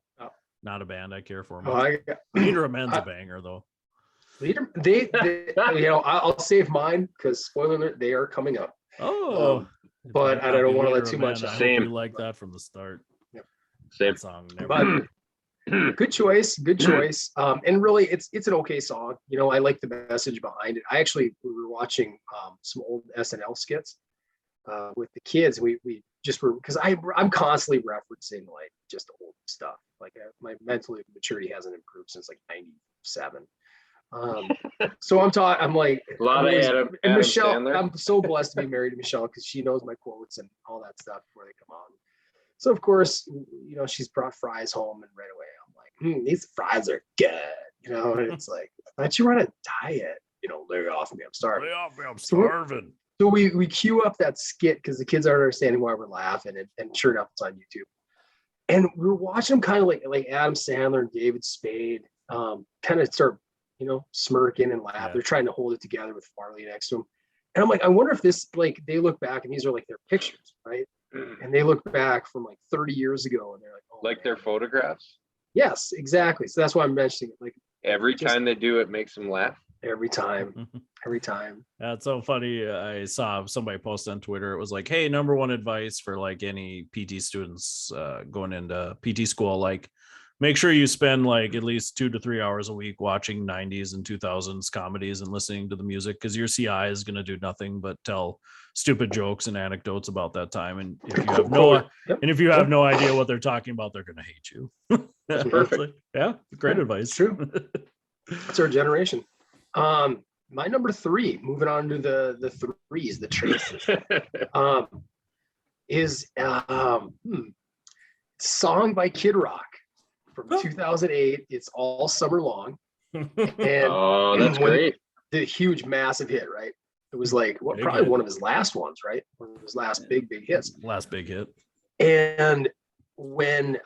not a band I care for much. Leader of Men's a banger, though. Leader, they you know, I'll save mine because spoiler alert, they are coming up. Oh, But I don't want to let too much I out. hope Same. you like that from the start. Same. That song never. But good choice. And really, it's an okay song. You know, I like the message behind it. We were watching some old SNL skits with the kids. We just were, because I'm constantly referencing like just old stuff. Like my mental maturity hasn't improved since like 97. So I'm like, A lot of Adam Michelle, Sandler. I'm so blessed to be married to Michelle because she knows my quotes and all that stuff before they come on. So of course, she's brought fries home, and right away I'm like, these fries are good. And it's like, I thought you were on a diet. Lay off me, I'm starving. Lay off me, I'm starving. So we cue up that skit because the kids aren't understanding why we're laughing, and sure enough, it's on YouTube. And we were watching them kind of like Adam Sandler and David Spade, kind of start, smirking and laugh. Yeah. They're trying to hold it together with Farley next to them. And I'm like, I wonder if this, like, they look back and these are like their pictures, right? And they look back from like 30 years ago and they're like, oh, Like man. their photographs. Yes, exactly. So that's why I'm mentioning it. Like Every time they do it makes them laugh. every time. That's so funny. I saw somebody post on Twitter. It was like, hey, number one advice for like any PT students going into PT school, like make sure you spend like at least 2 to 3 hours a week watching 90s and 2000s comedies and listening to the music, because your CI is going to do nothing but tell stupid jokes and anecdotes about that time. And if you have no idea what they're talking about, they're going to hate you. That's perfect. Like, yeah, great advice. True. That's our generation. My number 3, moving on to the threes, the traces, is song by Kid Rock from 2008. It's All Summer Long. And that's great. The huge, massive hit, right? It was like probably one of his last ones, right? One of his last big hits. Last big hit. And when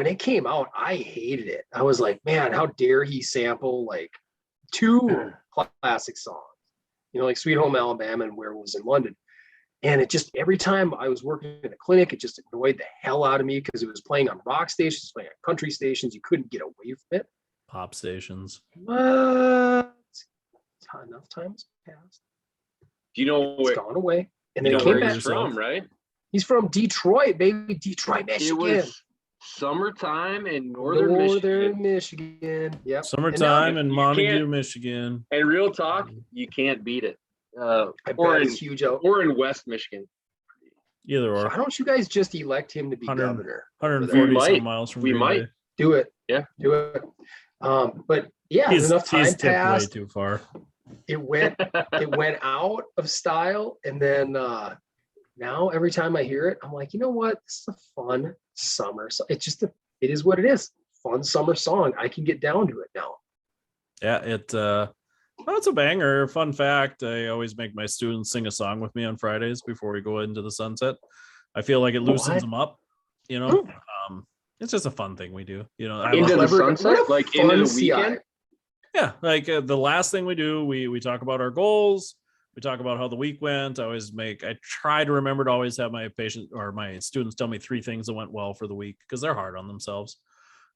it came out, I hated it. I was like, man, how dare he sample like 2 classic songs, like Sweet Home Alabama and Where It Was in London. And it just, every time I was working in a clinic, it just annoyed the hell out of me because it was playing on rock stations, playing on country stations. You couldn't get away from it. Pop stations. What? Enough time has passed. Do you know It's where gone away. And then you it know came where back. he's from, right? He's from Detroit, baby. Detroit, Michigan. It was summertime in northern Michigan. Yep. Summertime in Montague, Michigan. And real talk, you can't beat it. I bet it's huge out. Or in West Michigan. Either or. Why don't you guys just elect him to be governor? 140 some miles from We Green might. Bay. Do it. Yeah. Do it. But yeah, enough time passed. Way too far. It went out of style, and then now every time I hear it, I'm like, you know what? This is a fun summer. So it is what it is. Fun summer song. I can get down to it now. Yeah, it's a banger. Fun fact: I always make my students sing a song with me on Fridays before we go into the sunset. I feel like it loosens them up. It's just a fun thing we do. Into the sunset, like into the weekend. Yeah, like the last thing we do, we talk about our goals. We talk about how the week went. I try to remember to always have my patient or my students tell me 3 things that went well for the week, because they're hard on themselves.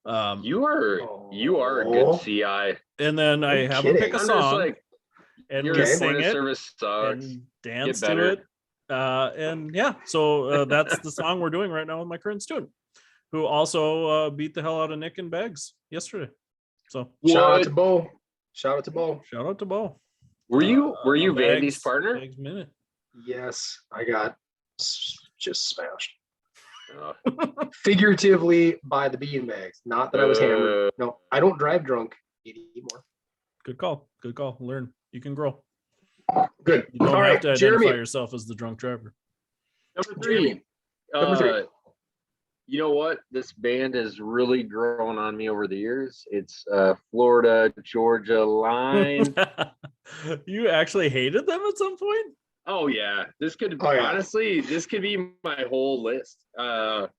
You are a good CI. And then I have them pick a song and we sing it and dance to it. So that's the song we're doing right now with my current student, who also beat the hell out of Nick and Beggs yesterday. So shout out to Bo. Shout out to Bo. Were you Vandy's partner? Minute. Yes, I got just smashed. Figuratively by the beanbags. Not that I was hammered. No, I don't drive drunk anymore. Good call. Learn. You can grow. Good. You don't All have right, to identify Jeremy. yourself as the drunk driver. Number 3. Number 3. You know what? This band has really grown on me over the years. It's Florida Georgia Line. You actually hated them at some point? Oh yeah. Honestly, this could be my whole list. I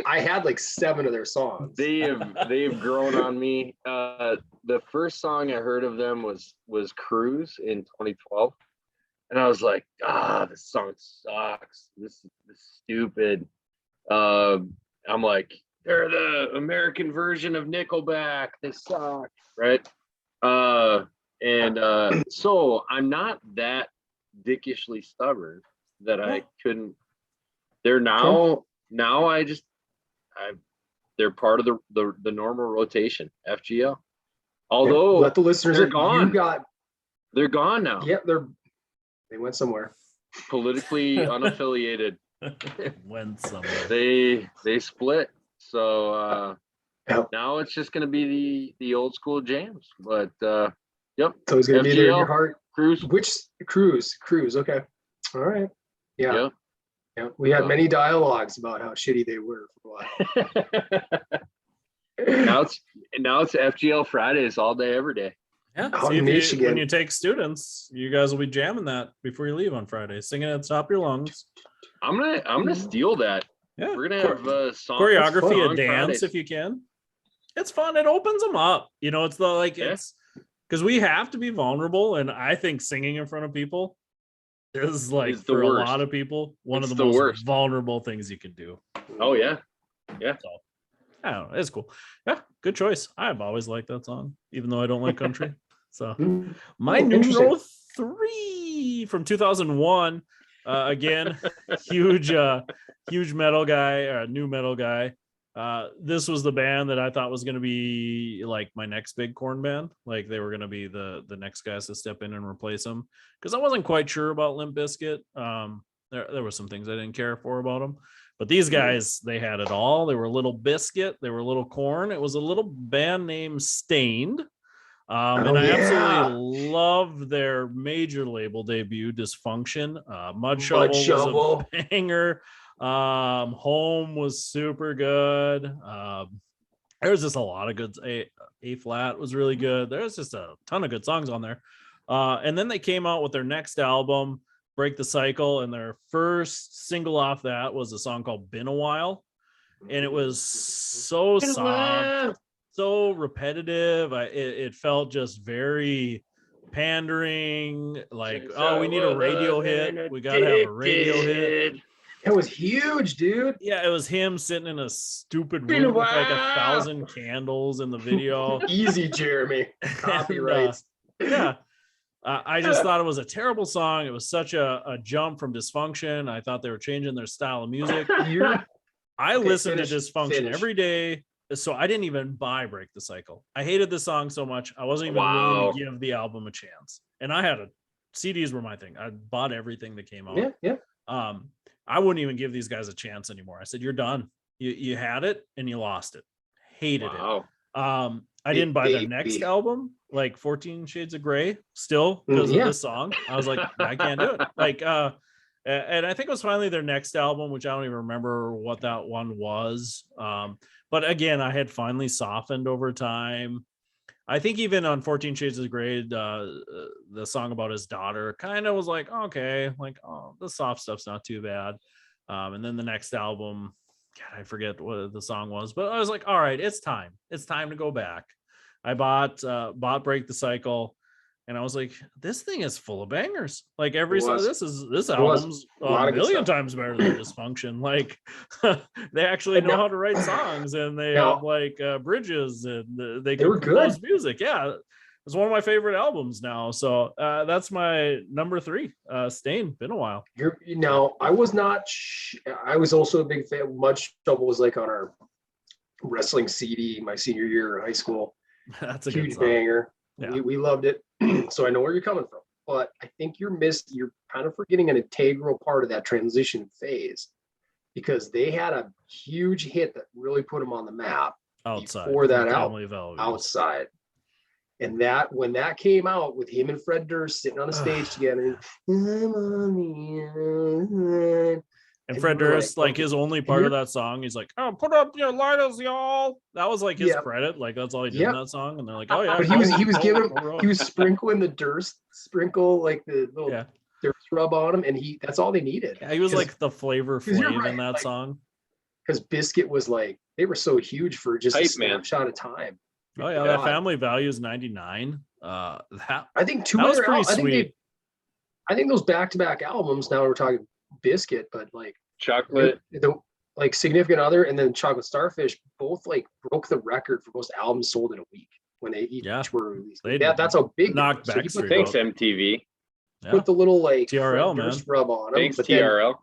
had like 7 of their songs. They've grown on me. The first song I heard of them was Cruise in 2012. And I was like, this song sucks. This is stupid. I'm like, they're the American version of Nickelback. They suck, right? So I'm not that dickishly stubborn that I couldn't. They're now they're part of the normal rotation, FGL. Although let the listeners they're gone. They're gone now. Yep, they went somewhere. Politically unaffiliated. Went somewhere. They split. So now it's just going to be the old school jams. But yep. So he's going to be there in your FGL, heart. Cruise. Which Cruise? Okay. All right. Yeah. Yep. Yeah. We had many dialogues about how shitty they were for a while. now it's FGL Fridays all day, every day. Yeah. Out See, in Michigan. when you take students, you guys will be jamming that before you leave on Friday, singing at the top of your lungs. I'm gonna steal that. Yeah. We're gonna have choreography, a dance Fridays. if you can. It's fun. It opens them up. You know, it's the it's because we have to be vulnerable, and I think singing in front of people is like for a lot of people one of the most vulnerable things you can do. Oh yeah. So, I don't know. It's cool. Yeah, good choice. I've always liked that song, even though I don't like country. So my numero 3 from 2001. Again, huge metal guy, new metal guy. This was the band that I thought was going to be like my next big Korn band. Like they were going to be the next guys to step in and replace them, because I wasn't quite sure about Limp Bizkit. There were some things I didn't care for about them, but these guys, they had it all. They were a little Bizkit, they were a little Korn. It was a little band named Stained. And I absolutely love their major label debut, Dysfunction. Mud Shovel was a banger. Home was super good. There was just a lot of good. A Flat was really good. There's just a ton of good songs on there. And then they came out with their next album, Break the Cycle, and their first single off that was a song called Been a While, and it was so soft, so repetitive. It felt just very pandering, like, oh, we need a radio hit, we gotta have a radio hit. It was huge, dude. Yeah, it was him sitting in a stupid room with like 1,000 candles in the video. Easy, Jeremy. Copyrights. Yeah. I just thought it was a terrible song. It was such a jump from Dysfunction. I thought they were changing their style of music. I listened to Dysfunction every day, so I didn't even buy Break the Cycle. I hated the song so much, I wasn't even willing to give the album a chance. And I had CDs were my thing. I bought everything that came out. Yeah. I wouldn't even give these guys a chance anymore. I said, you're done. You had it and you lost it. Hated it. I didn't buy their next album, like 14 Shades of Grey, still because of this song. I was like, I can't do it. Like, and I think it was finally their next album, which I don't even remember what that one was. But again, I had finally softened over time. I think even on 14 Shades of Grey, the song about his daughter kind of was like, okay, like, oh, the soft stuff's not too bad. And then the next album, God, I forget what the song was, but I was like, all right, it's time to go back. I bought Break the Cycle, and I was like, this thing is full of bangers. Like every song, this album's a million times better than Dysfunction. Like they actually know how to write songs, and they have like bridges, and they can compose music. Yeah, it's one of my favorite albums now. So that's my number 3. Stain. Been a while. I was not. I was also a big fan. Mud Shovel was like on our wrestling CD my senior year of high school. That's a huge banger. Yeah. We loved it. So I know where you're coming from, but I think you're kind of forgetting an integral part of that transition phase, because they had a huge hit that really put them on the map before that album, Outside. And that when that came out with him and Fred Durst sitting on a stage together, and Fred Durst, like his only part of that song, he's like, "Oh, put up your lighters, y'all." That was like his credit, like that's all he did in that song. And they're like, "Oh yeah." But he was sprinkling the Durst sprinkle, like the little Durst rub on him, and that's all they needed. Yeah, he was like the Flavor Flav in that song. Because Bizkit was like, they were so huge for just a snapshot of time. Oh yeah, that Family Values '99. I think that was pretty sweet. I think those back-to-back albums. Now we're talking Bizkit, but like Chocolate, like Significant Other, and then Chocolate Starfish, both like broke the record for most albums sold in a week when they each were released. That's how big. Knocked back. Thanks MTV. Put the little like TRL rub on them. Thanks TRL.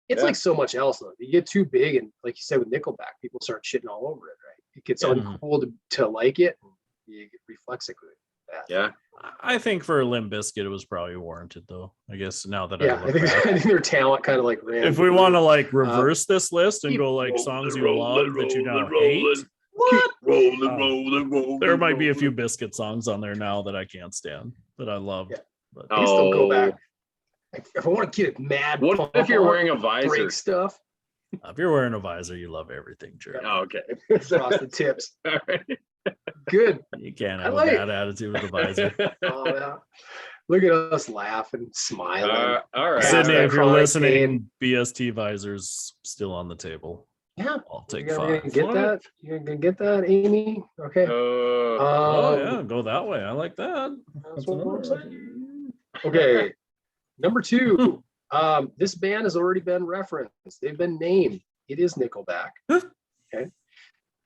It's like so much else though. You get too big, and like you said with Nickelback, people start shitting all over it. Right? It gets uncool to like it. And you get reflexively. Yeah. I think for Limp Bizkit, it was probably warranted, though. I guess now that Yeah, I look back. I think their talent kind of like ran. If we want to like reverse this list and keep go like songs you love that you now rolling. hate, what? Rolling. There might be a few Biscuit songs on there now that I can't stand that I love. Yeah. But I can still go back. If I want to get it mad, What if you're wearing a visor? break stuff. if you're wearing a visor, you love everything, Jerry. Oh, okay. Frosted tips. All right. Good. You can't I have like a bad attitude with a visor. Oh, yeah. Look at us laughing, smiling. All right. Sydney, that if you're chronic listening, pain. BST visors still on the table. Yeah. I'll take You're 5. gonna get that? You're gonna get that, Amy? Okay. Oh yeah, go that way. I like that. That's what I'm saying. Okay. Number 2. This band has already been referenced. They've been named. It is Nickelback. Okay.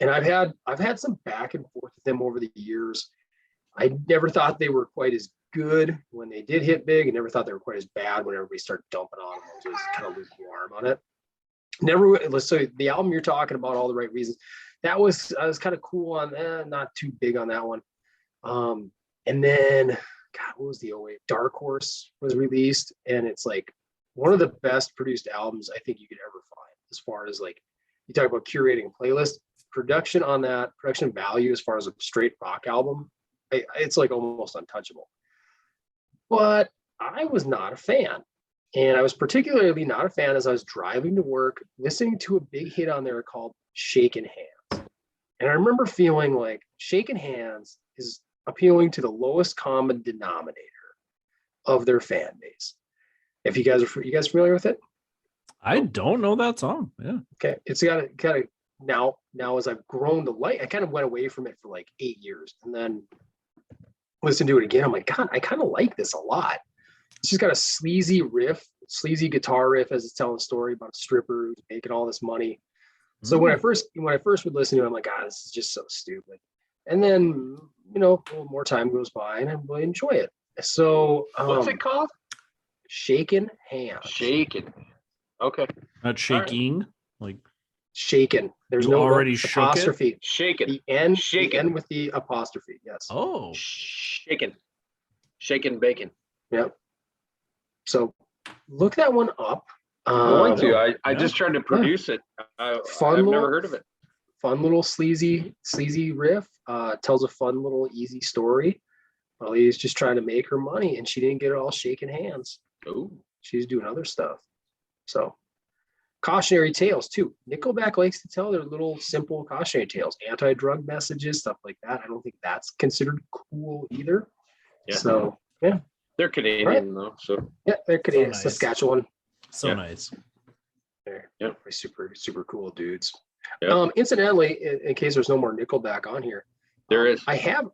And I've had some back and forth with them over the years. I never thought they were quite as good when they did hit big, and never thought they were quite as bad when everybody started dumping on them. I was kind of lukewarm on it. So the album you're talking about, All the Right Reasons, I was kind of cool on, not too big on that one. And then, God, what was the 08? Dark Horse was released, and it's like one of the best produced albums I think you could ever find. As far as like, you talk about curating a playlist, production on that, production value as far as a straight rock album, it's like almost untouchable. But I was not a fan. And I was particularly not a fan as I was driving to work, listening to a big hit on there called Shakin' Hands. And I remember feeling like Shakin' Hands is appealing to the lowest common denominator of their fan base. If you guys familiar with it? I don't know that song. Yeah. Okay. It's got a now as I've grown to like, I kind of went away from it for like 8 years and then listened to it again. I'm like, God, I kind of like this a lot. It's just got a sleazy guitar riff as it's telling a story about a stripper who's making all this money. So when I first would listen to it, I'm like, God, this is just so stupid. And then, a little more time goes by and I really enjoy it. So what's it called? Shakin' Hands. Shakin'. Okay. Not shaking, like shaken. There's you no already shook apostrophe. it? Shakin'. The end Shakin'. with the apostrophe. Yes. Oh. Shakin'. Shakin' bacon. Yep. So look that one up. I'm going to. I just tried to produce it. I've never heard of it. Fun little sleazy riff. Tells a fun little easy story. Well, he's just trying to make her money, and she didn't get it all shaking hands. Oh, she's doing other stuff. So, cautionary tales too. Nickelback likes to tell their little simple cautionary tales, anti-drug messages, stuff like that. I don't think that's considered cool either. Yeah. So, yeah. They're Canadian though, so yeah, they're Canadian. nice. Saskatchewan. So nice. They're super cool dudes. Yep. Incidentally, in case there's no more Nickelback on here, there is. I have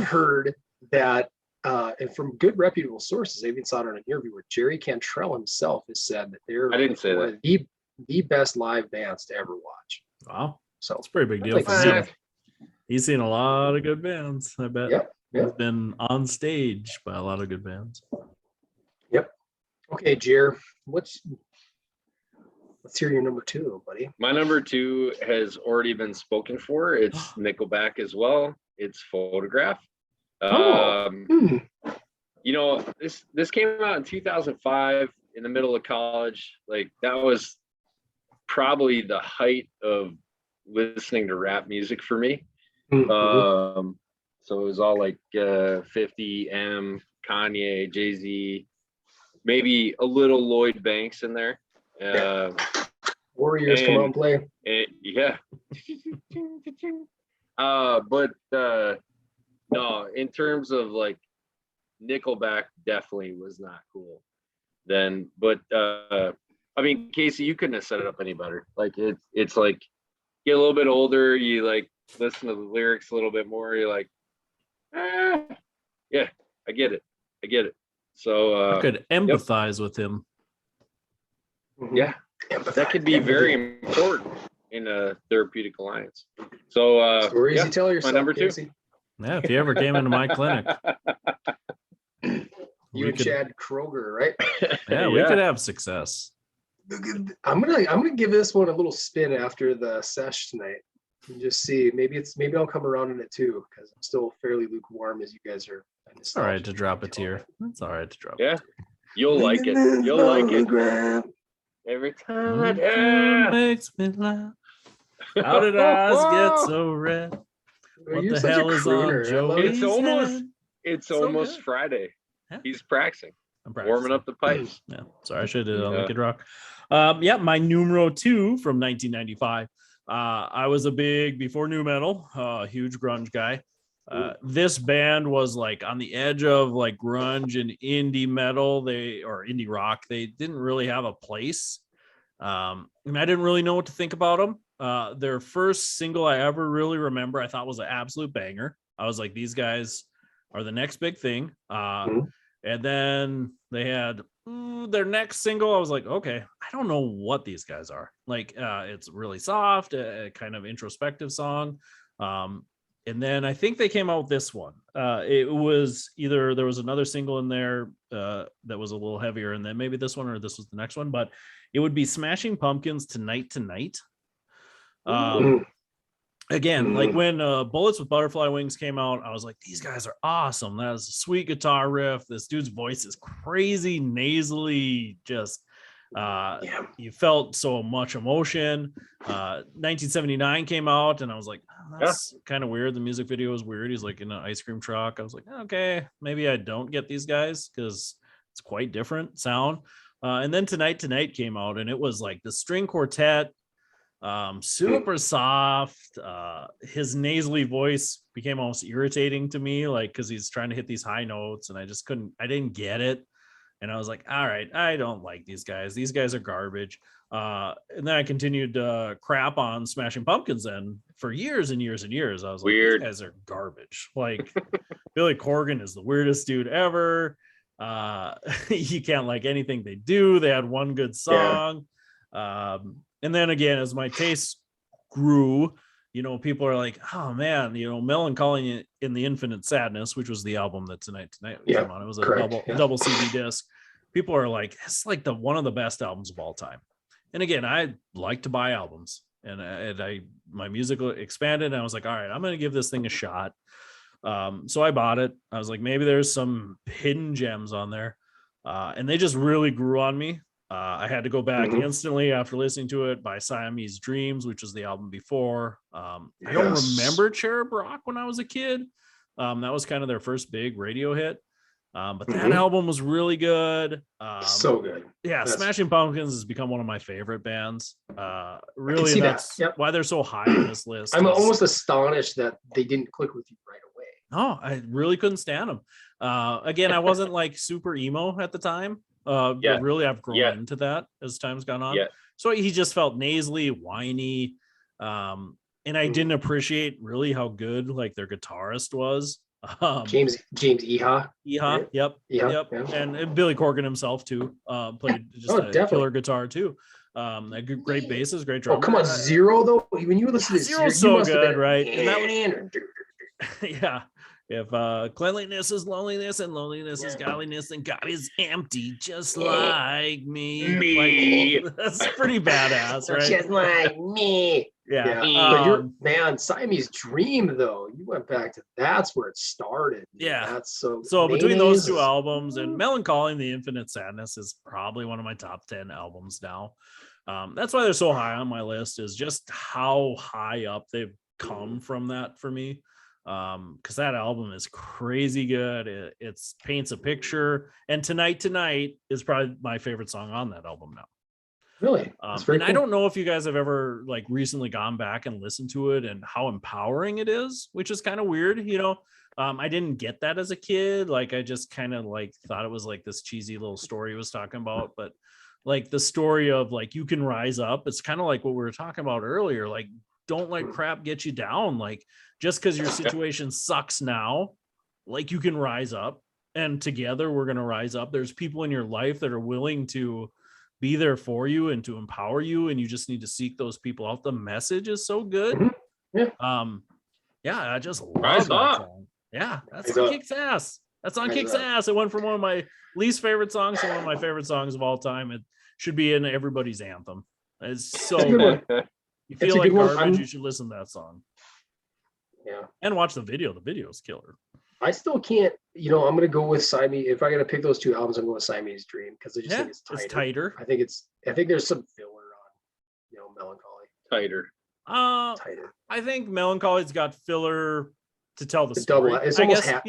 heard that, and from good reputable sources, I even saw it on an interview where Jerry Cantrell himself has said that they're I didn't say that. The best live bands to ever watch. Wow. So it's a pretty big deal like for him. He's seen a lot of good bands, I bet. Yep. He's been on stage by a lot of good bands. Yep. Okay, Jer, let's hear your number 2, buddy. My number 2 has already been spoken for. It's Nickelback as well. It's Photograph. This came out in 2005 in the middle of college. Like that was probably the height of listening to rap music for me. Mm-hmm. So it was all like 50 M, Kanye, Jay-Z, maybe a little Lloyd Banks in there. Warriors come out and play. Yeah. No, in terms of like Nickelback definitely was not cool then. But I mean, Casey, you couldn't have set it up any better. Like it's like get a little bit older, you like listen to the lyrics a little bit more, you're like, yeah, I get it. So I could empathize with him. Yeah, that could be very important in a therapeutic alliance. So stories you tell yourself, my number 2. Casey. Yeah, if you ever came into my clinic. You and Chad Kroger, right? Yeah, we could have success. I'm gonna give this one a little spin after the sesh tonight. and just see. Maybe I'll come around on it too, because I'm still fairly lukewarm as you guys are. It's all right to drop a tear. It's all right to drop. Yeah, you'll like it. You'll like it. Every time it makes me laugh. How did eyes get so red? What the hell is on Joey's head? It's almost good. Friday. Yeah. He's practicing. I'm practicing. Warming up the pipes. Yeah, sorry, I should have did Linkin Rock. My numero 2 from 1995. I was a big, before nu metal, huge grunge guy. This band was like on the edge of like grunge and indie metal, or indie rock. They didn't really have a place. And I didn't really know what to think about them. Their first single I ever really remember, I thought was an absolute banger. I was like, these guys are the next big thing. And then they had their next single. I was like, okay, I don't know what these guys are. Like, it's really soft, a kind of introspective song. And then I think they came out with this one. It was either there was another single in there that was a little heavier, and then maybe this one or this was the next one, but it would be Smashing Pumpkins' Tonight Tonight. Again, like when Bullets with Butterfly Wings came out, I was like, these guys are awesome. That is a sweet guitar riff. This dude's voice is crazy, nasally, just you felt so much emotion. 1979 came out, and I was like, oh, that's kind of weird. The music video was weird. He's like in an ice cream truck. I was like, okay, maybe I don't get these guys because it's quite different sound. And then Tonight Tonight came out, and it was like the string quartet, super soft. His nasally voice became almost irritating to me, like because he's trying to hit these high notes, and I didn't get it. And I was like, all right, I don't like these guys. These guys are garbage. And then I continued to crap on Smashing Pumpkins then for years and years and years. I was like, these guys are garbage. Like Billy Corgan is the weirdest dude ever. You can't like anything they do. They had one good song. And then again, as my taste grew, people are like, oh man, Melancholy in the Infinite Sadness, which was the album that Tonight came on. It was a double CD disc. People are like, it's like one of the best albums of all time. And again, I like to buy albums, and my music expanded, and I was like, all right, I'm going to give this thing a shot. So I bought it. I was like, maybe there's some hidden gems on there. And they just really grew on me. I had to go back instantly after listening to it, by Siamese Dreams, which was the album before. I don't remember Cherub Rock when I was a kid. That was kind of their first big radio hit. But that album was really good. So good. Yeah, Smashing Pumpkins has become one of my favorite bands. Really, that's why they're so high on this list. I'm almost astonished that they didn't click with you right away. Oh, I really couldn't stand them. Again, I wasn't like super emo at the time. But really I've grown into that as time's gone on. So he just felt nasally, whiny, and I didn't appreciate really how good like their guitarist was. James Iha. Yep. And Billy Corgan himself too played just a killer guitar too. Great basses, great drummer. Oh, come on, Zero though. When you listen to Zero's so good, right? And that was if cleanliness is loneliness and loneliness is godliness, then God is empty, just like me. Like, that's pretty badass, right? Just like me. Yeah. Man, Siamese Dream though, you went back to that's where it started. Yeah. That's so between those two albums, and Melancholy and the Infinite Sadness is probably one of my top 10 albums now. That's why they're so high on my list, is just how high up they've come from that for me. Because that album is crazy good. It paints a picture, and Tonight is probably my favorite song on that album now. Really? And cool. I don't know if you guys have ever like recently gone back and listened to it and how empowering it is, which is kind of weird. I didn't get that as a kid. Like I just kind of like thought it was like this cheesy little story he was talking about, but like the story of like you can rise up. It's kind of like what we were talking about earlier. Like don't let crap get you down. Like just because your situation sucks now, like you can rise up, and together we're going to rise up. There's people in your life that are willing to be there for you and to empower you, and you just need to seek those people out. The message is so good. I just love that song. Yeah, that's on Kick's ass. That's on Kick's ass. It went from one of my least favorite songs to one of my favorite songs of all time. It should be in everybody's anthem. It's so good. You It's feel a like good one. garbage, you should listen to that song. Yeah. And watch the video. The video is killer. I still can't, I'm going to go with Siamese. If I got to pick those two albums, I'm going with Siamese Dream because I just think it's tighter. I think there's some filler on, Melancholy. Tighter. Tighter. I think Melancholy's got filler to tell the story. Double. It's almost half.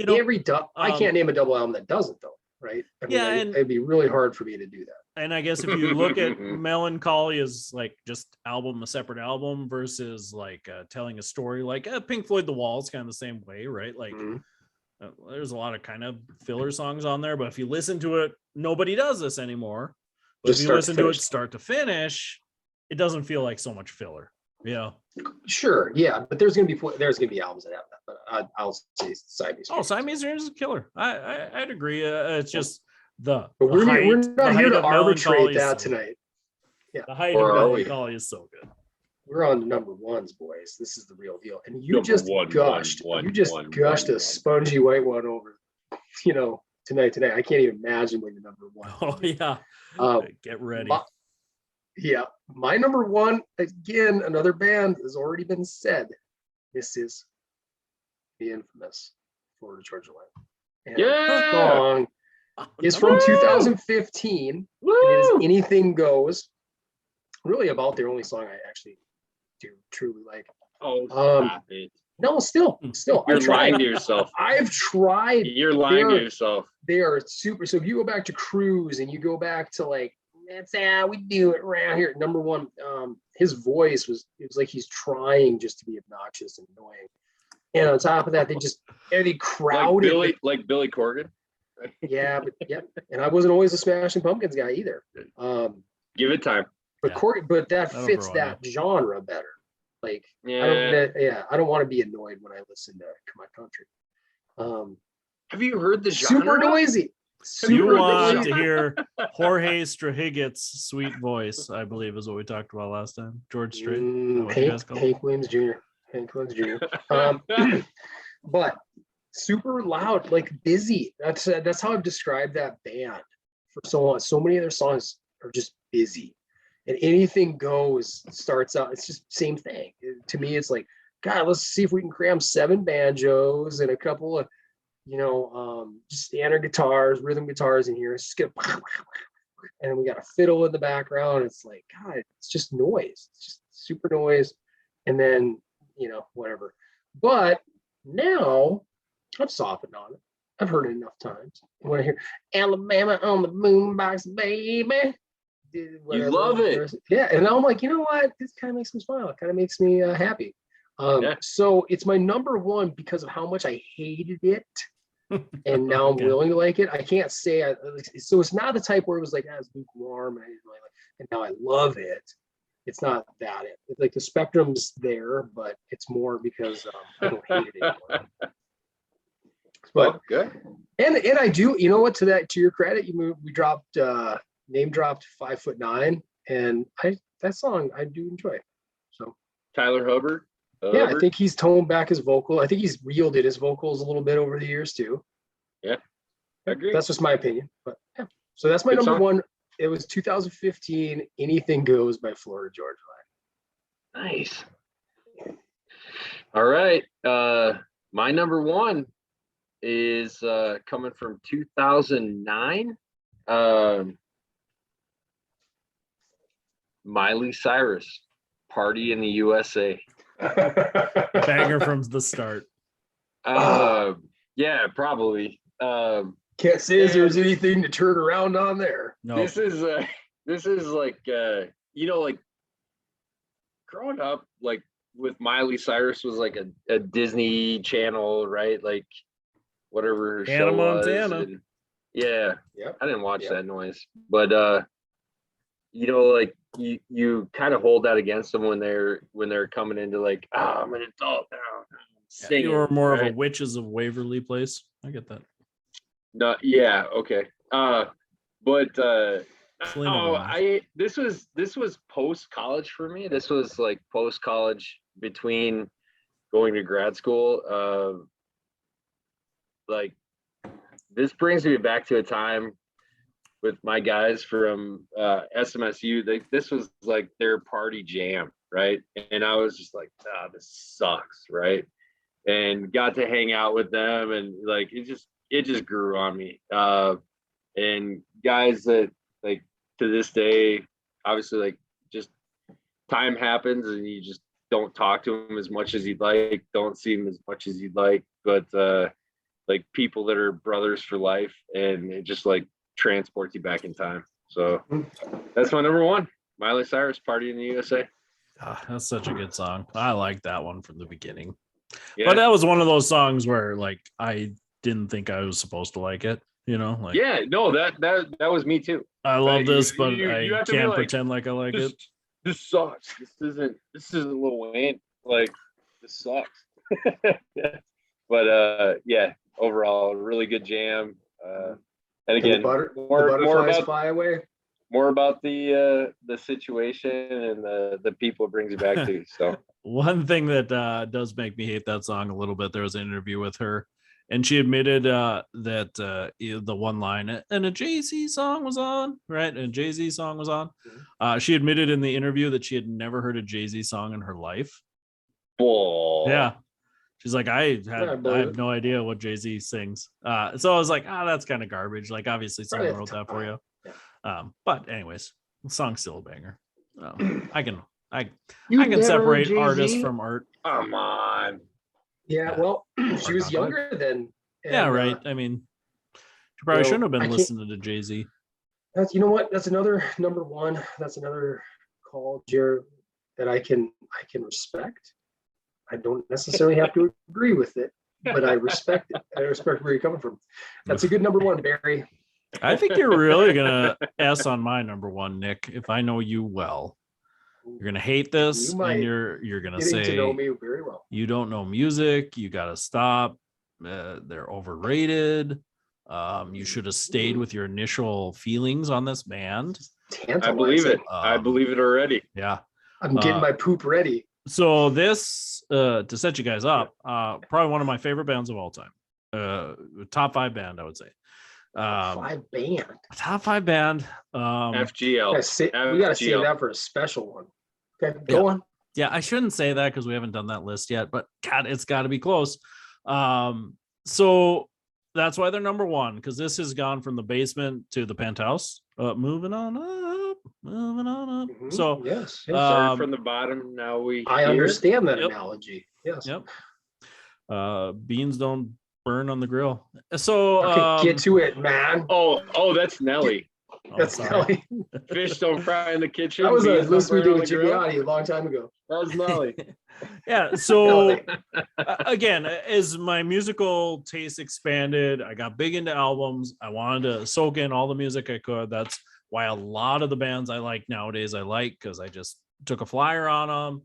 I can't name a double album that doesn't though, right? I mean, it'd be really hard for me to do that. And I guess if you look at Melancholy as like just a separate album versus like telling a story, like Pink Floyd The Wall is kind of the same way, right? Like there's a lot of kind of filler songs on there, but if you listen to it, nobody does this anymore. But if you listen to it start to finish, it doesn't feel like so much filler. Yeah. Sure. Yeah, but there's gonna be albums that have that, but I'll say Siamese. Siamese Dream is a killer. I'd agree. It's just but we're not here to arbitrate that tonight. Yeah. The height of Melancholy is so good. We're on number ones, boys. This is the real deal. And you just gushed a spongy white one over, tonight. I can't even imagine what your number one. Oh yeah. Get ready. My number one, again, another band has already been said. This is the infamous Florida Georgia Line. And the song is from 2015. Woo! And it is Anything Goes. Really about their only song I actually do truly like. Oh, stop it. No, still. You're lying to yourself. I've tried. You're lying to yourself. They are super. So if you go back to Cruise and you go back to like, that's how we do it around here. Number one, his voice was like he's trying just to be obnoxious and annoying. And on top of that, they crowded like Billy Corgan. Yeah, and I wasn't always a Smashing Pumpkins guy either. Give it time. But that fits that genre better. Like, I don't want to be annoyed when I listen to my country. Have you heard the genre? Super noisy. You want to hear Jorge Strahigit's sweet voice, I believe is what we talked about last time. George Strait. Hank Williams Jr. But super loud, like busy. That's how I've described that band for so long. So many of their songs are just busy. And Anything Goes starts out, it's just same thing. To me, it's like, God, let's see if we can cram 7 banjos and a couple of, just standard guitars, rhythm guitars in here. It's just and we got a fiddle in the background. It's like, God, it's just noise. It's just super noise. And then, whatever. But now I've softened on it. I've heard it enough times. I want to hear Alabama on the boombox, baby. You love it. Yeah. And now I'm like, you know what? This kind of makes me smile. It kind of makes me happy. So it's my number one because of how much I hated it. And now I'm willing to like it. I can't say so it's not the type where it was like, it's lukewarm and I didn't really like it. And now I love it. It's not that. It's like the spectrum's there, but it's more because I don't hate it anymore. But good. And I do, you know what, to your credit, we dropped name dropped 5'9", and that song I do enjoy. So Tyler Hubbard. Yeah, I think he's toned back his vocal. I think he's reeled in his vocals a little bit over the years too. Yeah, I agree. That's just my opinion. But yeah, so that's my number one. It was 2015. Anything Goes by Florida Georgia Line. Nice. All right, my number one is coming from 2009. Miley Cyrus, Party in the USA. Banger from the start. Yeah, probably. Can't say there's anything to turn around on there. No. This is like like growing up, like with Miley Cyrus was like a Disney Channel, right? Like whatever her show was. And, yeah. I didn't watch that noise, but like you kind of hold that against them when they're coming into like, I'm an adult now. Singing, you were more of a Witches of Waverly Place. I get that. No, yeah, okay. This was post college for me. This was like post college between going to grad school. Like this brings me back to a time with my guys from SMSU. This was like their party jam. right? And I was just like, this sucks, right? And got to hang out with them, and like it just grew on me. And guys that like to this day, obviously, like just time happens and you just don't talk to them as much as you'd like, don't see them as much as you'd like, but like people that are brothers for life, and it just like transports you back in time. So that's my number one, Miley Cyrus, Party in the USA. That's such a good song. I like that one from the beginning. Yeah. But that was one of those songs where like I didn't think I was supposed to like it, you know, like yeah, no, that was me too. I love this, but you I have to be can't like, pretend like I like it. This sucks. This isn't Lil Wayne. Like, this sucks. But yeah, overall, really good jam. And again, more about fly away. More about the situation and the people it brings you back to. So one thing that does make me hate that song a little bit, there was an interview with her, and she admitted that the one line, and a Jay-Z song was on, right? And a Jay-Z song was on. She admitted in the interview that she had never heard a Jay-Z song in her life. whoa. Yeah. She's like, I have no idea what Jay-Z sings. So I was like, that's kind of garbage. Like, obviously someone wrote that for you. Yeah. But anyways, the song's still a banger. I can separate artists from art. Come on. Yeah, well, she was younger then. Yeah, right. I mean, she probably shouldn't have been listening to Jay-Z. That's, you know what? That's another number one. That's another call, Jared, that I can respect. I don't necessarily have to agree with it, but I respect it. I respect where you're coming from. That's a good number one, Barry. I think you're really gonna S on my number one, Nick. If I know you well, you're gonna hate this, and you're gonna say to know me very well. You don't know music. You gotta stop. They're overrated. You should have stayed with your initial feelings on this band. I believe it. I believe it already. Yeah, I'm getting my poop ready. So this, to set you guys up, probably one of my favorite bands of all time. Top 5 band, I would say. Top 5 band. FGL. We gotta save that for a special one. Okay, go on. Yeah, I shouldn't say that because we haven't done that list yet, but God, it's got to be close. So that's why they're number one, because this has gone from the basement to the penthouse. Moving on up. Mm-hmm. So yes, started from the bottom. Now I understand that analogy. Yes. Yep. Beans don't burn on the grill. So okay, get to it, man. Oh, that's Nelly. That's Nelly. Fish don't fry in the kitchen. That was a list we did with Giuliani a long time ago. That was Nelly. Yeah. So again, as my musical taste expanded, I got big into albums. I wanted to soak in all the music I could. That's why a lot of the bands I like nowadays, I like because I just took a flyer on them.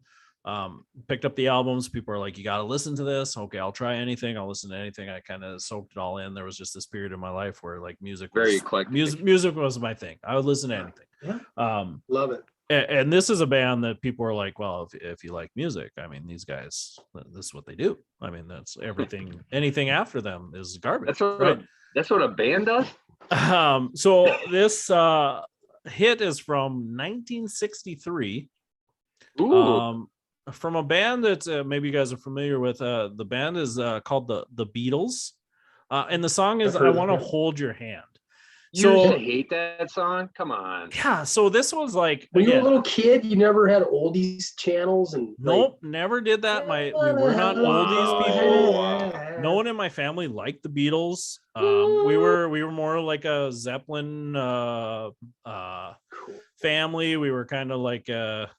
Picked up the albums. People are like, you got to listen to this. Okay, I'll try anything. I'll listen to anything. I kind of soaked it all in. There was just this period in my life where like music was my thing. I would listen to anything. Yeah. Love it. And this is a band that people are like, well, if you like music, I mean, these guys, this is what they do. I mean, that's everything. Anything after them is garbage. That's what a band does. So this hit is from 1963. Ooh. From a band that maybe you guys are familiar with. The band is called the Beatles, and the song is "I Want to Hold Your Hand." You used to hate that song? Come on. Yeah. So this was like, when you were a little kid, you never had oldies channels and nope, never did that. We were not oldies people. No one in my family liked the Beatles. We were more like a Zeppelin family. We were kind of like God,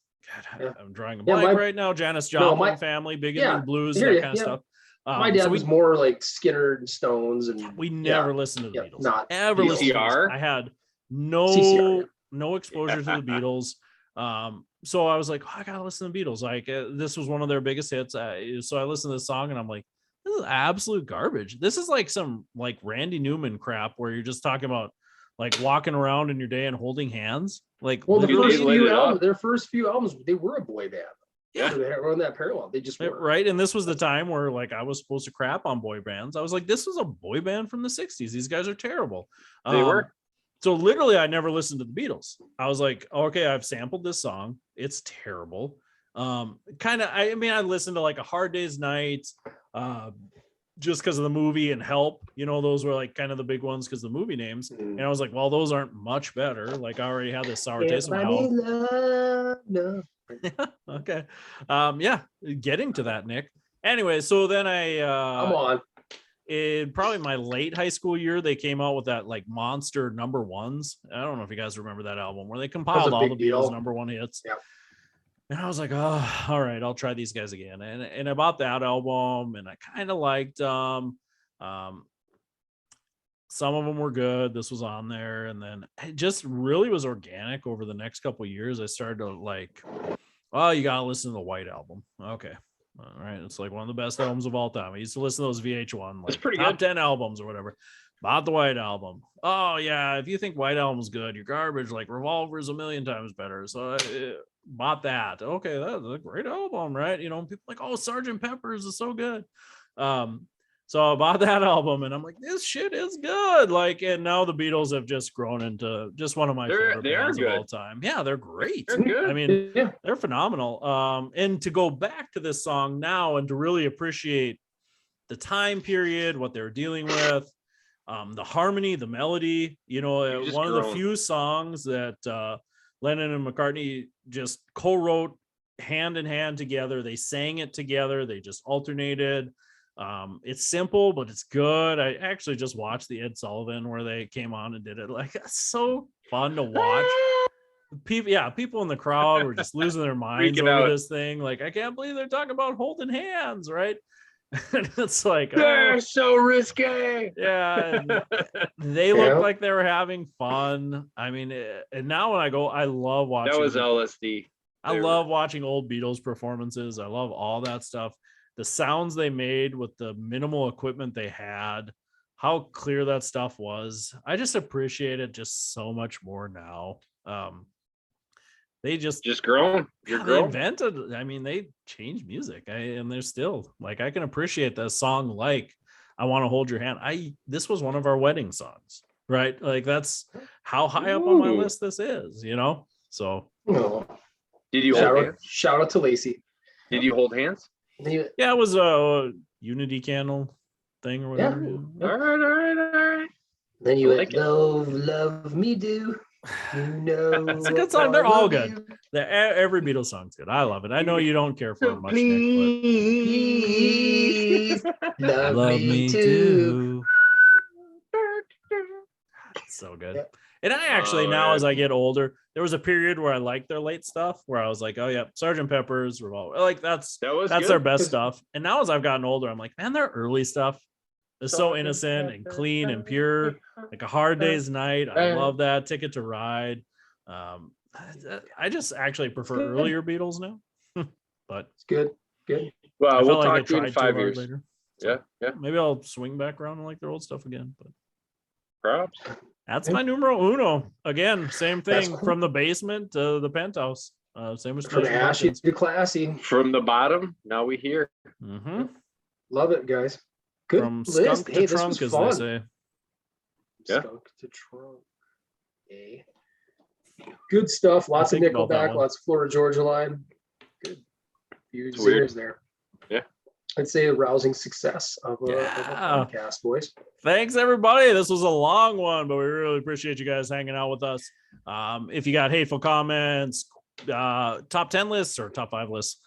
I'm drawing a blank right now. Janis Joplin family, big into blues, that kind of stuff. My dad was more like Skinner and Stones, and we never listened to the Beatles. Not ever listened. I had no exposure to the Beatles. So I was like, I gotta listen to the Beatles. Like this was one of their biggest hits. So I listened to this song, and I'm like, this is absolute garbage. This is like some like Randy Newman crap where you're just talking about like walking around in your day and holding hands. Like, well, their first few albums, they were a boy band. Yeah, they were on that parallel. They just were. Right. And this was the time where like I was supposed to crap on boy bands. I was like, this was a boy band from the 60s. These guys are terrible. They were. So literally, I never listened to the Beatles. I was like, okay, I've sampled this song. It's terrible. Kind of, I mean, I listened to like A Hard Day's Night, just because of the movie, and Help, you know, those were like kind of the big ones because the movie names. And I was like, well, those aren't much better. Like I already had this sour taste in my mouth. No. Okay. Yeah, getting to that, Nick. Anyway, so then Come on. in probably my late high school year, they came out with that like monster number ones. I don't know if you guys remember that album where they compiled all the Beatles number one hits. Yeah. And I was like, oh, all right, I'll try these guys again. And I bought that album and I kind of liked them. Some of them were good. This was on there. And then it just really was organic over the next couple of years. I started to like, oh, you got to listen to the White Album. Okay. All right. It's like one of the best albums of all time. I used to listen to those VH1, like pretty top good. 10 albums or whatever. Bought the White Album. Oh, yeah. If you think White Album's good, you're garbage. Like Revolver's a million times better. So I bought that. Okay. That's a great album, right? You know, people like, oh, Sgt. Pepper's is so good. So I bought that album and I'm like, this shit is good. Like, and now the Beatles have just grown into just one of my favorite bands of all time. Yeah, they're great. They're good. I mean, they're phenomenal. And to go back to this song now and to really appreciate the time period, what they're dealing with, the harmony, the melody, you know, one of the few songs that Lennon and McCartney just co-wrote hand in hand together. They sang it together. They just alternated. It's simple, but it's good. I actually just watched the Ed Sullivan where they came on and did it. Like, that's so fun to watch. People in the crowd were just losing their minds over this thing. Like, I can't believe they're talking about holding hands, right? And it's like, they're so risque. Yeah, they look like they were having fun. I mean, and now when I go, I love watching. That was LSD. I love watching old Beatles performances. I love all that stuff. The sounds they made with the minimal equipment they had, how clear that stuff was. I just appreciate it just so much more now. They just grown. They invented. I mean, they changed music, and they're still like, I can appreciate that song. Like, I Want to Hold Your Hand. This was one of our wedding songs, right? Like, that's how high up on my list this is, you know. So, did you shout out to Lacey? Did you hold hands? Yeah, it was a unity candle thing or whatever. Yeah. All right. Then you went, love me do. You know, it's a good song. They're all good. Every Beatles song's good. I love it. I know you don't care for it much, Nick, but love me too. It's so good. Yeah. And I actually now, as I get older, there was a period where I liked their late stuff, where I was like, oh yeah, Sgt. Pepper's, Revolver, like that's their best stuff. And now as I've gotten older, I'm like, man, their early stuff is so innocent and clean and pure. Like A Hard Day's Night, I love that. Ticket to Ride. I just actually prefer earlier Beatles now, but it's good. Well, we'll talk to you in 5 years later. So yeah. Maybe I'll swing back around and like their old stuff again. But props. That's my numero uno. Again, same thing, from the basement to the penthouse. Same as from ashy to classy. From the bottom, now we hear. Mm-hmm. Love it, guys. Good from list. Skunk to trunk, as they say. Yeah. Skunk to trunk. Okay. Good stuff. Lots of Nickelback, lots of Florida Georgia Line. Good few singers there. Yeah. I'd say a rousing success of a podcast, boys. Thanks, everybody. This was a long one, but we really appreciate you guys hanging out with us. If you got hateful comments, top 10 lists or top 5 lists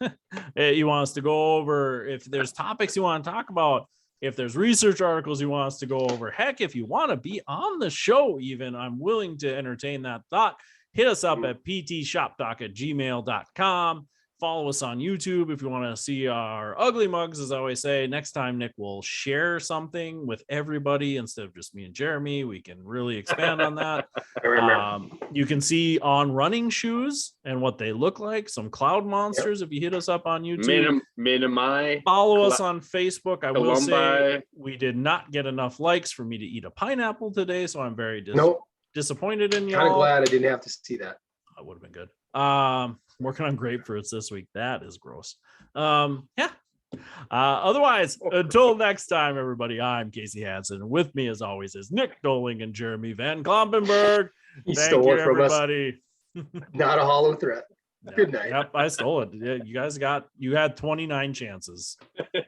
you want us to go over, if there's topics you want to talk about, if there's research articles you want us to go over, heck, if you want to be on the show even, I'm willing to entertain that thought. Hit us up at ptshopdoc@gmail.com. Follow us on YouTube if you want to see our ugly mugs. As I always say, next time Nick will share something with everybody instead of just me and Jeremy. We can really expand on that. You can see On Running shoes and what they look like. Some cloud monsters. If you hit us up on YouTube. Minimi. Follow us on Facebook. I will say we did not get enough likes for me to eat a pineapple today, so I'm very disappointed in y'all. Kind of glad I didn't have to see that. That would have been good. Working on grapefruits this week. That is gross. Otherwise, until next time, everybody, I'm Casey Hansen. With me, as always, is Nick Doling and Jeremy Van Klompenberg. You Thank stole you, it from everybody. Not a hollow threat. Good night. Yep, I stole it. Yeah, you had 29 chances. Good